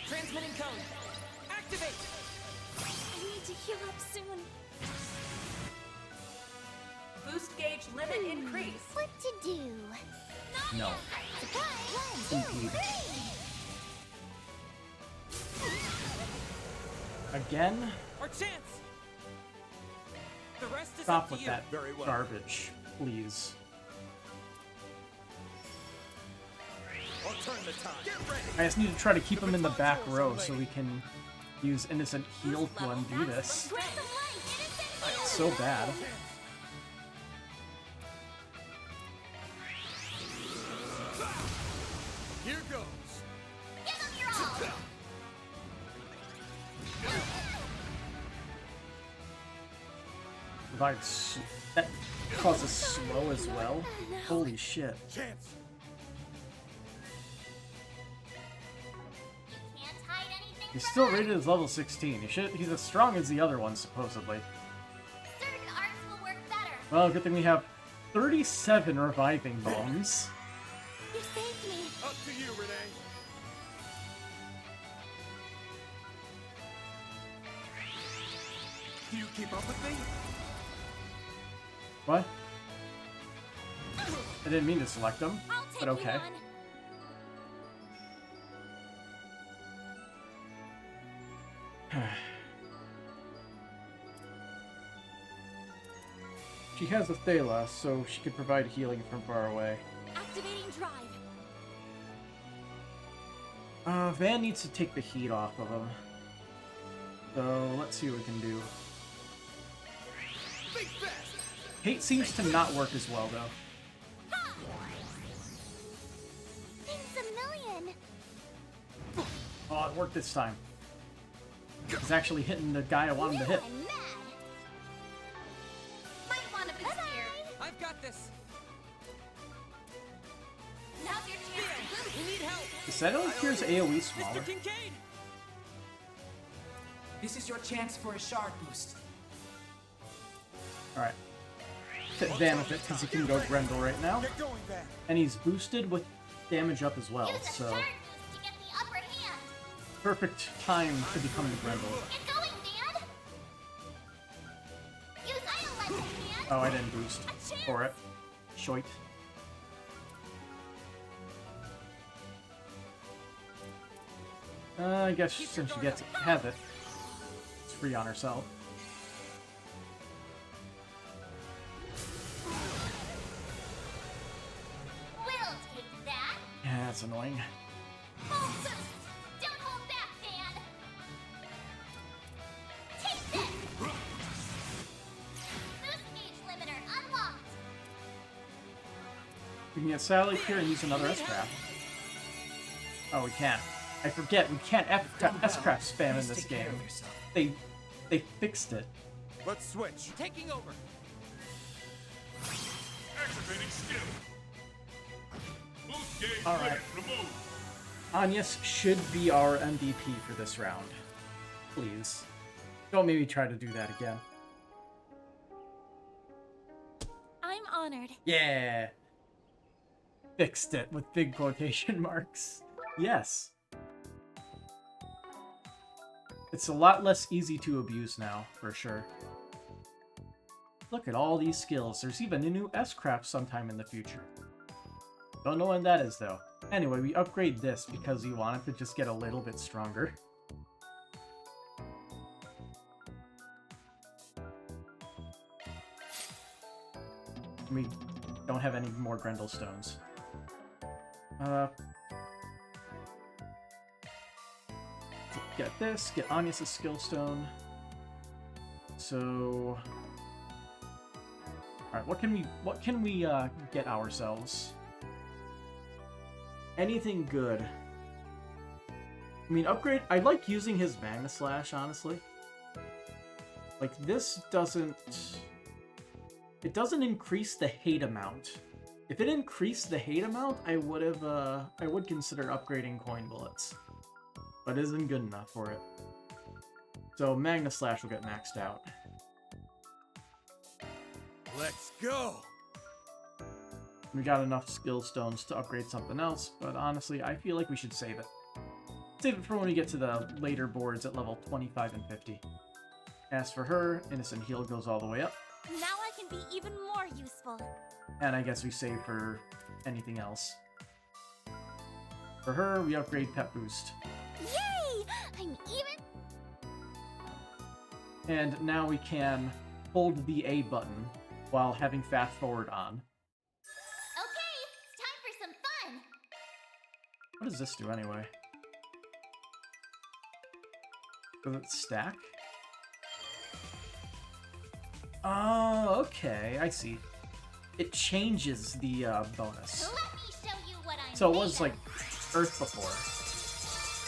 Transmitting code. Activate. I need to heal up soon. Boost gauge limit increase. What to do? No. Surprise! Impede. Again? Our chance. The rest is Stop up to with you. that Very well. garbage, please. I'll turn the tide. Get ready. I just need to try to keep him in the back row so we can use Innocent Heal to undo this. It's so bad. Here goes. Give him your all. That causes slow as well. Holy shit. Chance. Can't hide anything He's from still us. rated as level 16. He's as strong as the other ones, supposedly. Certain arts will work better. Well, good thing we have 37 reviving bones. You saved me. Up to you, Renee. Do you keep up with me? What? I didn't mean to select them, I'll take but okay. you on. She has a Thala, so she could provide healing from far away. Activating drive. Van needs to take the heat off of him. So, let's see what we can do. Hate seems to not work as well, though. Thanks a million. Oh, it worked this time. It's actually hitting the guy I wanted to hit. I'm mad. Might want a boost here. I've got this. Now's your chance to boost. We need help. Does that only cures AoE smaller? Mr. Kincaid. This is your chance for a shard boost. Alright. Hit Van with it, because he can go Grendel right now. Get going, Van. And he's boosted with damage up as well, Use a so... shard boost to get the upper hand. Perfect time to become the Grendel. Get going, Van. Use I'll let you hand. Oh, I didn't boost for it. Shoit. I guess since she gets to have it, it's free on herself. We'll take that. Yeah, that's annoying. Hold boost. Don't hold back, Van. Take this. Boost gauge limiter unlocked. We can get Sally here and use another S-Craft. Oh, we can't. I forget, we can't S-Craft spam in this game. They fixed it. Let's switch. Taking over. Activating skill. Boost gauge All right. limit removed. Agnes should be our MVP for this round. Please. Don't maybe try to do that again. I'm honored. Yeah! Fixed it with big quotation marks. Yes. It's a lot less easy to abuse now, for sure. Look at all these skills. There's even a new S-Craft sometime in the future. Don't know when that is, though. Anyway, we upgrade this because we want it to just get a little bit stronger. We don't have any more Grendel stones. Get this, get Agnes' skill stone. So, alright, what can we get ourselves? Anything good. I mean, upgrade, I like using his Magna Slash, honestly. Like, this doesn't... It doesn't increase the hate amount. If it increased the hate amount, I would consider upgrading coin bullets. But it isn't good enough for it. So Magna Slash will get maxed out. Let's go. We got enough skill stones to upgrade something else, but honestly, I feel like we should save it. Save it for when we get to the later boards at level 25 and 50. As for her, Innocent Heal goes all the way up. Now I can be even more useful. And I guess we save for anything else. For her, we upgrade Pet Boost. Yay! I'm even. And now we can hold the A button while having Fast Forward on. Okay, it's time for some fun. What does this do anyway? Does it stack? Oh, okay, I see. It changes the bonus. Let me show you what I'm So it made was of. like Earth before.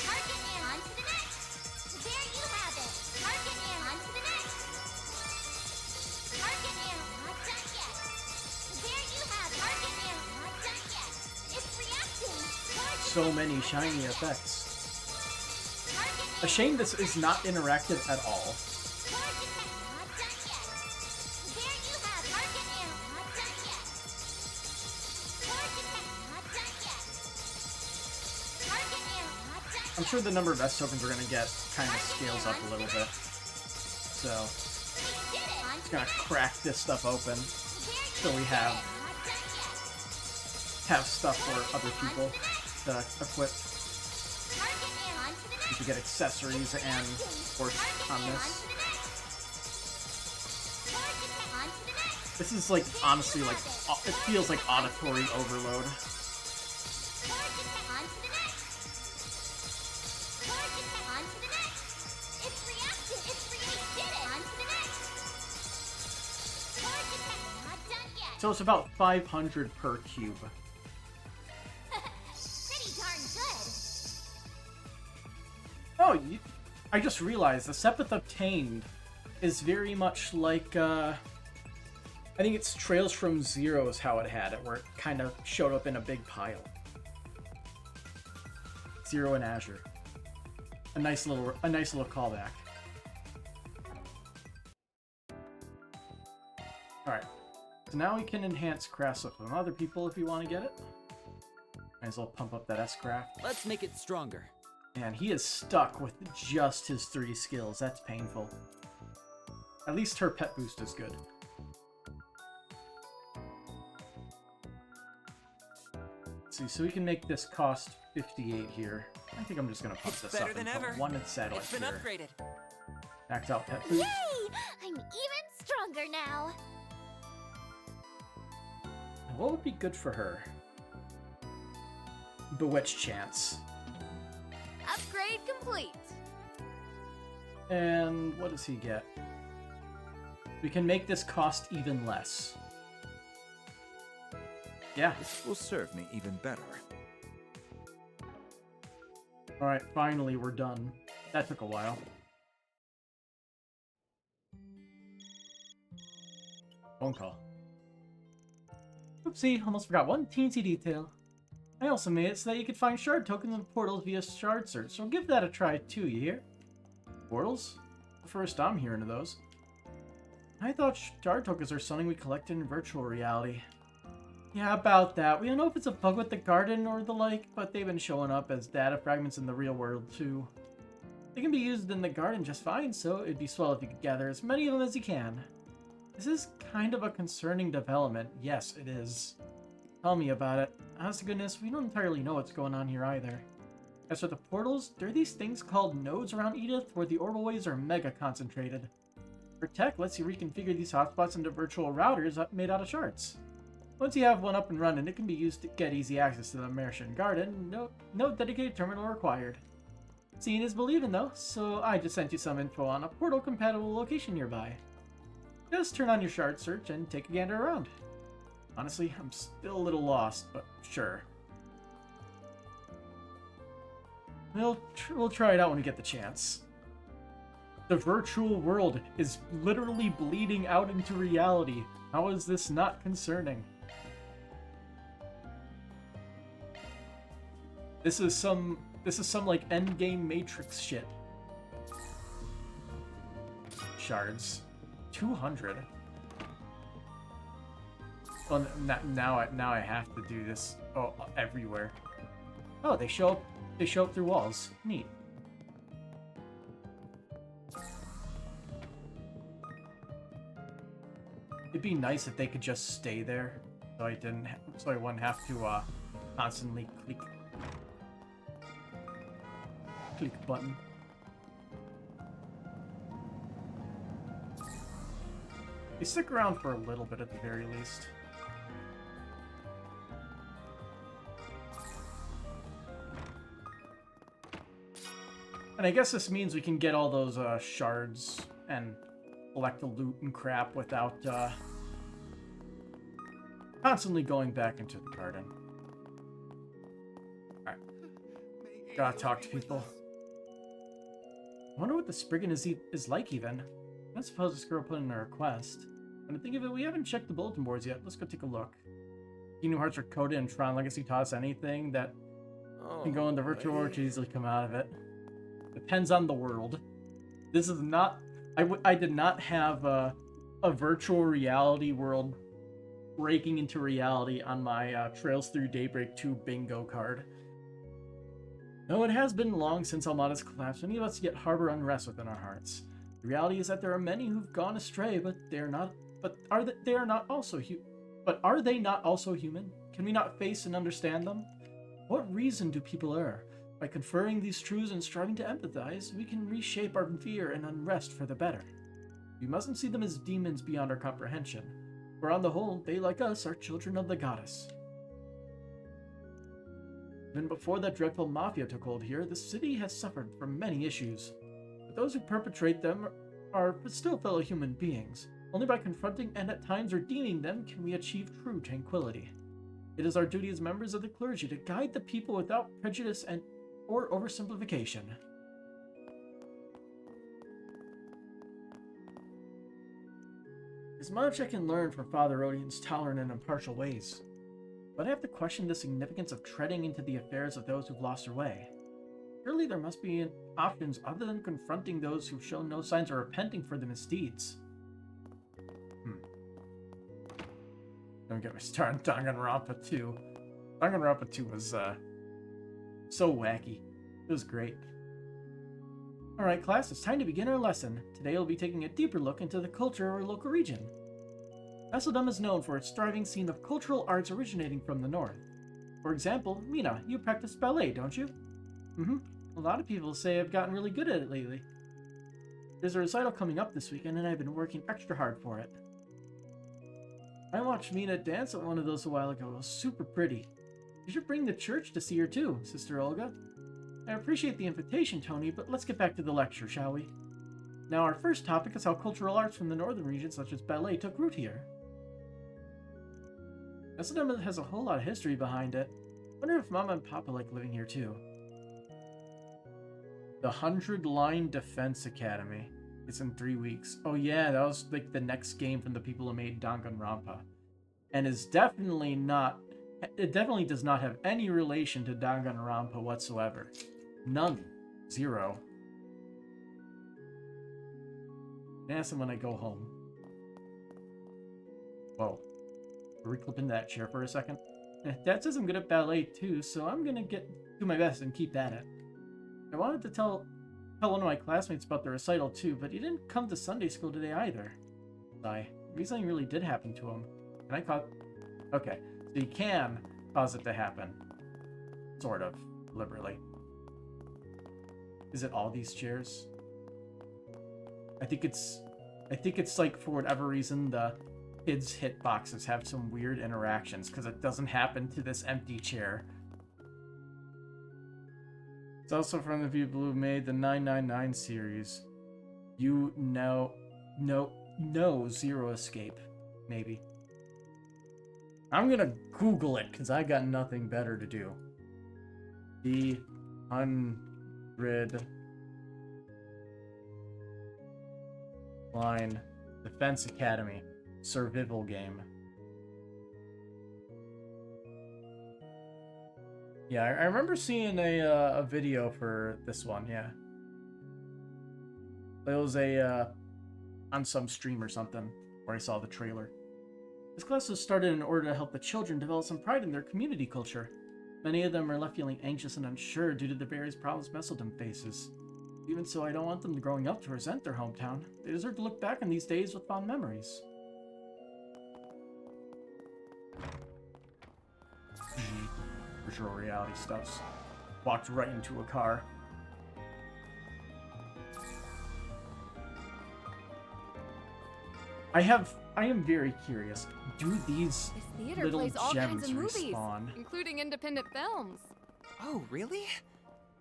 Target and on to the next. There you have it. Target and on to the next. Target and not done yet. There you have target and not done yet. It's reacting. Target So many shiny effects. A shame this is not interactive at all. not done yet. There you have target and I'm sure the number of S tokens we're gonna get kind of scales up a little bit. So, just gonna crack this stuff open so we have stuff for other people to equip. You can get accessories and force on this. This is like, honestly, like, it feels like auditory overload. So it's about 500 per cube. Pretty darn good. Oh, I just realized the Sepith Obtained is very much like, I think it's Trails from Zero is how it had it, where it kind of showed up in a big pile. Zero in Azure. A nice little callback. Alright. So now we can enhance craft from other people if we want to get it. Might as well pump up that S-craft. Let's make it stronger. Man, he is stuck with just his 3 skills. That's painful. At least her pet boost is good. Let's see, so we can make this cost 58 here. I think I'm just gonna pump this up and put one in satellite It's been here. upgraded. Max out pet boost. Yay! I'm even stronger now. What would be good for her? Bewitch chance. Upgrade complete. And what does he get? We can make this cost even less. Yeah. This will serve me even better. Alright, finally we're done. That took a while. Phone call. Oopsie, almost forgot one teensy detail. I also made it so that you could find shard tokens in portals via shard search, so give that a try too, you hear? Portals? The first I'm hearing of those. I thought shard tokens are something we collected in virtual reality. Yeah, about that. We don't know if it's a bug with the garden or the like, but they've been showing up as data fragments in the real world too. They can be used in the garden just fine, so it'd be swell if you could gather as many of them as you can. This is kind of a concerning development. Yes, it is. Tell me about it. Honest to goodness, we don't entirely know what's going on here either. As for the portals, there are these things called nodes around Edith where the orbital waves are mega concentrated. Her tech lets you reconfigure these hotspots into virtual routers made out of shards. Once you have one up and running, it can be used to get easy access to the Martian Garden. No dedicated terminal required. Seeing is believing though, so I just sent you some info on a portal-compatible location nearby. Just turn on your shard search and take a gander around. Honestly, I'm still a little lost, but sure. We'll try it out when we get the chance. The virtual world is literally bleeding out into reality. How is this not concerning? This is some like endgame Matrix shit. Shards. 200. Well, now I have to do this everywhere. Oh, they show up through walls. Neat. It'd be nice if they could just stay there, so I wouldn't have to constantly click button. They stick around for a little bit at the very least. And I guess this means we can get all those shards and collect the loot and crap without constantly going back into the garden. Alright. Gotta talk to people. I wonder what the Spriggan is like even. I suppose this girl put in a request. When I think of it, we haven't checked the bulletin boards yet. Let's go take a look. Kingdom Hearts or Coda and Tron Legacy taught us anything that can go in the virtual world to easily come out of it. Depends on the world. This is not... I did not have a virtual reality world breaking into reality on my Trails Through Daybreak 2 bingo card. Though it has been long since Almada's collapse, many of us yet harbor unrest within our hearts. The reality is that there are many who've gone astray, but are they not also human? Can we not face and understand them? What reason do people err? By conferring these truths and striving to empathize, we can reshape our fear and unrest for the better. We mustn't see them as demons beyond our comprehension, for on the whole, they, like us, are children of the goddess. Even before that dreadful mafia took hold here, the city has suffered from many issues. But those who perpetrate them are still fellow human beings. Only by confronting and at times redeeming them can we achieve true tranquility. It is our duty as members of the clergy to guide the people without prejudice or oversimplification. There's much I can learn from Father Odian's tolerant and impartial ways, but I have to question the significance of treading into the affairs of those who've lost their way. Surely there must be options other than confronting those who've shown no signs of repenting for the misdeeds. Don't get me started on Danganronpa 2. Danganronpa 2 was, so wacky. It was great. Alright class, it's time to begin our lesson. Today we'll be taking a deeper look into the culture of our local region. Messeldam is known for its thriving scene of cultural arts originating from the north. For example, Mina, you practice ballet, don't you? A lot of people say I've gotten really good at it lately. There's a recital coming up this weekend and I've been working extra hard for it. I watched Mina dance at one of those a while ago. It was super pretty. You should bring the church to see her too, Sister Olga. I appreciate the invitation, Tony, but let's get back to the lecture, shall we? Now, our first topic is how cultural arts from the northern regions, such as ballet, took root here. Messeldam has a whole lot of history behind it. Wonder if Mama and Papa like living here too. The 100-Line Defense Academy. It's in 3 weeks. Oh yeah, that was like the next game from the people who made Danganronpa. And is definitely not... It definitely does not have any relation to Danganronpa whatsoever. None. Zero. I ask them when I go home. Whoa. Are we clipping that chair for a second? Dad says I'm good at ballet too, so I'm gonna do my best and keep at it. I wanted to tell one of my classmates about the recital too, but he didn't come to Sunday school today either. Sigh. Maybe something really did happen to him. Can I cause... Okay, so you can cause it to happen. Sort of. Deliberately. Is it all these chairs? I think it's like, for whatever reason, the kids' hitboxes have some weird interactions, because it doesn't happen to this empty chair. It's also from the people who made the 999 series. You know Zero Escape. Maybe. I'm gonna Google it, because I got nothing better to do. The 100-Line Defense Academy survival game. Yeah, I remember seeing a video for this one, yeah. It was on some stream or something, where I saw the trailer. This class was started in order to help the children develop some pride in their community culture. Many of them are left feeling anxious and unsure due to the various problems Messeldam faces. Even so, I don't want them growing up to resent their hometown. They deserve to look back on these days with fond memories. Virtual reality stuffs. Walked right into a car. I am very curious. Do these This theater little plays all gems kinds of movies, respawn? including independent films. Oh, really?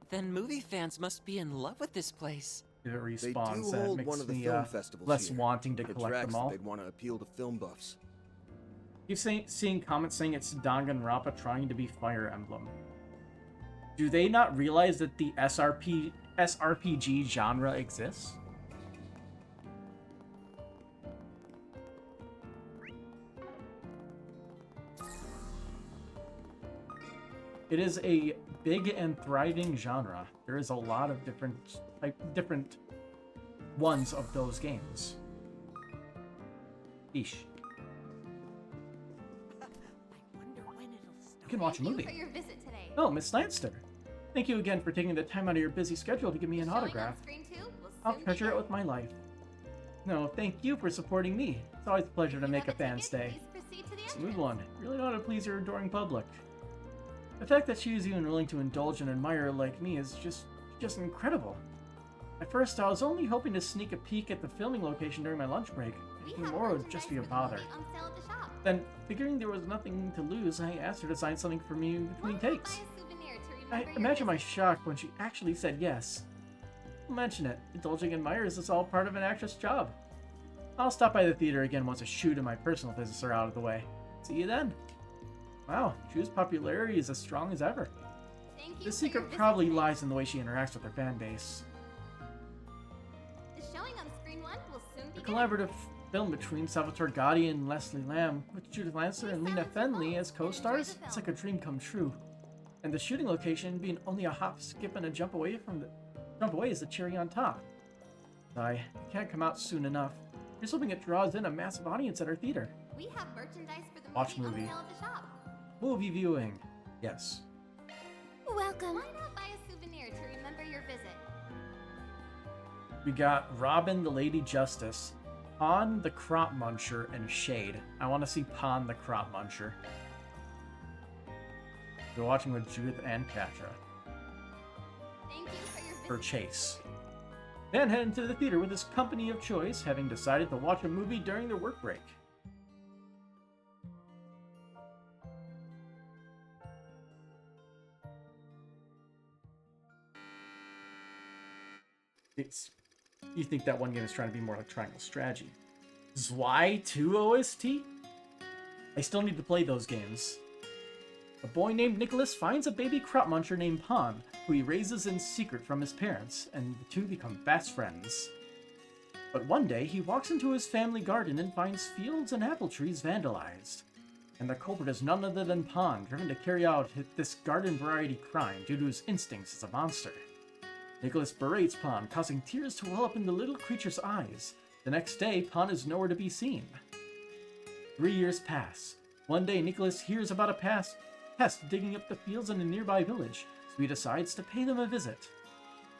Then movie fans must be in love with this place. If it They respawns, do that hold makes one of the me film festivals less here. wanting to It collect tracks them all. that they'd want to appeal to film buffs. Keep seeing comments saying it's Danganronpa trying to be Fire Emblem. Do they not realize that the SRPG genre exists? It is a big and thriving genre. There is a lot of different ones of those games. Eesh. You can watch a movie. For your visit today. Oh, Miss Lanster. Thank you again for taking the time out of your busy schedule to give me an autograph. I'll treasure it with my life. No, thank you for supporting me. It's always a pleasure to make a fan's day. Smooth one. Really know how to please your adoring public. The fact that she is even willing to indulge an admirer like me is just incredible. At first, I was only hoping to sneak a peek at the filming location during my lunch break. Anything more would just be a bother. Then, figuring there was nothing to lose, I asked her to sign something for me between takes. I imagine my shock when she actually said yes. Don't mention it. Indulging admirers is all part of an actress' job. I'll stop by the theater again once a shoot and my personal business are out of the way. See you then. Wow, Chu's popularity is as strong as ever. The secret probably lies in the way she interacts with her fan base. The showing on Screen 1 will soon The begin. collaborative film between Salvatore Gotti and Leslie Lamb, with Judith Lancer and Lena Fenley as co-stars, it's like a dream come true. And the shooting location being only a hop, skip, and a jump away is the cherry on top. It can't come out soon enough. Here's hoping it draws in a massive audience at our theater. We have merchandise for the Watch movie movie. on sale at the shop. Movie viewing. Yes. Welcome. Why not buy a souvenir to remember your visit? We got Robin the Lady Justice, Pawn the Crop Muncher, and Shade. I want to see Pawn the Crop Muncher. We're watching with Judith and Katra. Thank you for your visit. For Chase. Van head into the theater with his company of choice, having decided to watch a movie during their work break. You think that one game is trying to be more like Triangle Strategy. Zwei 2 OST? I still need to play those games. A boy named Nicholas finds a baby crop muncher named Pon, who he raises in secret from his parents, and the two become fast friends. But one day, he walks into his family garden and finds fields and apple trees vandalized. And the culprit is none other than Pon, driven to carry out this garden variety crime due to his instincts as a monster. Nicholas berates Pon, causing tears to well up in the little creature's eyes. The next day, Pon is nowhere to be seen. 3 years pass. One day, Nicholas hears about a pest digging up the fields in a nearby village, so he decides to pay them a visit.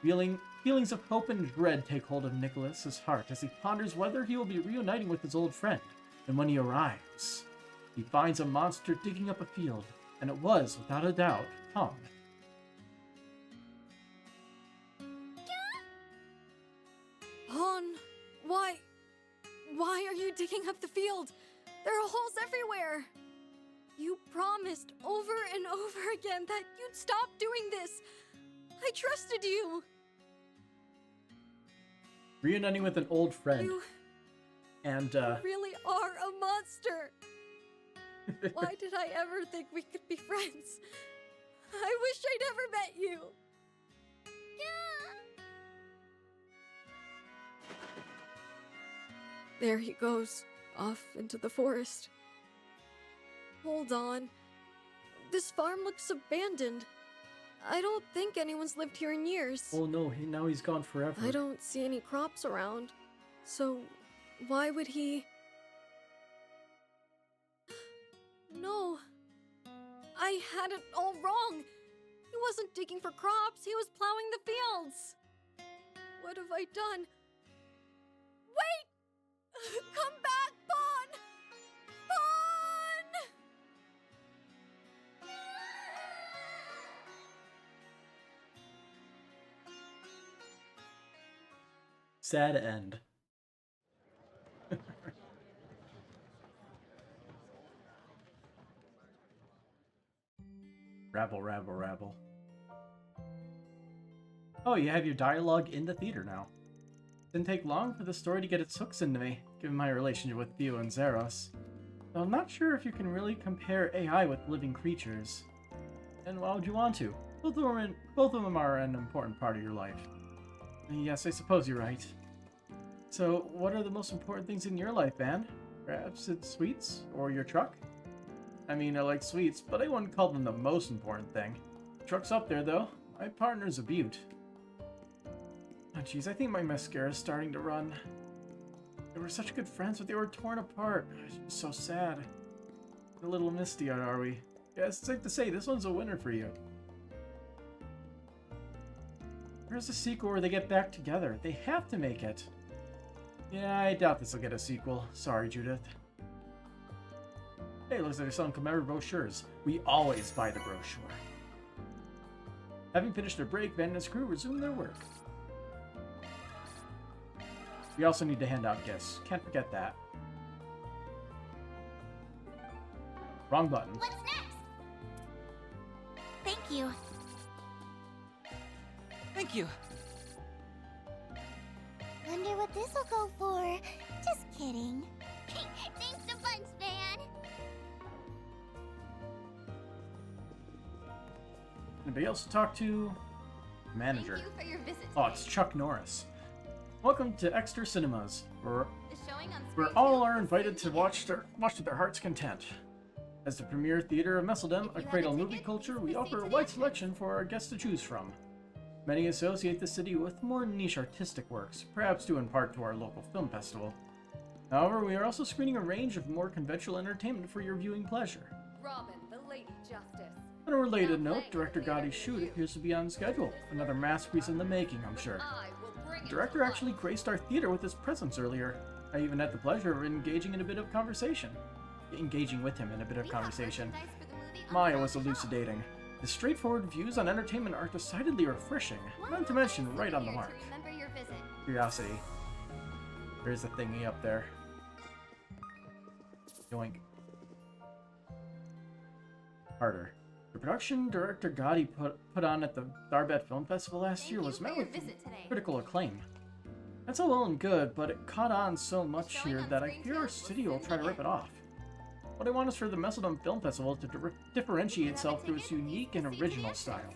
Feelings of hope and dread take hold of Nicholas's heart as he ponders whether he will be reuniting with his old friend. And when he arrives, he finds a monster digging up a field, and it was, without a doubt, Pon. Pon, why are you digging up the field? There are holes everywhere. You promised over and over again that you'd stop doing this. I trusted you. Reuniting with an old friend. You and really are a monster. Why did I ever think we could be friends? I wish I'd ever met you. There he goes, off into the forest. Hold on. This farm looks abandoned. I don't think anyone's lived here in years. Oh no, now he's gone forever. I don't see any crops around. So, why would he... No. I had it all wrong. He wasn't digging for crops, he was plowing the fields. What have I done? Wait! Come back, Bon! Bon! Sad end. Rabble, rabble, rabble. Oh, you have your dialogue in the theater now. Didn't take long for the story to get its hooks into me, given my relationship with Theo and Zeros. Though I'm not sure if you can really compare AI with living creatures. And why would you want to? Both of them are an important part of your life. Yes, I suppose you're right. So, what are the most important things in your life, Van? Perhaps it's sweets? Or your truck? I mean, I like sweets, but I wouldn't call them the most important thing. Truck's up there, though. My partner's a beaut. Oh, jeez, I think my mascara's starting to run. They were such good friends, but they were torn apart. It's just so sad. A little misty-eyed, are we? Yeah, it's safe to say this one's a winner for you. Where's the sequel where they get back together? They have to make it. Yeah, I doubt this will get a sequel. Sorry, Judith. Hey, looks like they're selling commemorative brochures. We always buy the brochure. Having finished their break, Van and his crew resume their work. We also need to hand out gifts. Can't forget that. Wrong button. What's next? Thank you. Thank you. Wonder what this will go for. Just kidding. Thanks a bunch, Van. Anybody else to talk to? Manager. Thank you for your visit Oh, today. it's Chuck Norris. Welcome to Exeter Cinemas, where Showing on where all are invited to watch to their heart's content. As the premier theater of Messeldam, a cradle movie culture, we offer a wide selection for our guests to choose from. Many associate the city with more niche artistic works, perhaps due in part to our local film festival. However, we are also screening a range of more conventional entertainment for your viewing pleasure. Robin, the Lady Justice. On a related note, Director Gotti's shoot appears to be on schedule. Another masterpiece in the making, I'm sure. The director actually graced our theater with his presence earlier. I even had the pleasure of engaging with him in a bit of conversation. Maya was elucidating. The straightforward views on entertainment are decidedly refreshing, not to mention right on the mark. Remember your visit. Curiosity. There's a thingy up there. Yoink. Harder. The production director Gotti put on at the Daybreak Film Festival last year was met with critical acclaim. That's all well and good, but it caught on so much here that I fear our city will try to rip it off. What I want is for the Messeldam Film Festival to differentiate itself through its unique and original style.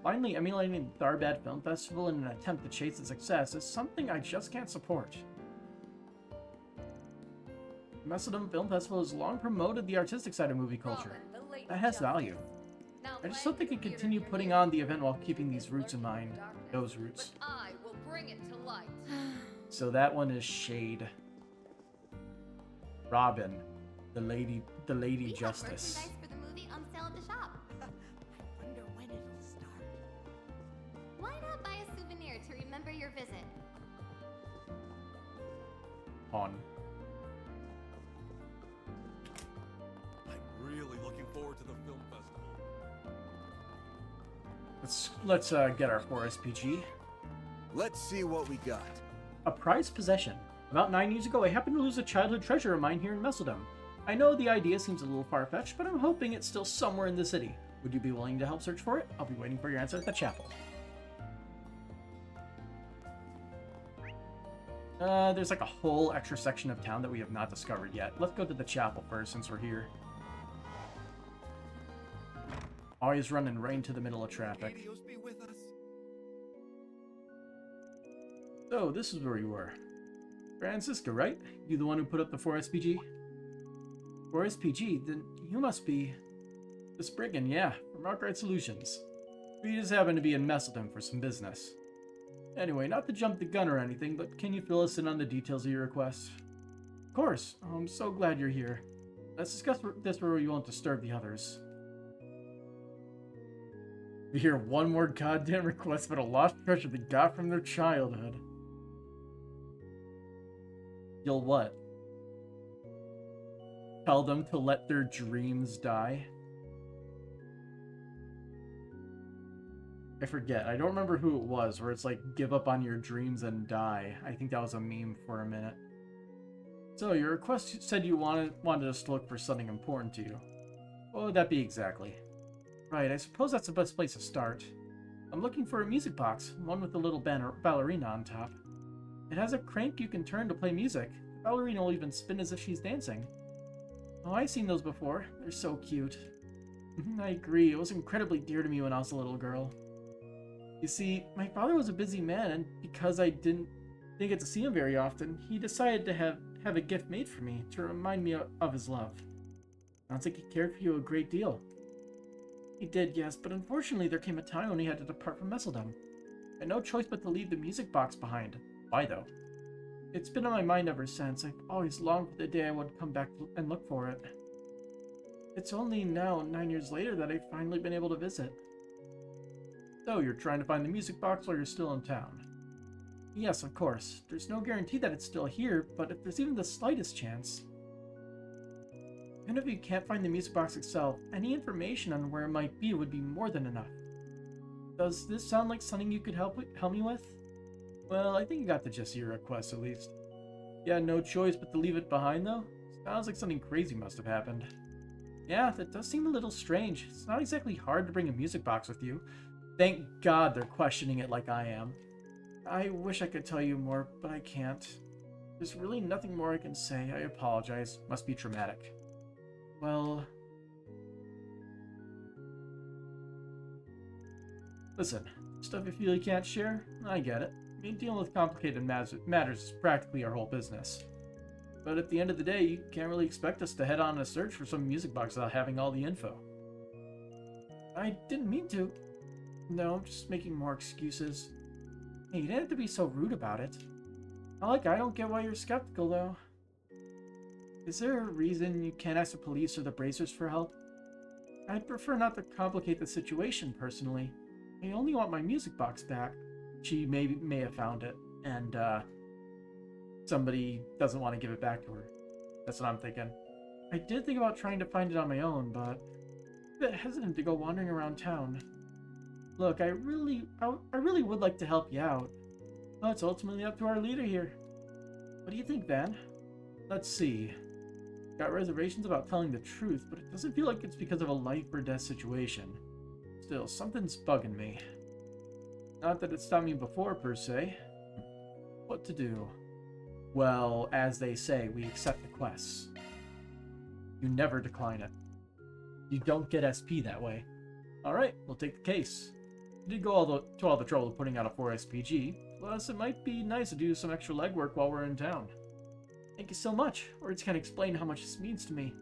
Finally, emulating the Daybreak Film Festival in an attempt to chase its success is something I just can't support. The Messeldam Film Festival has long promoted the artistic side of movie culture. That has value. I just hope they can continue putting on the event while keeping these roots in mind. Those roots. I will bring it to light. So that one is Shade. Robin, the Lady Justice. Merchandise for the movie on sale at the shop. I wonder when it'll start. Why not buy a souvenir to remember your visit? On. I'm really looking forward to the film festival. Let's get our 4 SPG. Let's see what we got. A prized possession. About 9 years ago, I happened to lose a childhood treasure of mine here in Messeldam. I know the idea seems a little far-fetched, but I'm hoping it's still somewhere in the city. Would you be willing to help search for it? I'll be waiting for your answer at the chapel. There's like a whole extra section of town that we have not discovered yet. Let's go to the chapel first, since we're here. Always running right into the middle of traffic. Be with us. So, this is where you were. Francisca, right? You the one who put up the 4 SPG? 4 SPG? Then you must be... the Spriggan, yeah, from Arkwright Solutions. We just happen to be in Messeldam for some business. Anyway, not to jump the gun or anything, but can you fill us in on the details of your request? Of course. I'm so glad you're here. Let's discuss this where we won't disturb the others. We hear one more goddamn request about a lost treasure they got from their childhood. You'll what? Tell them to let their dreams die? I forget. I don't remember who it was, where it's like, give up on your dreams and die. I think that was a meme for a minute. So, your request said you wanted us to look for something important to you. What would that be exactly? Right, I suppose that's the best place to start. I'm looking for a music box, one with a little ballerina on top. It has a crank you can turn to play music. The ballerina will even spin as if she's dancing. Oh, I've seen those before. They're so cute. I agree, it was incredibly dear to me when I was a little girl. You see, my father was a busy man, and because I didn't get to see him very often, he decided to have a gift made for me to remind me of his love. Sounds like he cared for you a great deal. He did, yes, but unfortunately there came a time when he had to depart from Messeldam. I had no choice but to leave the music box behind. Why, though? It's been on my mind ever since. I've always longed for the day I would come back and look for it. It's only now, 9 years later, that I've finally been able to visit. So, you're trying to find the music box while you're still in town. Yes, of course. There's no guarantee that it's still here, but if there's even the slightest chance... Even if you can't find the music box itself, any information on where it might be would be more than enough. Does this sound like something you could help me with? Well, I think you got the gist of your request, at least. You had no choice but to leave it behind, though? Sounds like something crazy must have happened. Yeah, that does seem a little strange. It's not exactly hard to bring a music box with you. Thank God they're questioning it like I am. I wish I could tell you more, but I can't. There's really nothing more I can say. I apologize. Must be traumatic. Well... Listen, stuff you feel you can't share? I get it. I mean, dealing with complicated matters is practically our whole business. But at the end of the day, you can't really expect us to head on a search for some music box without having all the info. I didn't mean to. No, I'm just making more excuses. Hey, you didn't have to be so rude about it. I don't get why you're skeptical, though. Is there a reason you can't ask the police or the bracers for help? I'd prefer not to complicate the situation, personally. I only want my music box back. She may have found it, and, somebody doesn't want to give it back to her. That's what I'm thinking. I did think about trying to find it on my own, but I'm a bit hesitant to go wandering around town. Look, I really would like to help you out. Well, it's ultimately up to our leader here. What do you think, Van? Let's see. Got reservations about telling the truth, but it doesn't feel like it's because of a life or death situation. Still, something's bugging me. Not that it stopped me before, per se. What to do? Well, as they say, we accept the quests. You never decline it. You don't get SP that way. Alright, we'll take the case. You did go to all the trouble of putting out a 4 SPG, plus it might be nice to do some extra legwork while we're in town. Thank you so much. Words can't explain how much this means to me.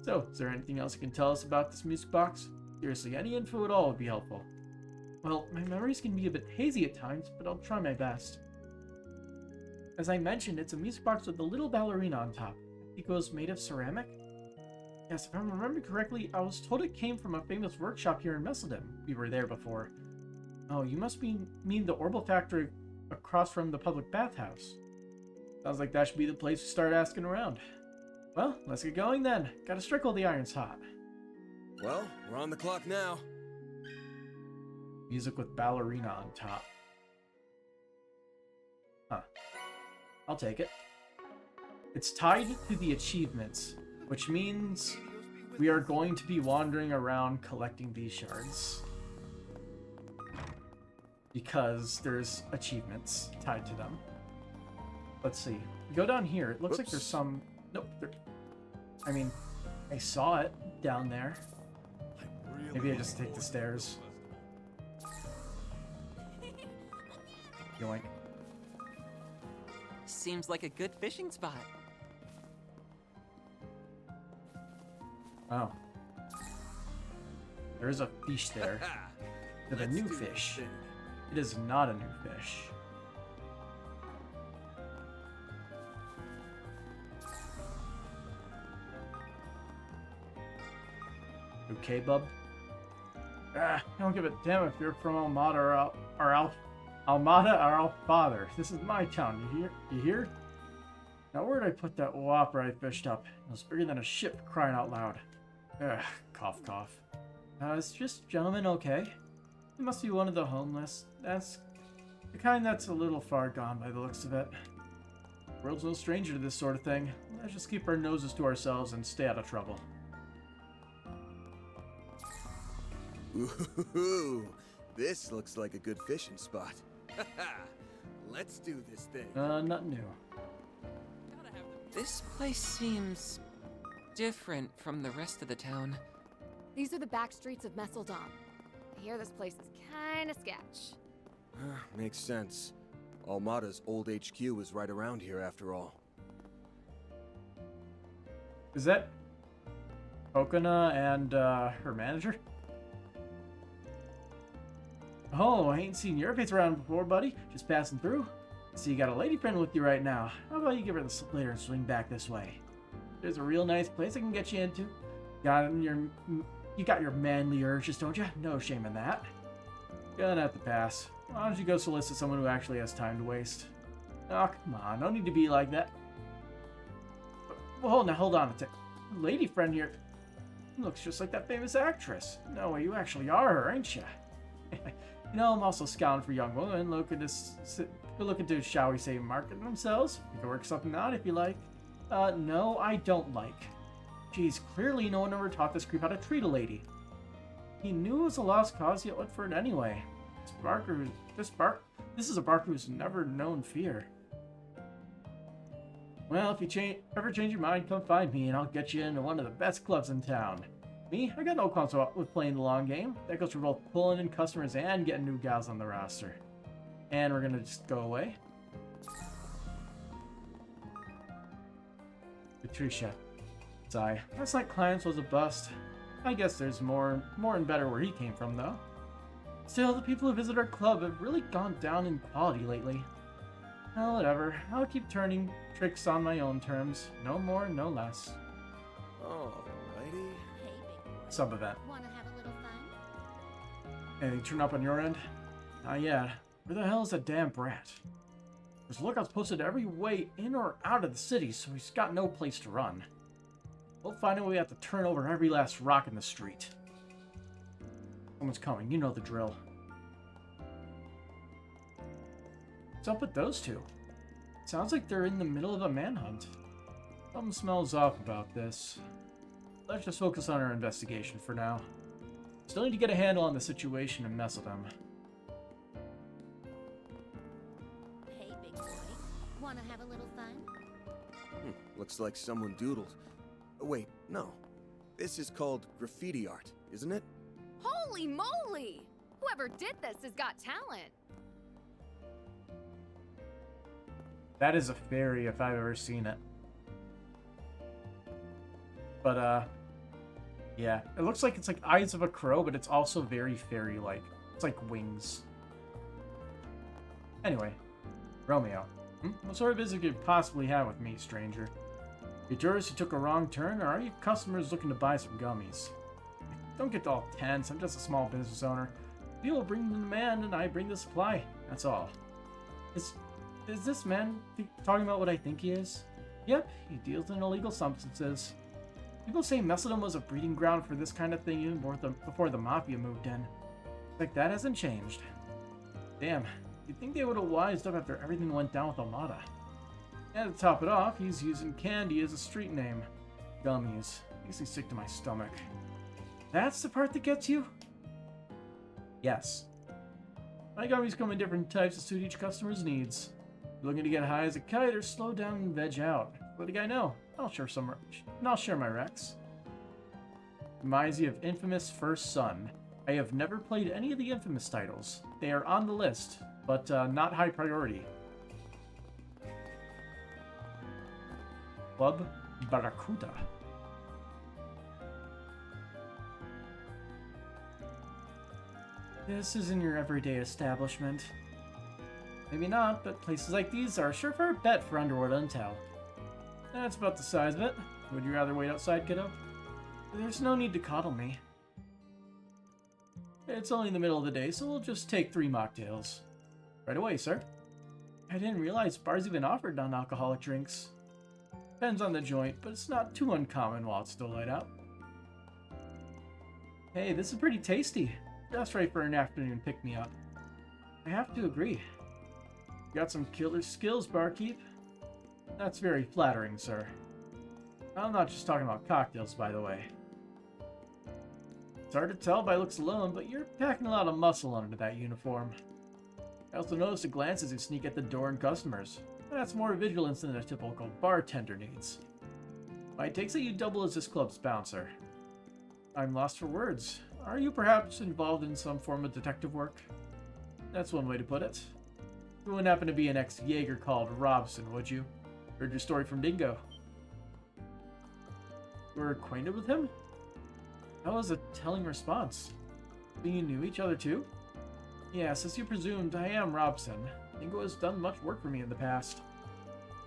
So, is there anything else you can tell us about this music box? Seriously, any info at all would be helpful. Well, my memories can be a bit hazy at times, but I'll try my best. As I mentioned, it's a music box with a little ballerina on top. I think it was made of ceramic? Yes, if I'm remembering correctly, I was told it came from a famous workshop here in Messeldam. We were there before. Oh, you must mean the Orbital factory across from the public bathhouse. Sounds like that should be the place to start asking around. Well, let's get going then. Gotta strike while the iron's hot. Well, we're on the clock now. Music with ballerina on top. Huh. I'll take it. It's tied to the achievements, which means we are going to be wandering around collecting these shards. Because there's achievements tied to them. Let's see. Go down here. It looks like there's some... Nope. I mean, I saw it down there. Maybe I just take the stairs. Yoink. Seems like a good fishing spot. Oh. There is a fish there. With a new fish. It is not a new fish. Okay, bub? I don't give a damn if you're from Almada or Almada or Al Father. This is my town, you hear? You hear? Now where'd I put that whopper I fished up? It was bigger than a ship, crying out loud. Ugh, cough cough. It's just gentlemen, okay? You must be one of the homeless. That's the kind that's a little far gone by the looks of it. The world's no stranger to this sort of thing. Let's just keep our noses to ourselves and stay out of trouble. Ooh, this looks like a good fishing spot. Let's do this thing. Nothing new. This place seems different from the rest of the town. These are the back streets of Messeldam. I hear this place is kinda sketch. Makes sense. Almada's old HQ is right around here after all. Is that Kokona and her manager? Oh, I ain't seen your face around before, buddy. Just passing through. So you got a lady friend with you right now. How about you give her the slip later and swing back this way? There's a real nice place I can get you into. You got your manly urges, don't you? No shame in that. Gonna have to pass. Why don't you go solicit someone who actually has time to waste? Oh, come on. No need to be like that. Well, hold on a tick. Lady friend here looks just like that famous actress. No way, you actually are her, ain't you? You know, I'm also scouting for young women looking to, shall we say, market themselves. We can work something out if you like. No, I don't like. Geez, clearly no one ever taught this creep how to treat a lady. He knew it was a lost cause, yet went for it anyway. This is a Barker who's never known fear. Well, if you ever change your mind, come find me and I'll get you into one of the best clubs in town. Me? I got no qualms with playing the long game. That goes for both pulling in customers and getting new gals on the roster. And we're gonna just go away. Patricia. Sigh. Last night clients was a bust. I guess there's more and better where he came from, though. Still, the people who visit our club have really gone down in quality lately. Well, whatever. I'll keep turning tricks on my own terms. No more, no less. Alrighty. Sub event. Wanna have a little fun? Anything turn up on your end? Not yet. Where the hell is that damn brat? There's lookouts posted every way in or out of the city, so he's got no place to run. We'll find out we have to turn over every last rock in the street. Someone's coming, you know the drill. What's up with those two? Sounds like they're in the middle of a manhunt. Something smells off about this. Let's just focus on our investigation for now. Still need to get a handle on the situation in Messeldam. Hey, big boy. Wanna have a little fun? Looks like someone doodled. Oh, wait, no. This is called graffiti art, isn't it? Holy moly! Whoever did this has got talent. That is a fairy if I've ever seen it. But, yeah. It looks like it's like eyes of a crow, but it's also very fairy-like. It's like wings. Anyway, Romeo. What sort of business could you possibly have with me, stranger? You tourists who took a wrong turn, or are you customers looking to buy some gummies? Don't get all tense, I'm just a small business owner. People bring the demand and I bring the supply, that's all. Is this man talking about what I think he is? Yep, he deals in illegal substances. People say Messeldam was a breeding ground for this kind of thing even before the Mafia moved in. Like that hasn't changed. Damn, you'd think they would have wised up after everything went down with Almada. And to top it off, he's using candy as a street name. Gummies. Makes me sick to my stomach. That's the part that gets you? Yes. My gummies come in different types to suit each customer's needs. If you're looking to get high as a kite or slow down and veg out, let a guy know. I'll share my Rex. Reminds me of Infamous First Son. I have never played any of the Infamous titles. They are on the list, but not high priority. Club Barracuda. This isn't your everyday establishment. Maybe not, but places like these are a surefire bet for underworld intel. That's about the size of it. Would you rather wait outside, kiddo? There's no need to coddle me. It's only the middle of the day, so we'll just take 3 mocktails. Right away, sir. I didn't realize bars even offered non-alcoholic drinks. Depends on the joint, but it's not too uncommon while it's still light out. Hey, this is pretty tasty. Just right for an afternoon pick-me-up. I have to agree. Got some killer skills, barkeep. That's very flattering, sir. I'm not just talking about cocktails, by the way. It's hard to tell by looks alone, but you're packing a lot of muscle under that uniform. I also noticed the glances you sneak at the door and customers. That's more vigilance than a typical bartender needs. My take that you double as this club's bouncer. I'm lost for words. Are you perhaps involved in some form of detective work? That's one way to put it. You wouldn't happen to be an ex-Jaeger called Robson, would you? Heard your story from Dingo. You were acquainted with him? That was a telling response. So you knew each other too? Yes, as you presumed, I am Robson. Dingo has done much work for me in the past.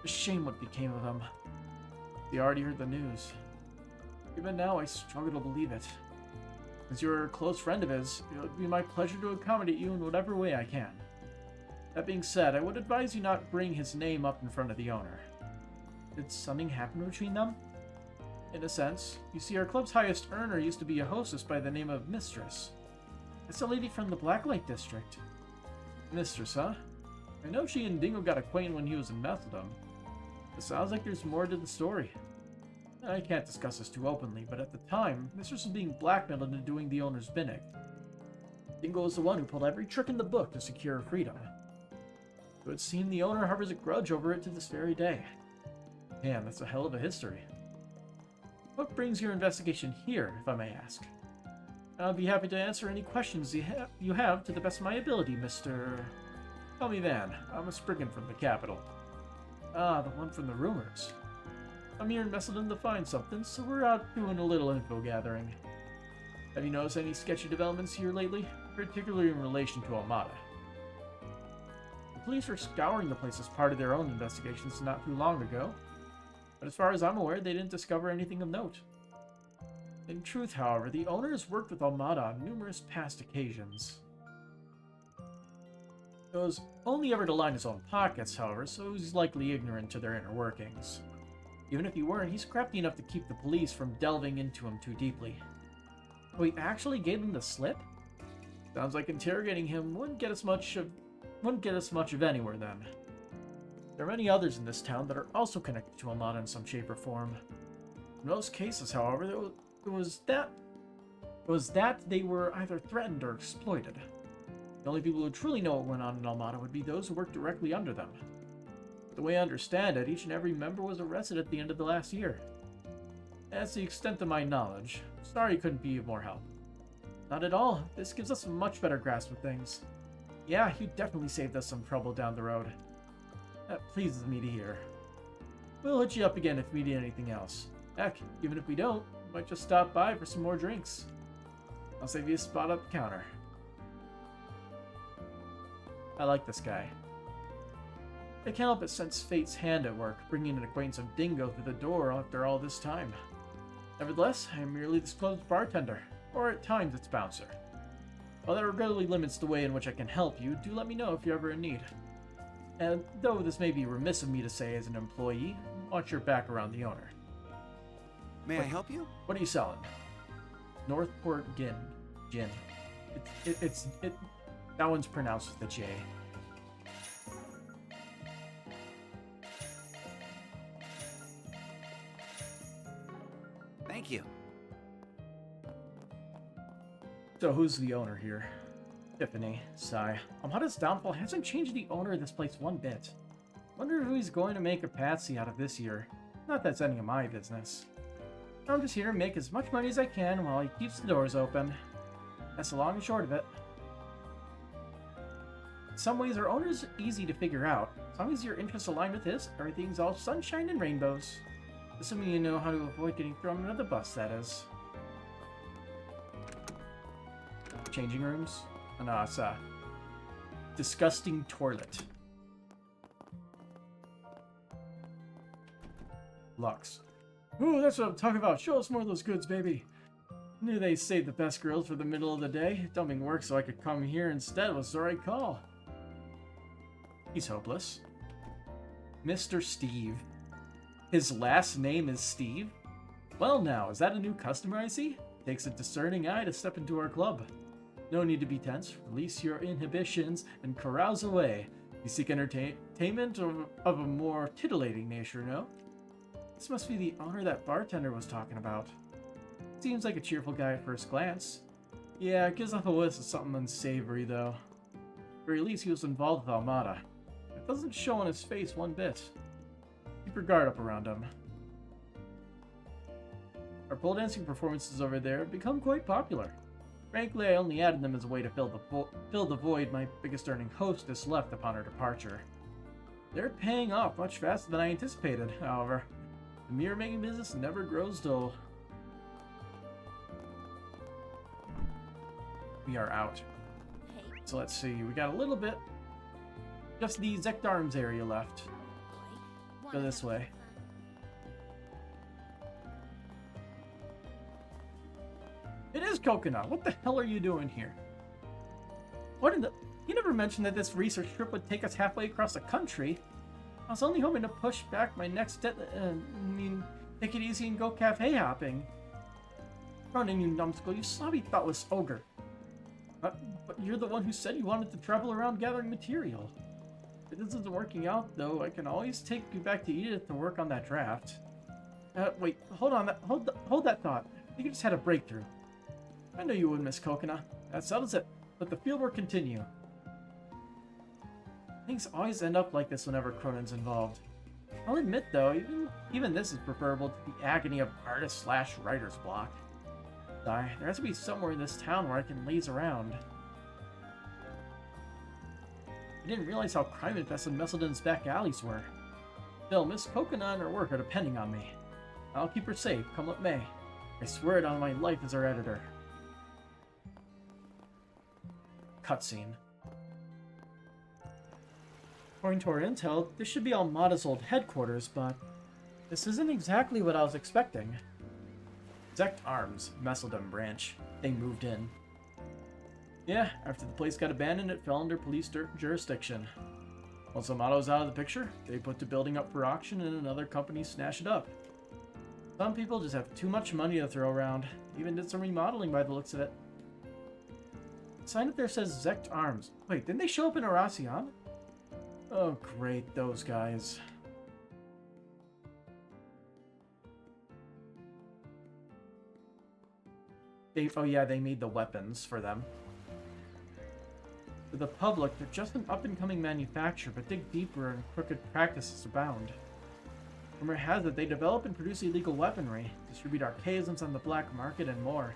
A shame what became of him. You already heard the news. Even now, I struggle to believe it. As you're a close friend of his, it would be my pleasure to accommodate you in whatever way I can. That being said, I would advise you not bring his name up in front of the owner. Did something happen between them? In a sense. You see, our club's highest earner used to be a hostess by the name of Mistress. That's a lady from the Blacklight District. Mistress, huh? I know she and Dingo got acquainted when he was in Messeldam. It sounds like there's more to the story. I can't discuss this too openly, but at the time, Mistress was being blackmailed into doing the owner's bidding. Dingo was the one who pulled every trick in the book to secure her freedom. It would seem the owner harbors a grudge over it to this very day. Man, that's a hell of a history. What brings your investigation here, if I may ask? I'll be happy to answer any questions you have to the best of my ability, Mr. Call me Van. I'm a Spriggan from the capital. Ah, the one from the rumors. I'm here in Messeldam to find something, so we're out doing a little info gathering. Have you noticed any sketchy developments here lately, particularly in relation to Almada? The police were scouring the place as part of their own investigations not too long ago, but as far as I'm aware, they didn't discover anything of note. In truth, however, the owner has worked with Almada on numerous past occasions. He was only ever to line his own pockets, however, so he's likely ignorant to their inner workings. Even if he weren't, he's crafty enough to keep the police from delving into him too deeply. Oh, he actually gave them the slip? Sounds like interrogating him wouldn't get us much of anywhere then. There are many others in this town that are also connected to Almada in some shape or form. In most cases, however, it was that they were either threatened or exploited. The only people who truly know what went on in Almada would be those who worked directly under them. The way I understand it, each and every member was arrested at the end of the last year. That's the extent of my knowledge. Sorry I couldn't be of more help. Not at all. This gives us a much better grasp of things. Yeah, you definitely saved us some trouble down the road. That pleases me to hear. We'll hit you up again if we need anything else. Heck, even if we don't, we might just stop by for some more drinks. I'll save you a spot at the counter. I like this guy. I can't help but sense fate's hand at work, bringing an acquaintance of Dingo through the door after all this time. Nevertheless, I am merely this club's bartender, or at times its bouncer. While that regrettably limits the way in which I can help you, do let me know if you're ever in need. And though this may be remiss of me to say as an employee, watch your back around the owner. May I help you? What are you selling? Northport Gin. That one's pronounced with a J. Thank you. So who's the owner here? Tiffany. Sigh. Almada's downfall hasn't changed the owner of this place one bit. Wonder who he's going to make a patsy out of this year. Not that's any of my business. I'm just here to make as much money as I can while he keeps the doors open. That's the long and short of it. In some ways, our owner's easy to figure out. As long as your interests align with his, everything's all sunshine and rainbows. Assuming you know how to avoid getting thrown under the bus, that is. Changing rooms? Oh, no, it's a disgusting toilet. Lux. Ooh, that's what I'm talking about. Show us more of those goods, baby. Knew they saved the best girls for the middle of the day. Dumping work so I could come here instead was the right call. He's hopeless. Mr. Steve. His last name is Steve? Well now, is that a new customer I see? Takes a discerning eye to step into our club. No need to be tense. Release your inhibitions and carouse away. You seek entertainment of a more titillating nature, no? This must be the owner that bartender was talking about. Seems like a cheerful guy at first glance. Yeah, it gives off a whiff of something unsavory, though. At the very least, he was involved with Almada. It doesn't show on his face one bit. Keep your guard up around him. Our pole dancing performances over there have become quite popular. Frankly, I only added them as a way to fill the void my biggest earning hostess left upon her departure. They're paying off much faster than I anticipated, however. The mirror-making business never grows dull. We are out. So let's see, we got a little bit. Just the Zekdarms area left. Go this way. It is Coconut, what the hell are you doing here? What in the... You never mentioned that this research trip would take us halfway across the country. I was only hoping to push back my next take it easy and go cafe hopping. Running, you numbskull, you snobby thoughtless ogre. But you're the one who said you wanted to travel around gathering material. If this isn't working out, though, I can always take you back to Edith to work on that draft. Wait, hold on, hold that thought. I think you just had a breakthrough. I know you would, Miss Coconut. That settles it. Let the fieldwork continue. Things always end up like this whenever Cronin's involved. I'll admit, though, even this is preferable to the agony of artist/writer's block. There has to be somewhere in this town where I can laze around. I didn't realize how crime-infested Messeldam's back alleys were. Still, Miss Coconut and her work are depending on me. I'll keep her safe, come what may. I swear it on my life as her editor. Cutscene. According to our intel, this should be Almada's old headquarters, but this isn't exactly what I was expecting. Zect Arms, Messeldam branch. They moved in. Yeah, after the place got abandoned, it fell under police jurisdiction. Once Almada was out of the picture, they put the building up for auction and another company snatched it up. Some people just have too much money to throw around. Even did some remodeling by the looks of it. The sign up there says Zect Arms. Wait, didn't they show up in Aracion? Oh great, those guys. Oh yeah, they made the weapons for them. For the public, they're just an up-and-coming manufacturer, but dig deeper and crooked practices abound. Rumor has it they develop and produce illegal weaponry, distribute archaisms on the black market, and more.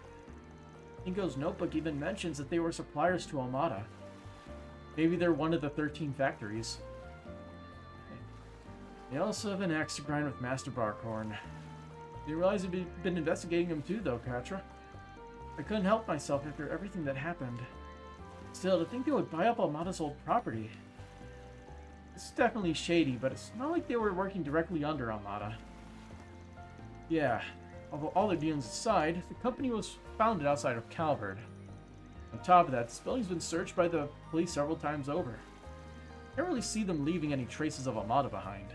Ingo's notebook even mentions that they were suppliers to Almada. Maybe they're one of the 13 factories. They also have an axe to grind with Master Barkhorn. Didn't realize you'd been investigating him too, though, Katra. I couldn't help myself after everything that happened. Still, to think they would buy up Almada's old property. It's definitely shady, but it's not like they were working directly under Almada. Yeah, although all their dealings aside, the company was founded outside of Calvard. On top of that, this building's been searched by the police several times over. I can't really see them leaving any traces of Almada behind.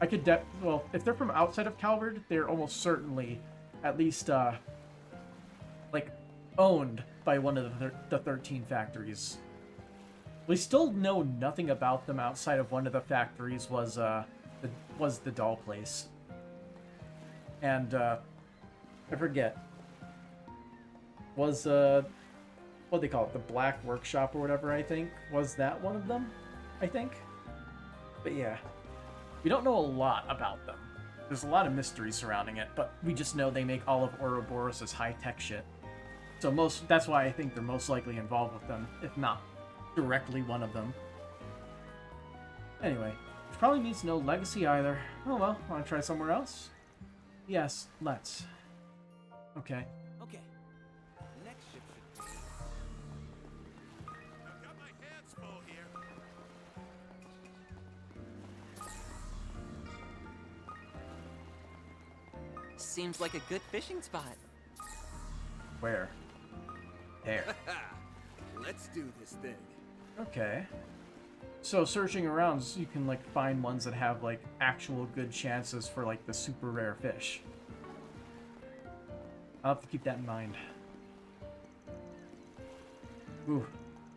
I could well, if they're from outside of Calvard, they're almost certainly at least, like, owned by one of the 13 factories. We still know nothing about them outside of one of the factories was the doll place. And, I forget. Was, what they call it, the Black Workshop or whatever, I think? Was that one of them? I think? But yeah. We don't know a lot about them. There's a lot of mystery surrounding it, but we just know they make all of Ouroboros' high-tech shit. So that's why I think they're most likely involved with them, if not directly one of them. Anyway, which probably means no legacy either. Oh well, wanna try somewhere else? Yes, let's. Okay. Okay. Next ship should... I've got my hands full here. Seems like a good fishing spot. Where? There. Let's do this thing. Okay. So searching around, you can like find ones that have like actual good chances for like the super rare fish. I'll have to keep that in mind. Ooh,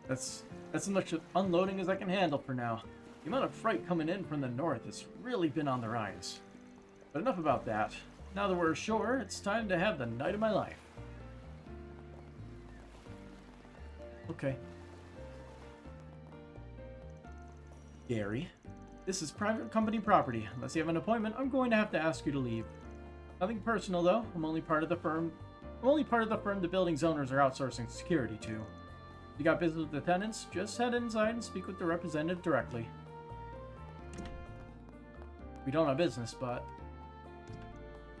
that's as much unloading as I can handle for now. The amount of freight coming in from the north has really been on the rise. But enough about that. Now that we're ashore, it's time to have the night of my life. Okay. Gary, this is private company property. Unless you have an appointment, I'm going to have to ask you to leave. Nothing personal, though. I'm only part of the firm the building's owners are outsourcing security to. If you got business with the tenants, just head inside and speak with the representative directly. We don't have business, but...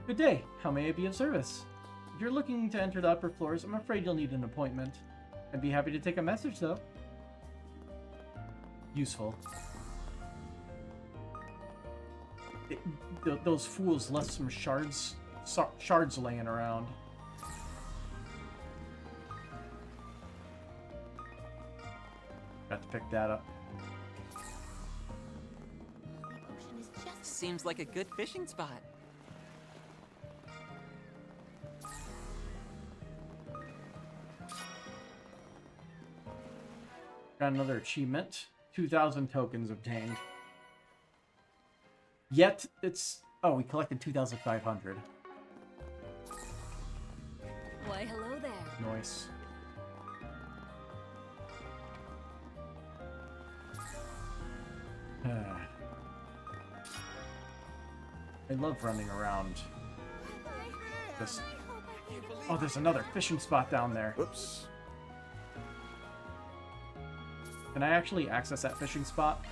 Good day. How may I be of service? If you're looking to enter the upper floors, I'm afraid you'll need an appointment. I'd be happy to take a message, though. Useful. Those fools left some shards laying around. Got to pick that up. Seems like a good fishing spot. Got another achievement. 2,000 tokens obtained. Yet, it's... Oh, we collected 2,500. Why, hello there. Nice. I love running around. This... Oh, there's another fishing spot down there. Whoops. Can I actually access that fishing spot?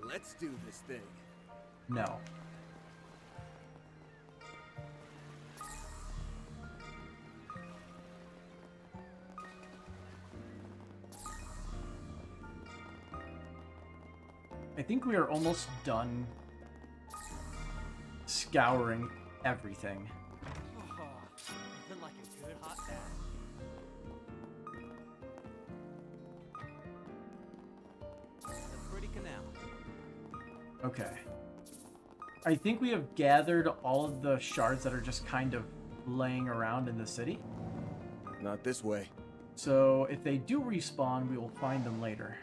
Let's do this thing. No. I think we are almost done scouring everything. Nothing like a good hot bath. A pretty canal. Okay. I think we have gathered all of the shards that are just kind of laying around in the city. Not this way. So if they do respawn, we will find them later.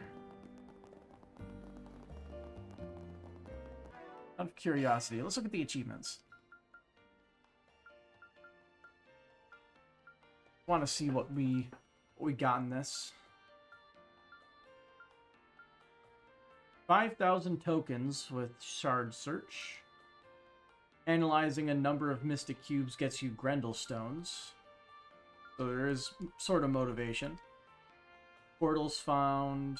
Out of curiosity, let's look at the achievements. Want to see what we got in this. 5,000 tokens with Shard Search. Analyzing a number of Mystic Cubes gets you Grendel Stones. So there is sort of motivation. Portals found.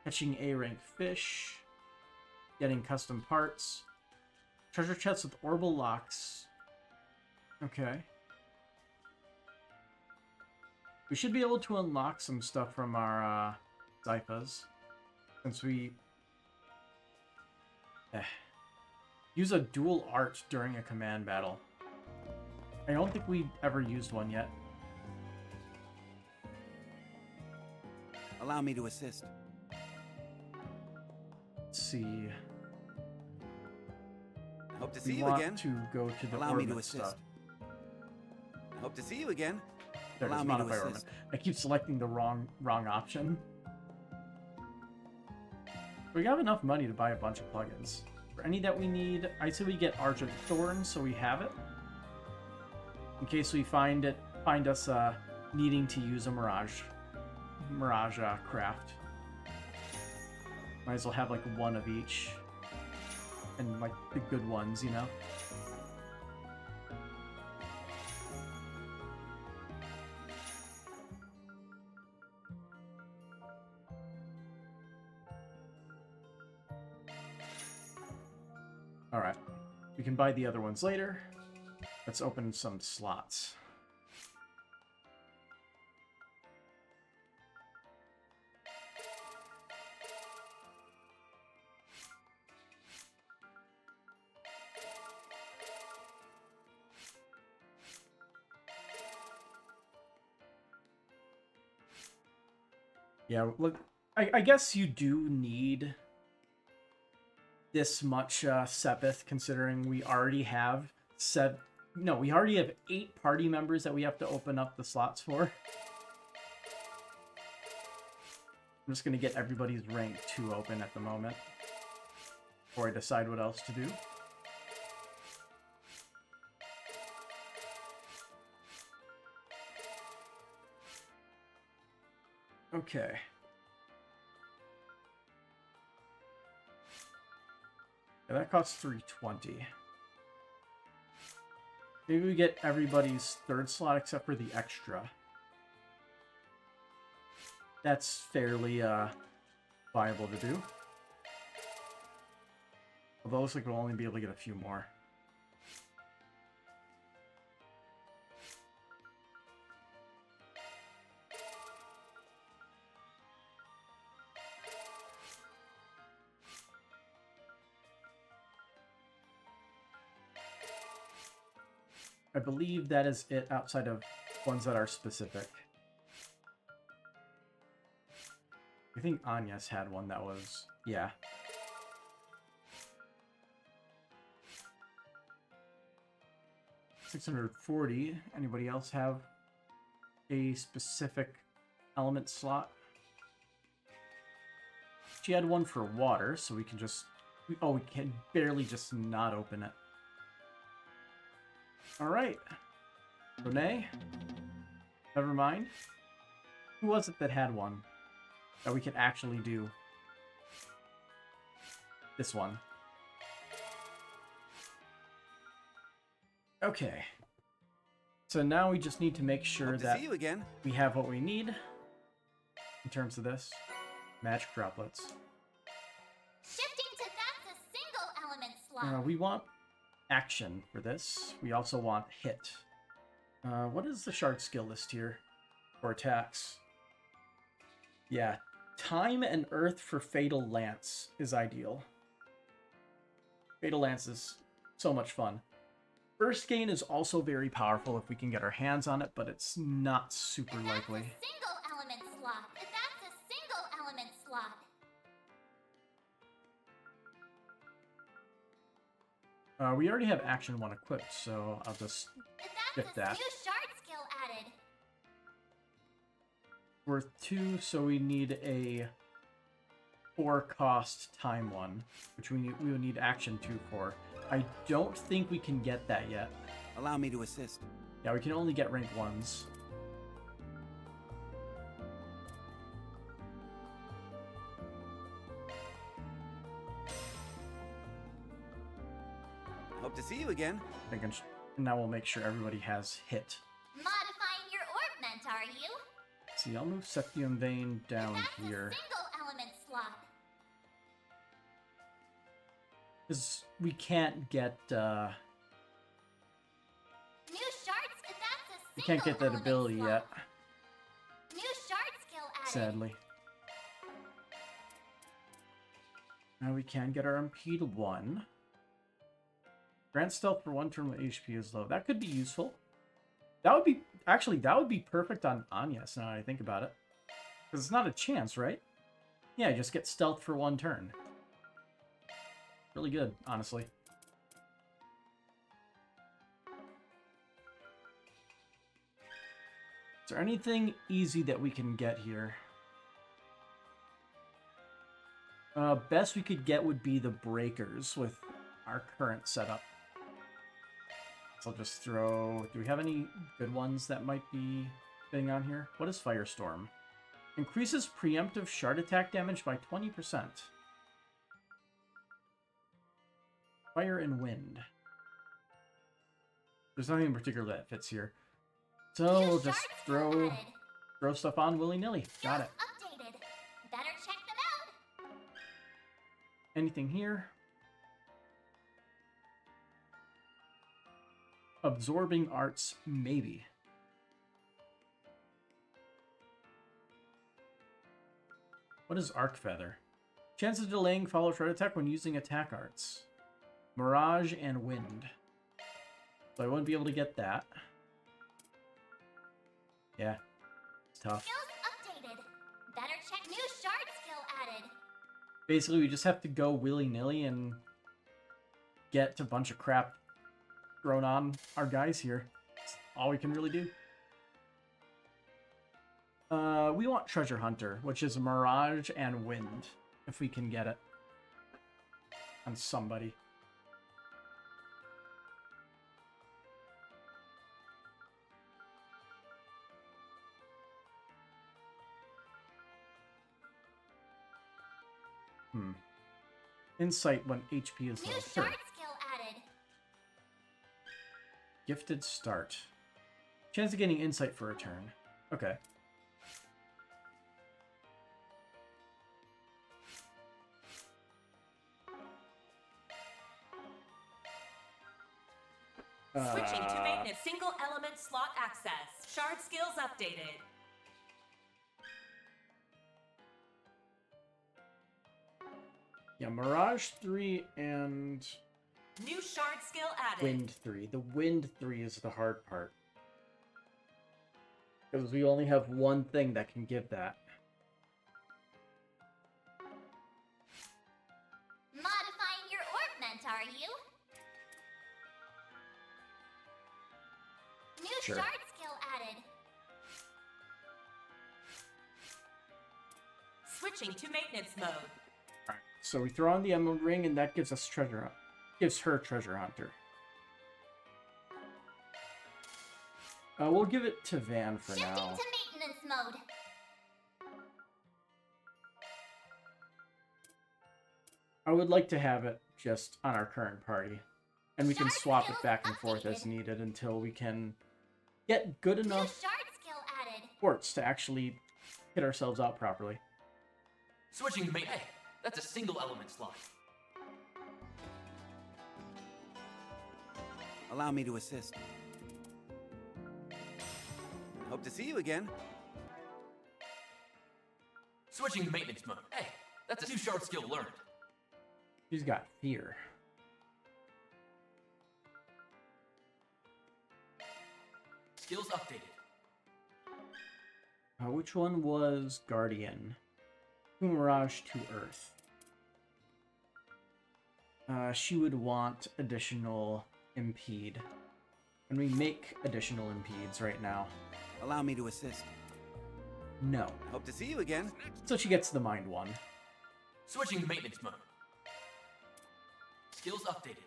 Catching A-rank fish. Getting custom parts. Treasure chests with orbital locks. Okay. We should be able to unlock some stuff from our Zyphas. Since we... Use a dual art during a command battle. I don't think we ever used one yet. Allow me to assist. Let's see. Hope to see We you want again. to go to the Allow me to orbit assist. stuff. Hope to see you again. There it Allow is, me to modify orbit. assist. I keep selecting the wrong option. We have enough money to buy a bunch of plugins. For any that we need, I'd say we get Arch of Thorn so we have it. In case we find us needing to use a Mirage craft. Might as well have like one of each. And like the good ones, you know? Alright. We can buy the other ones later. Let's open some slots. Yeah, look, I guess you do need this much Sepith, considering we already have we already have 8 party members that we have to open up the slots for. I'm just gonna get everybody's rank 2 open at the moment before I decide what else to do. Okay. Yeah, that costs 320. Maybe we get everybody's 3rd slot except for the extra. That's fairly viable to do. Although it looks like we'll only be able to get a few more. I believe that is it outside of ones that are specific. I think Anya's had one that was... yeah. $640. Anybody else have a specific element slot? She had one for water, so we can just... oh, we can barely just not open it. Alright. Renee? Never mind. Who was it that had one that we could actually do? This one. Okay. So now we just need to make sure Hope to that see you again. we have what we need in terms of this. Magic droplets. Shifting to that's a single element slot. We want action for this. We also want hit. What is the shard skill list here for attacks? Yeah, time and earth for Fatal Lance is ideal. Fatal Lance is so much fun. Burst Gain is also very powerful if we can get our hands on it, but it's not super likely. Single element slot. That's a single element slot. We already have Action 1 equipped, so I'll just skip that. New shard skill added. Worth 2, so we need a 4-cost time 1, which we would need Action 2 for. I don't think we can get that yet. Allow me to assist. Yeah, we can only get rank 1s. Hope to see you again. I think now we'll make sure everybody has hit. Modifying your ornament, are you? See, I'll move Septium Vein down here. Single element slot. Because we can't get, New shards, that's a we can't get that ability yet, New shard skill added. sadly. Now we can get our MP to 1. Grant stealth for 1 turn when HP is low. That could be useful. That would be... actually, that would be perfect on Anya's now that I think about it. Because it's not a chance, right? Yeah, just get stealth for 1 turn. Really good, honestly. Is there anything easy that we can get here? Best we could get would be the breakers with our current setup. So I'll just throw... do we have any good ones that might be fitting on here? What is Firestorm? Increases preemptive shard attack damage by 20%. Fire and Wind. There's nothing in particular that fits here. So we'll just throw stuff on willy-nilly. Got it. Updated. Better check them out. Anything here? Absorbing Arts, maybe. What is Arc Feather? Chance of delaying follow shard attack when using attack arts. Mirage and Wind. So I wouldn't be able to get that. Yeah, it's tough. Skills updated. Better check new shard skill added. Basically, we just have to go willy-nilly and get a bunch of crap thrown on our guys here. That's all we can really do. We want Treasure Hunter, which is Mirage and Wind, if we can get it. On somebody. Insight when HP is low. New Sure. shard skill added. Gifted Start. Chance of getting insight for a turn. Okay. Switching to maintenance single element slot access. Shard skills updated. Yeah, Mirage 3 and New shard skill added. Wind 3. The Wind 3 is the hard part. Because we only have one thing that can give that. Shard skill added. Switching to maintenance mode. Alright, so we throw on the Emerald Ring, and that gives us treasure. Gives her Treasure Hunter. We'll give it to Van for Shifting now. to maintenance mode. I would like to have it just on our current party. And we can swap it back and forth as needed until we can get good enough Shard skill added. ports to actually hit ourselves out properly. Switching to maintenance. Hey, that's a single element slot. Allow me to assist. Hope to see you again. Switching to maintenance mode. Hey, that's a 2-shard skill learned. She's got fear. Skills updated. Which one was Guardian? Mirage to Earth. She would want additional impede. And we make additional impedes right now. Allow me to assist. No. Hope to see you again. So she gets the mind one. Switching to maintenance mode. Skills updated.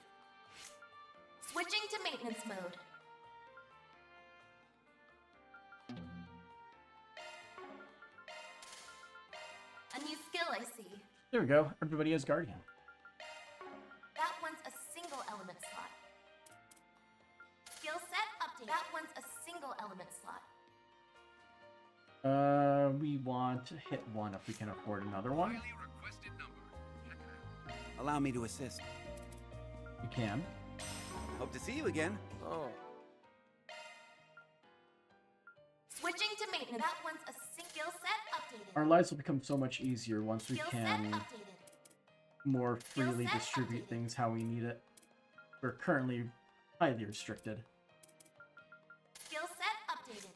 Switching to maintenance mode. A new skill I see. There we go. Everybody has Guardian. That one's a single element slot. Skill set update. That one's a single element slot. We want to hit one if we can afford another one. Allow me to assist. You can. Hope to see you again. Oh. Switching to maintenance. That one's a skill set updated. Our lives will become so much easier once we Skill set can updated. more freely set distribute things how we need it. We're currently highly restricted. Skill set updated.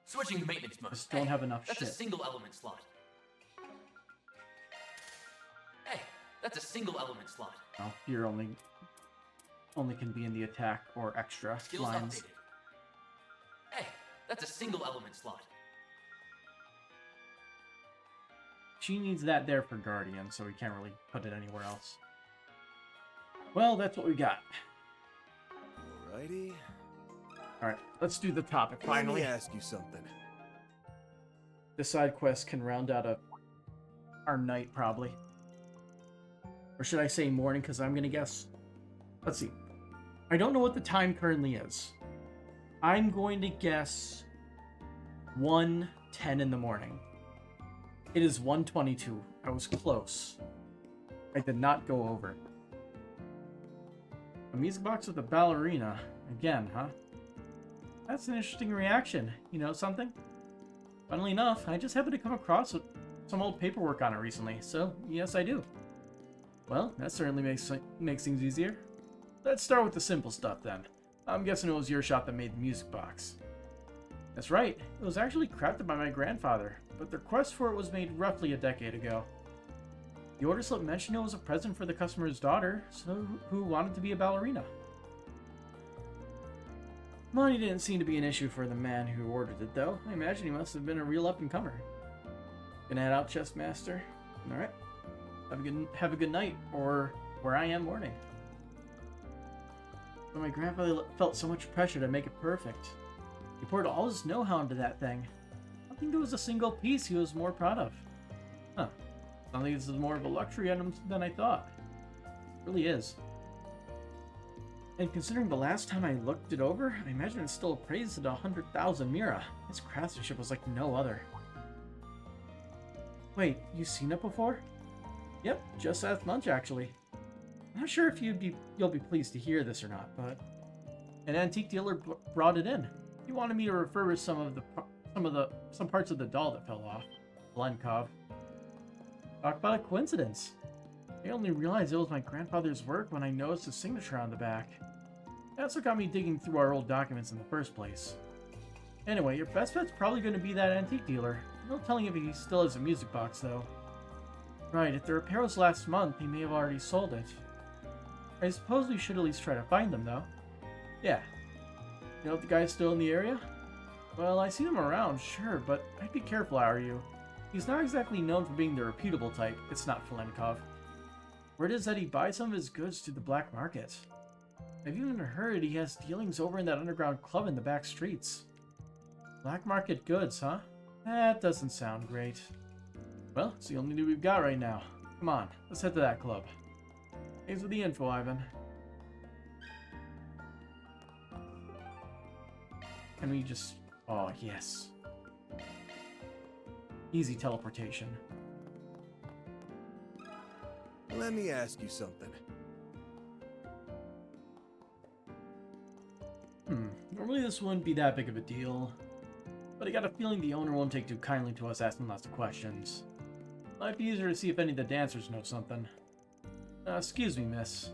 Switching to maintenance mode. Just don't have enough That's shit. a single element slot. Hey, that's a single element slot. No, fear only can be in the attack or extra Skills lines. updated. Hey, that's a single element slot. She needs that there for Guardian, so we can't really put it anywhere else. Well, that's what we got. Alrighty. Alright, let's do the topic Let finally. me ask you something. The side quest can round out our night, probably. Or should I say morning, because I'm going to guess. Let's see. I don't know what the time currently is. I'm going to guess 1:10 in the morning. It is 1:22. I was close. I did not go over. A music box with a ballerina. Again, huh? That's an interesting reaction. You know something? Funnily enough, I just happened to come across some old paperwork on it recently, so yes, I do. Well, that certainly makes things easier. Let's start with the simple stuff then. I'm guessing it was your shop that made the music box. That's right, it was actually crafted by my grandfather, but the request for it was made roughly a decade ago. The order slip mentioned it was a present for the customer's daughter, so who wanted to be a ballerina. Money didn't seem to be an issue for the man who ordered it, though. I imagine he must have been a real up-and-comer. Gonna head out, chess master? Alright. Have a good night, or where I am morning. But my grandfather felt so much pressure to make it perfect. He poured all his know-how into that thing. I don't think there was a single piece he was more proud of. Huh. I think this is more of a luxury item than I thought. It really is. And considering the last time I looked it over, I imagine it's still appraised at 100,000 Mira. Its craftsmanship was like no other. Wait, you seen it before? Yep, just last month actually. I'm not sure if you'll be pleased to hear this or not, but an antique dealer brought it in. He wanted me to refurbish some parts of the doll that fell off. Blenkov. Talk about a coincidence. I only realized it was my grandfather's work when I noticed his signature on the back. That's what got me digging through our old documents in the first place. Anyway, your best bet's probably going to be that antique dealer. No telling if he still has a music box, though. Right, if the repair was last month, he may have already sold it. I suppose we should at least try to find them, though. Yeah. You know if the guy's still in the area? Well, I see him around, sure, but I'd be careful, are you? He's not exactly known for being the reputable type. It's not Flenkov. Word is that he buys some of his goods through the black market. I've even heard he has dealings over in that underground club in the back streets. Black market goods, huh? That doesn't sound great. Well, it's the only news we've got right now. Come on, let's head to that club. Thanks for the info, Ivan. Can we just... Oh, yes. Easy teleportation. Let me ask you something. Normally this wouldn't be that big of a deal, but I got a feeling the owner won't take too kindly to us asking lots of questions. Might be easier to see if any of the dancers know something. Excuse me, miss.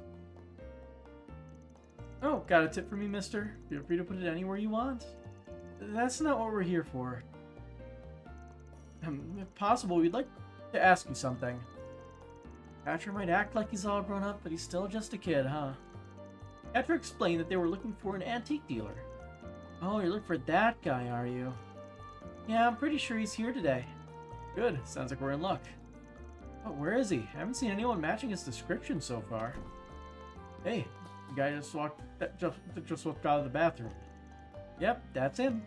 Oh, got a tip for me, mister? Feel free to put it anywhere you want. That's not what we're here for. If possible, we'd like to ask you something. Catcher might act like he's all grown up, but he's still just a kid, huh? Catcher explained that they were looking for an antique dealer. Oh, you're looking for that guy, are you? Yeah, I'm pretty sure he's here today. Good, sounds like we're in luck. Oh, where is he? I haven't seen anyone matching his description so far. Hey, the guy just walked out of the bathroom. Yep, that's him.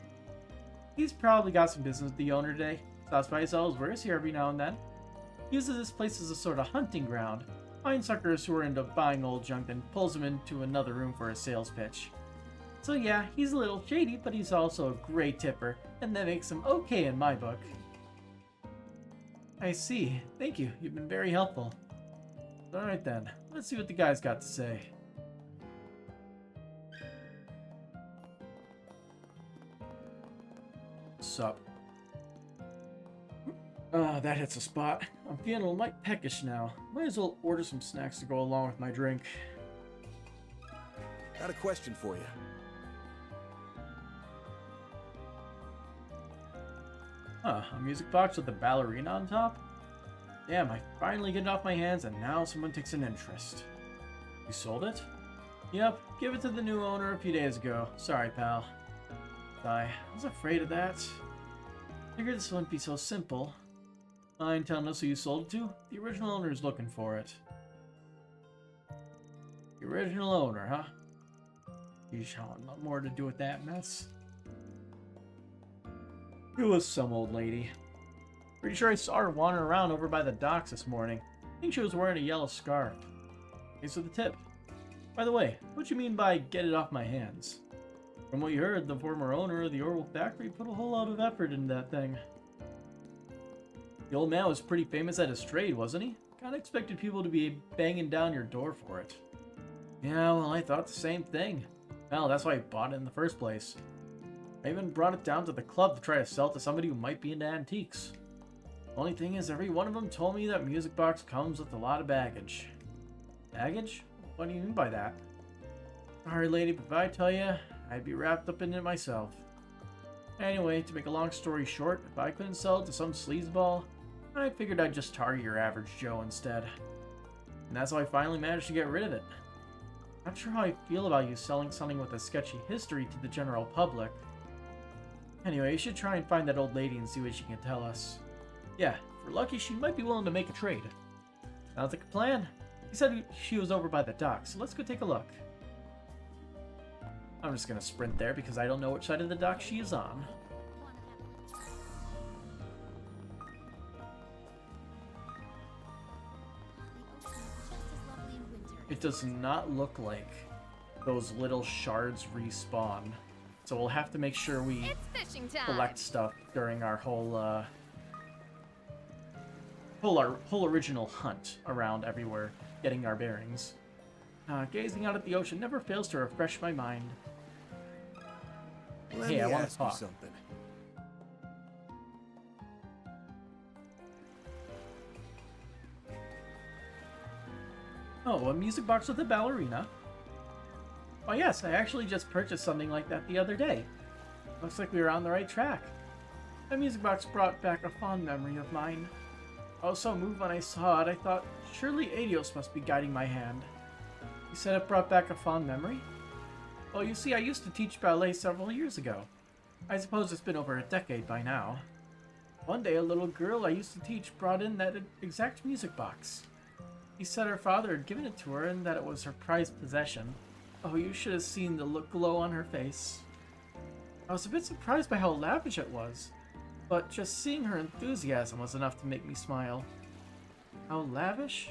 He's probably got some business with the owner today. Stops by his wares here every now and then. He uses this place as a sort of hunting ground. Finds suckers who are into buying old junk, then pulls them into another room for a sales pitch. So yeah, he's a little shady, but he's also a great tipper, and that makes him okay in my book. I see. Thank you. You've been very helpful. Alright then, let's see what the guy's got to say. Sup? That hits a spot. I'm feeling a little might peckish now. Might as well order some snacks to go along with my drink. Got a question for you. Huh, a music box with a ballerina on top? Damn, I finally get it off my hands and now someone takes an interest. You sold it? Yep, give it to the new owner a few days ago. Sorry, pal. I was afraid of that. Figured this wouldn't be so simple. Mind telling us who you sold it to? The original owner's looking for it. The original owner, huh? You showing a lot more to do with that mess. It was some old lady. Pretty sure I saw her wandering around over by the docks this morning. I think she was wearing a yellow scarf. Thanks for the tip. By the way, what you mean by get it off my hands? From what you heard, the former owner of the Orwell factory put a whole lot of effort into that thing. The old man was pretty famous at his trade, wasn't he? Kinda expected people to be banging down your door for it. Yeah, well, I thought the same thing. Hell, that's why I bought it in the first place. I even brought it down to the club to try to sell it to somebody who might be into antiques. Only thing is, every one of them told me that music box comes with a lot of baggage. Baggage? What do you mean by that? Sorry, lady, but if I tell you, I'd be wrapped up in it myself. Anyway, to make a long story short, if I couldn't sell it to some sleazeball, I figured I'd just target your average Joe instead. And that's how I finally managed to get rid of it. Not sure how I feel about you selling something with a sketchy history to the general public. Anyway, you should try and find that old lady and see what she can tell us. Yeah, if we're lucky, she might be willing to make a trade. Sounds like a plan. He said she was over by the docks, so let's go take a look. I'm just gonna sprint there because I don't know which side of the dock she is on. It does not look like those little shards respawn. So we'll have to make sure we collect stuff during our whole original hunt around everywhere, getting our bearings. Gazing out at the ocean never fails to refresh my mind. Hey, I want to talk. Something. Oh, a music box with a ballerina? Oh yes, I actually just purchased something like that the other day. Looks like we were on the right track. That music box brought back a fond memory of mine. I was so moved when I saw it, I thought, surely Adios must be guiding my hand. You said it brought back a fond memory? Oh, you see, I used to teach ballet several years ago. I suppose it's been over a decade by now. One day, a little girl I used to teach brought in that exact music box. He said her father had given it to her and that it was her prized possession. Oh, you should have seen the look glow on her face. I was a bit surprised by how lavish it was, but just seeing her enthusiasm was enough to make me smile. How lavish?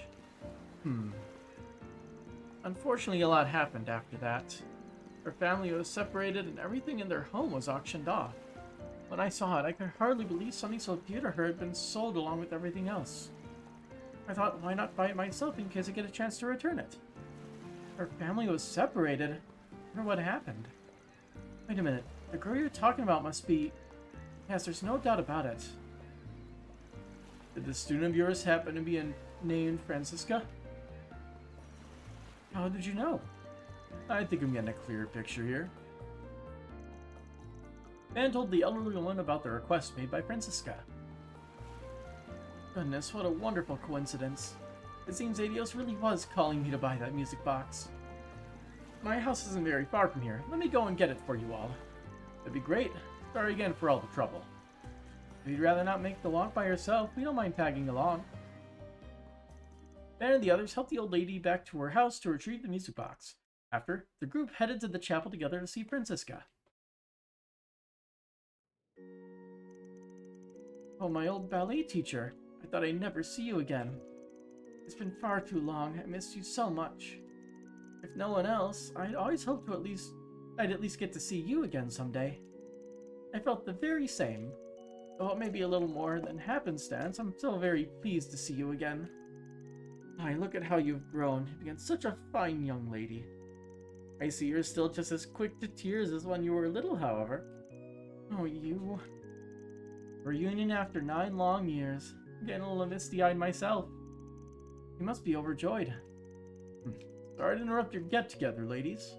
Unfortunately, a lot happened after that. Her family was separated and everything in their home was auctioned off. When I saw it, I could hardly believe something so dear to her had been sold along with everything else. I thought, why not buy it myself in case I get a chance to return it? Her family was separated. I wonder what happened. Wait a minute, the girl you're talking about must be... Yes, there's no doubt about it. Did the student of yours happen to be named Francisca? How did you know? I think I'm getting a clearer picture here. Van told the elderly woman about the request made by Francisca. Goodness, what a wonderful coincidence. It seems Adios really was calling me to buy that music box. My house isn't very far from here. Let me go and get it for you all. That'd be great. Sorry again for all the trouble. If you'd rather not make the walk by yourself, we don't mind tagging along. Van and the others helped the old lady back to her house to retrieve the music box. After, the group headed to the chapel together to see Francisca. Oh, my old ballet teacher. I thought I'd never see you again. It's been far too long. I missed you so much. If no one else, I'd always hoped I'd at least get to see you again someday. I felt the very same. Though it may be a little more than happenstance, I'm still very pleased to see you again. I look at how you've grown. You became such a fine young lady. I see you're still just as quick to tears as when you were little, however. Oh, you... Reunion after 9 long years. I'm getting a little misty-eyed myself. You must be overjoyed. Sorry to interrupt your get-together, ladies.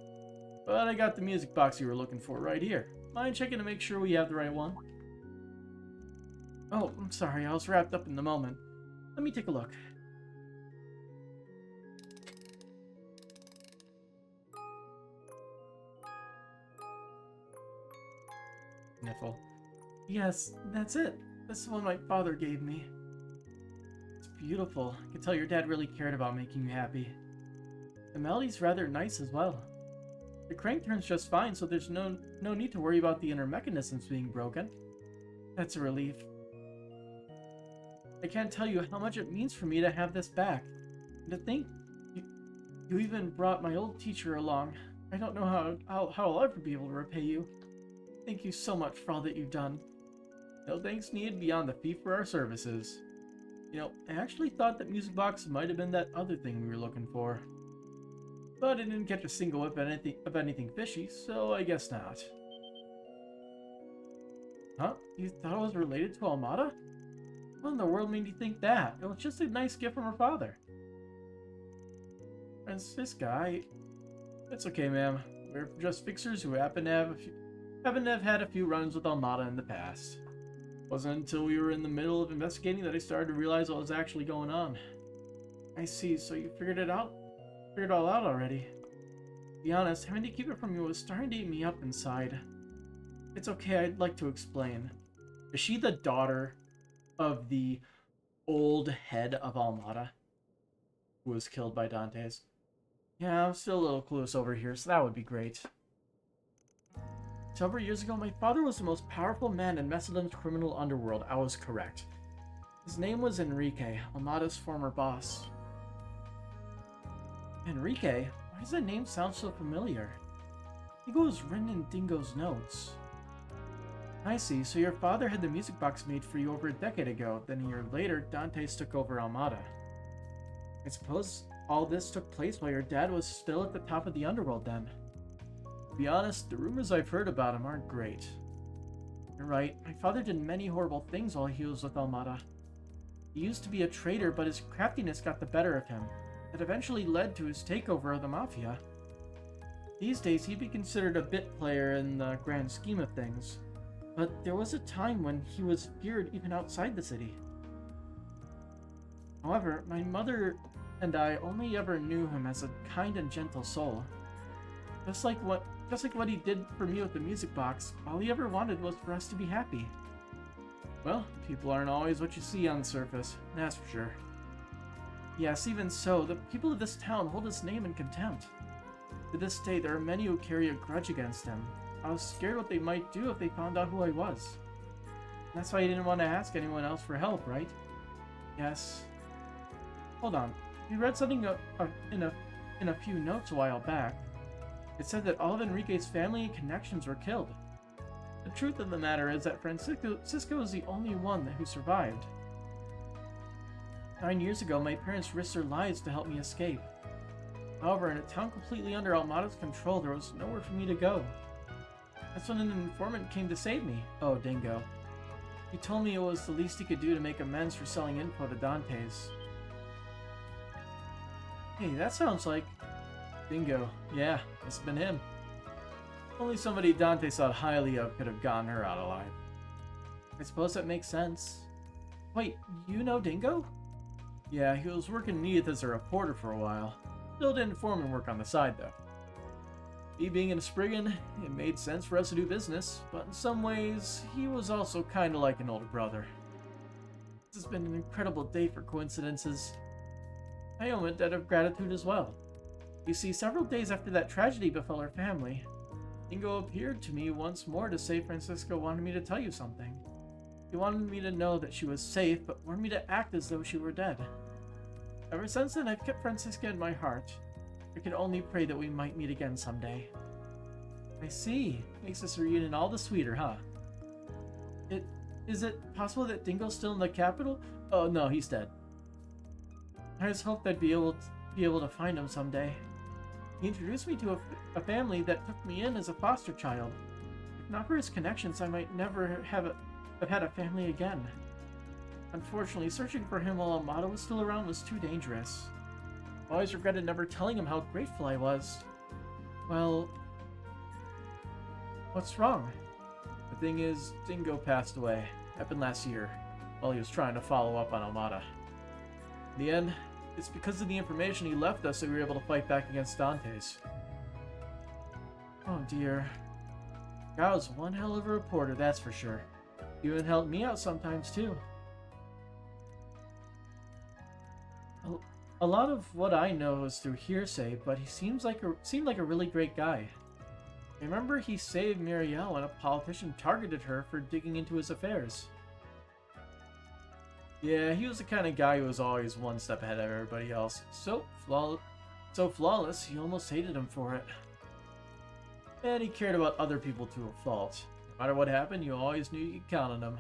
But I got the music box you were looking for right here. Mind checking to make sure we have the right one? Oh, I'm sorry, I was wrapped up in the moment. Let me take a look. Sniffle. Yes, that's it. This is the one my father gave me. It's beautiful. I can tell your dad really cared about making you happy. The melody's rather nice as well. The crank turns just fine, so there's no need to worry about the inner mechanisms being broken. That's a relief. I can't tell you how much it means for me to have this back. And to think you even brought my old teacher along. I don't know how I'll ever be able to repay you. Thank you so much for all that you've done. No thanks needed beyond the fee for our services. You know, I actually thought that music box might have been that other thing we were looking for. But I didn't catch a single whiff of anything fishy, so I guess not. Huh? You thought it was related to Almada? What in the world made you think that? It was just a nice gift from her father. Francisca, It's okay, ma'am. We're just fixers who happen to have had a few runs with Almada in the past. Wasn't until we were in the middle of investigating that I started to realize what was actually going on. I see, so you figured it out? Figured it all out already. To be honest, having to keep it from you was starting to eat me up inside. It's okay, I'd like to explain. Is she the daughter of the old head of Almada, who was killed by Dante's? Yeah, I'm still a little clueless over here, so that would be great. Several years ago, my father was the most powerful man in Messeldam's criminal underworld. I was correct. His name was Enrique, Almada's former boss. Enrique? Why does that name sound so familiar? I think it was written in Dingo's notes. I see, so your father had the music box made for you over a decade ago, then a year later, Dante's took over Almada. I suppose all this took place while your dad was still at the top of the underworld then. To be honest, the rumors I've heard about him aren't great. You're right, my father did many horrible things while he was with Almada. He used to be a traitor, but his craftiness got the better of him. That eventually led to his takeover of the Mafia. These days, he'd be considered a bit player in the grand scheme of things. But there was a time when he was feared even outside the city. However, my mother and I only ever knew him as a kind and gentle soul. Just like Just like what he did for me with the music box, all he ever wanted was for us to be happy. Well, people aren't always what you see on the surface, that's for sure. Yes, even so, the people of this town hold his name in contempt. To this day, there are many who carry a grudge against him. I was scared what they might do if they found out who I was. That's why I didn't want to ask anyone else for help, right? Yes. Hold on. You read something in a few notes a while back. It said that all of Enrique's family and connections were killed. The truth of the matter is that Francisco is the only one who survived. 9 years ago, my parents risked their lives to help me escape. However, in a town completely under Almada's control, there was nowhere for me to go. That's when an informant came to save me. Oh, Dingo. He told me it was the least he could do to make amends for selling info to Dante's. Hey, that sounds like... Dingo. Yeah, must have been him. Only somebody Dante thought highly of could have gotten her out alive. I suppose that makes sense. Wait, you know Dingo? Yeah, he was working Neath as a reporter for a while. Still did foreman work on the side, though. Me being in Spriggan, it made sense for us to do business, but in some ways, he was also kind of like an older brother. This has been an incredible day for coincidences. I owe him a debt of gratitude as well. You see, several days after that tragedy befell our family, Dingo appeared to me once more to say Francisco wanted me to tell you something. He wanted me to know that she was safe, but wanted me to act as though she were dead. Ever since then, I've kept Francisca in my heart. I can only pray that we might meet again someday. I see. Makes this reunion all the sweeter, huh? Is it possible that Dingo's still in the capital? Oh no, he's dead. I just hoped I'd be able to find him someday. He introduced me to a family that took me in as a foster child. If not for his connections, I might never have had a family again. Unfortunately, searching for him while Almada was still around was too dangerous. I always regretted never telling him how grateful I was. Well, what's wrong? The thing is, Dingo passed away. Happened last year, while he was trying to follow up on Almada. In the end, it's because of the information he left us that we were able to fight back against Dante's. Oh dear. God was one hell of a reporter, that's for sure. He even helped me out sometimes too. A lot of what I know is through hearsay, but he seemed like a really great guy. I remember he saved Muriel when a politician targeted her for digging into his affairs. Yeah, he was the kind of guy who was always one step ahead of everybody else. So flawless, you almost hated him for it. And he cared about other people to a fault. No matter what happened, you always knew you could count on him.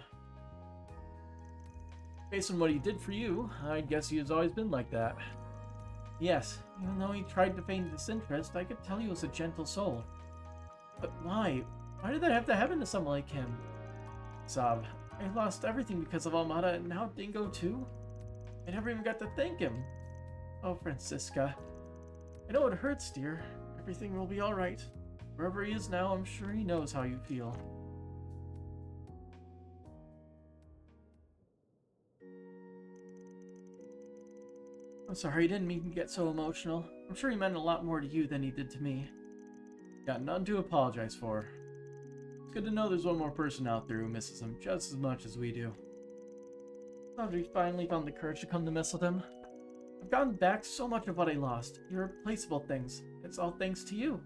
Based on what he did for you, I guess he has always been like that. Yes, even though he tried to feign disinterest, I could tell he was a gentle soul. But why? Why did that have to happen to someone like him? Sob, I lost everything because of Almada, and now Dingo too? I never even got to thank him. Oh, Francisca. I know it hurts, dear. Everything will be alright. Wherever he is now, I'm sure he knows how you feel. I'm sorry, I didn't mean to get so emotional. I'm sure he meant a lot more to you than he did to me. Got none to apologize for. It's good to know there's one more person out there who misses him just as much as we do. Glad we finally found the courage to come to Messeldam. I've gotten back so much of what I lost. Irreplaceable things. It's all thanks to you.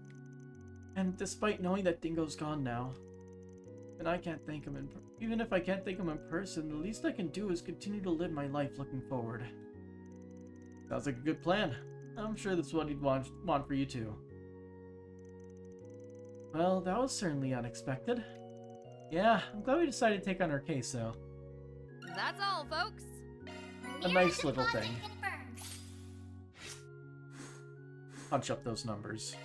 And despite knowing that Dingo's gone now, and I can't thank him even if I can't thank him in person, the least I can do is continue to live my life looking forward. Sounds like a good plan. I'm sure that's what he'd want for you too. Well, that was certainly unexpected. Yeah, I'm glad we decided to take on her case, though. That's all, folks. A nice little thing. Punch up those numbers.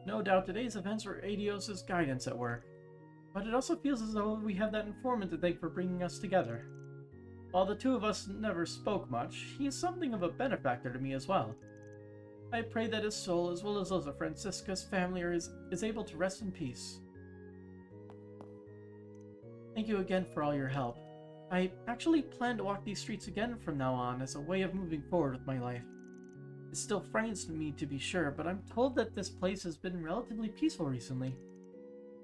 No doubt today's events were Adios' guidance at work. But it also feels as though we have that informant to thank for bringing us together. While the two of us never spoke much, he is something of a benefactor to me as well. I pray that his soul, as well as those of Francisca's family, is able to rest in peace. Thank you again for all your help. I actually plan to walk these streets again from now on as a way of moving forward with my life. It still frightens me to be sure, but I'm told that this place has been relatively peaceful recently.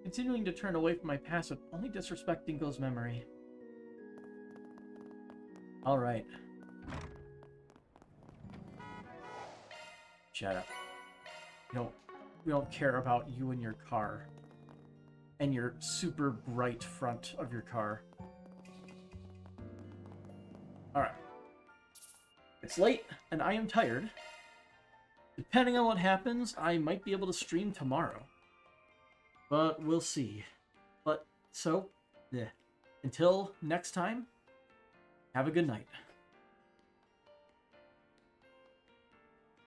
Continuing to turn away from my past would only disrespect Dingo's memory. Alright. Shut up. We don't care about you and your car. And your super bright front of your car. Alright. It's late, and I am tired. Depending on what happens, I might be able to stream tomorrow. But we'll see. Until next time, have a good night.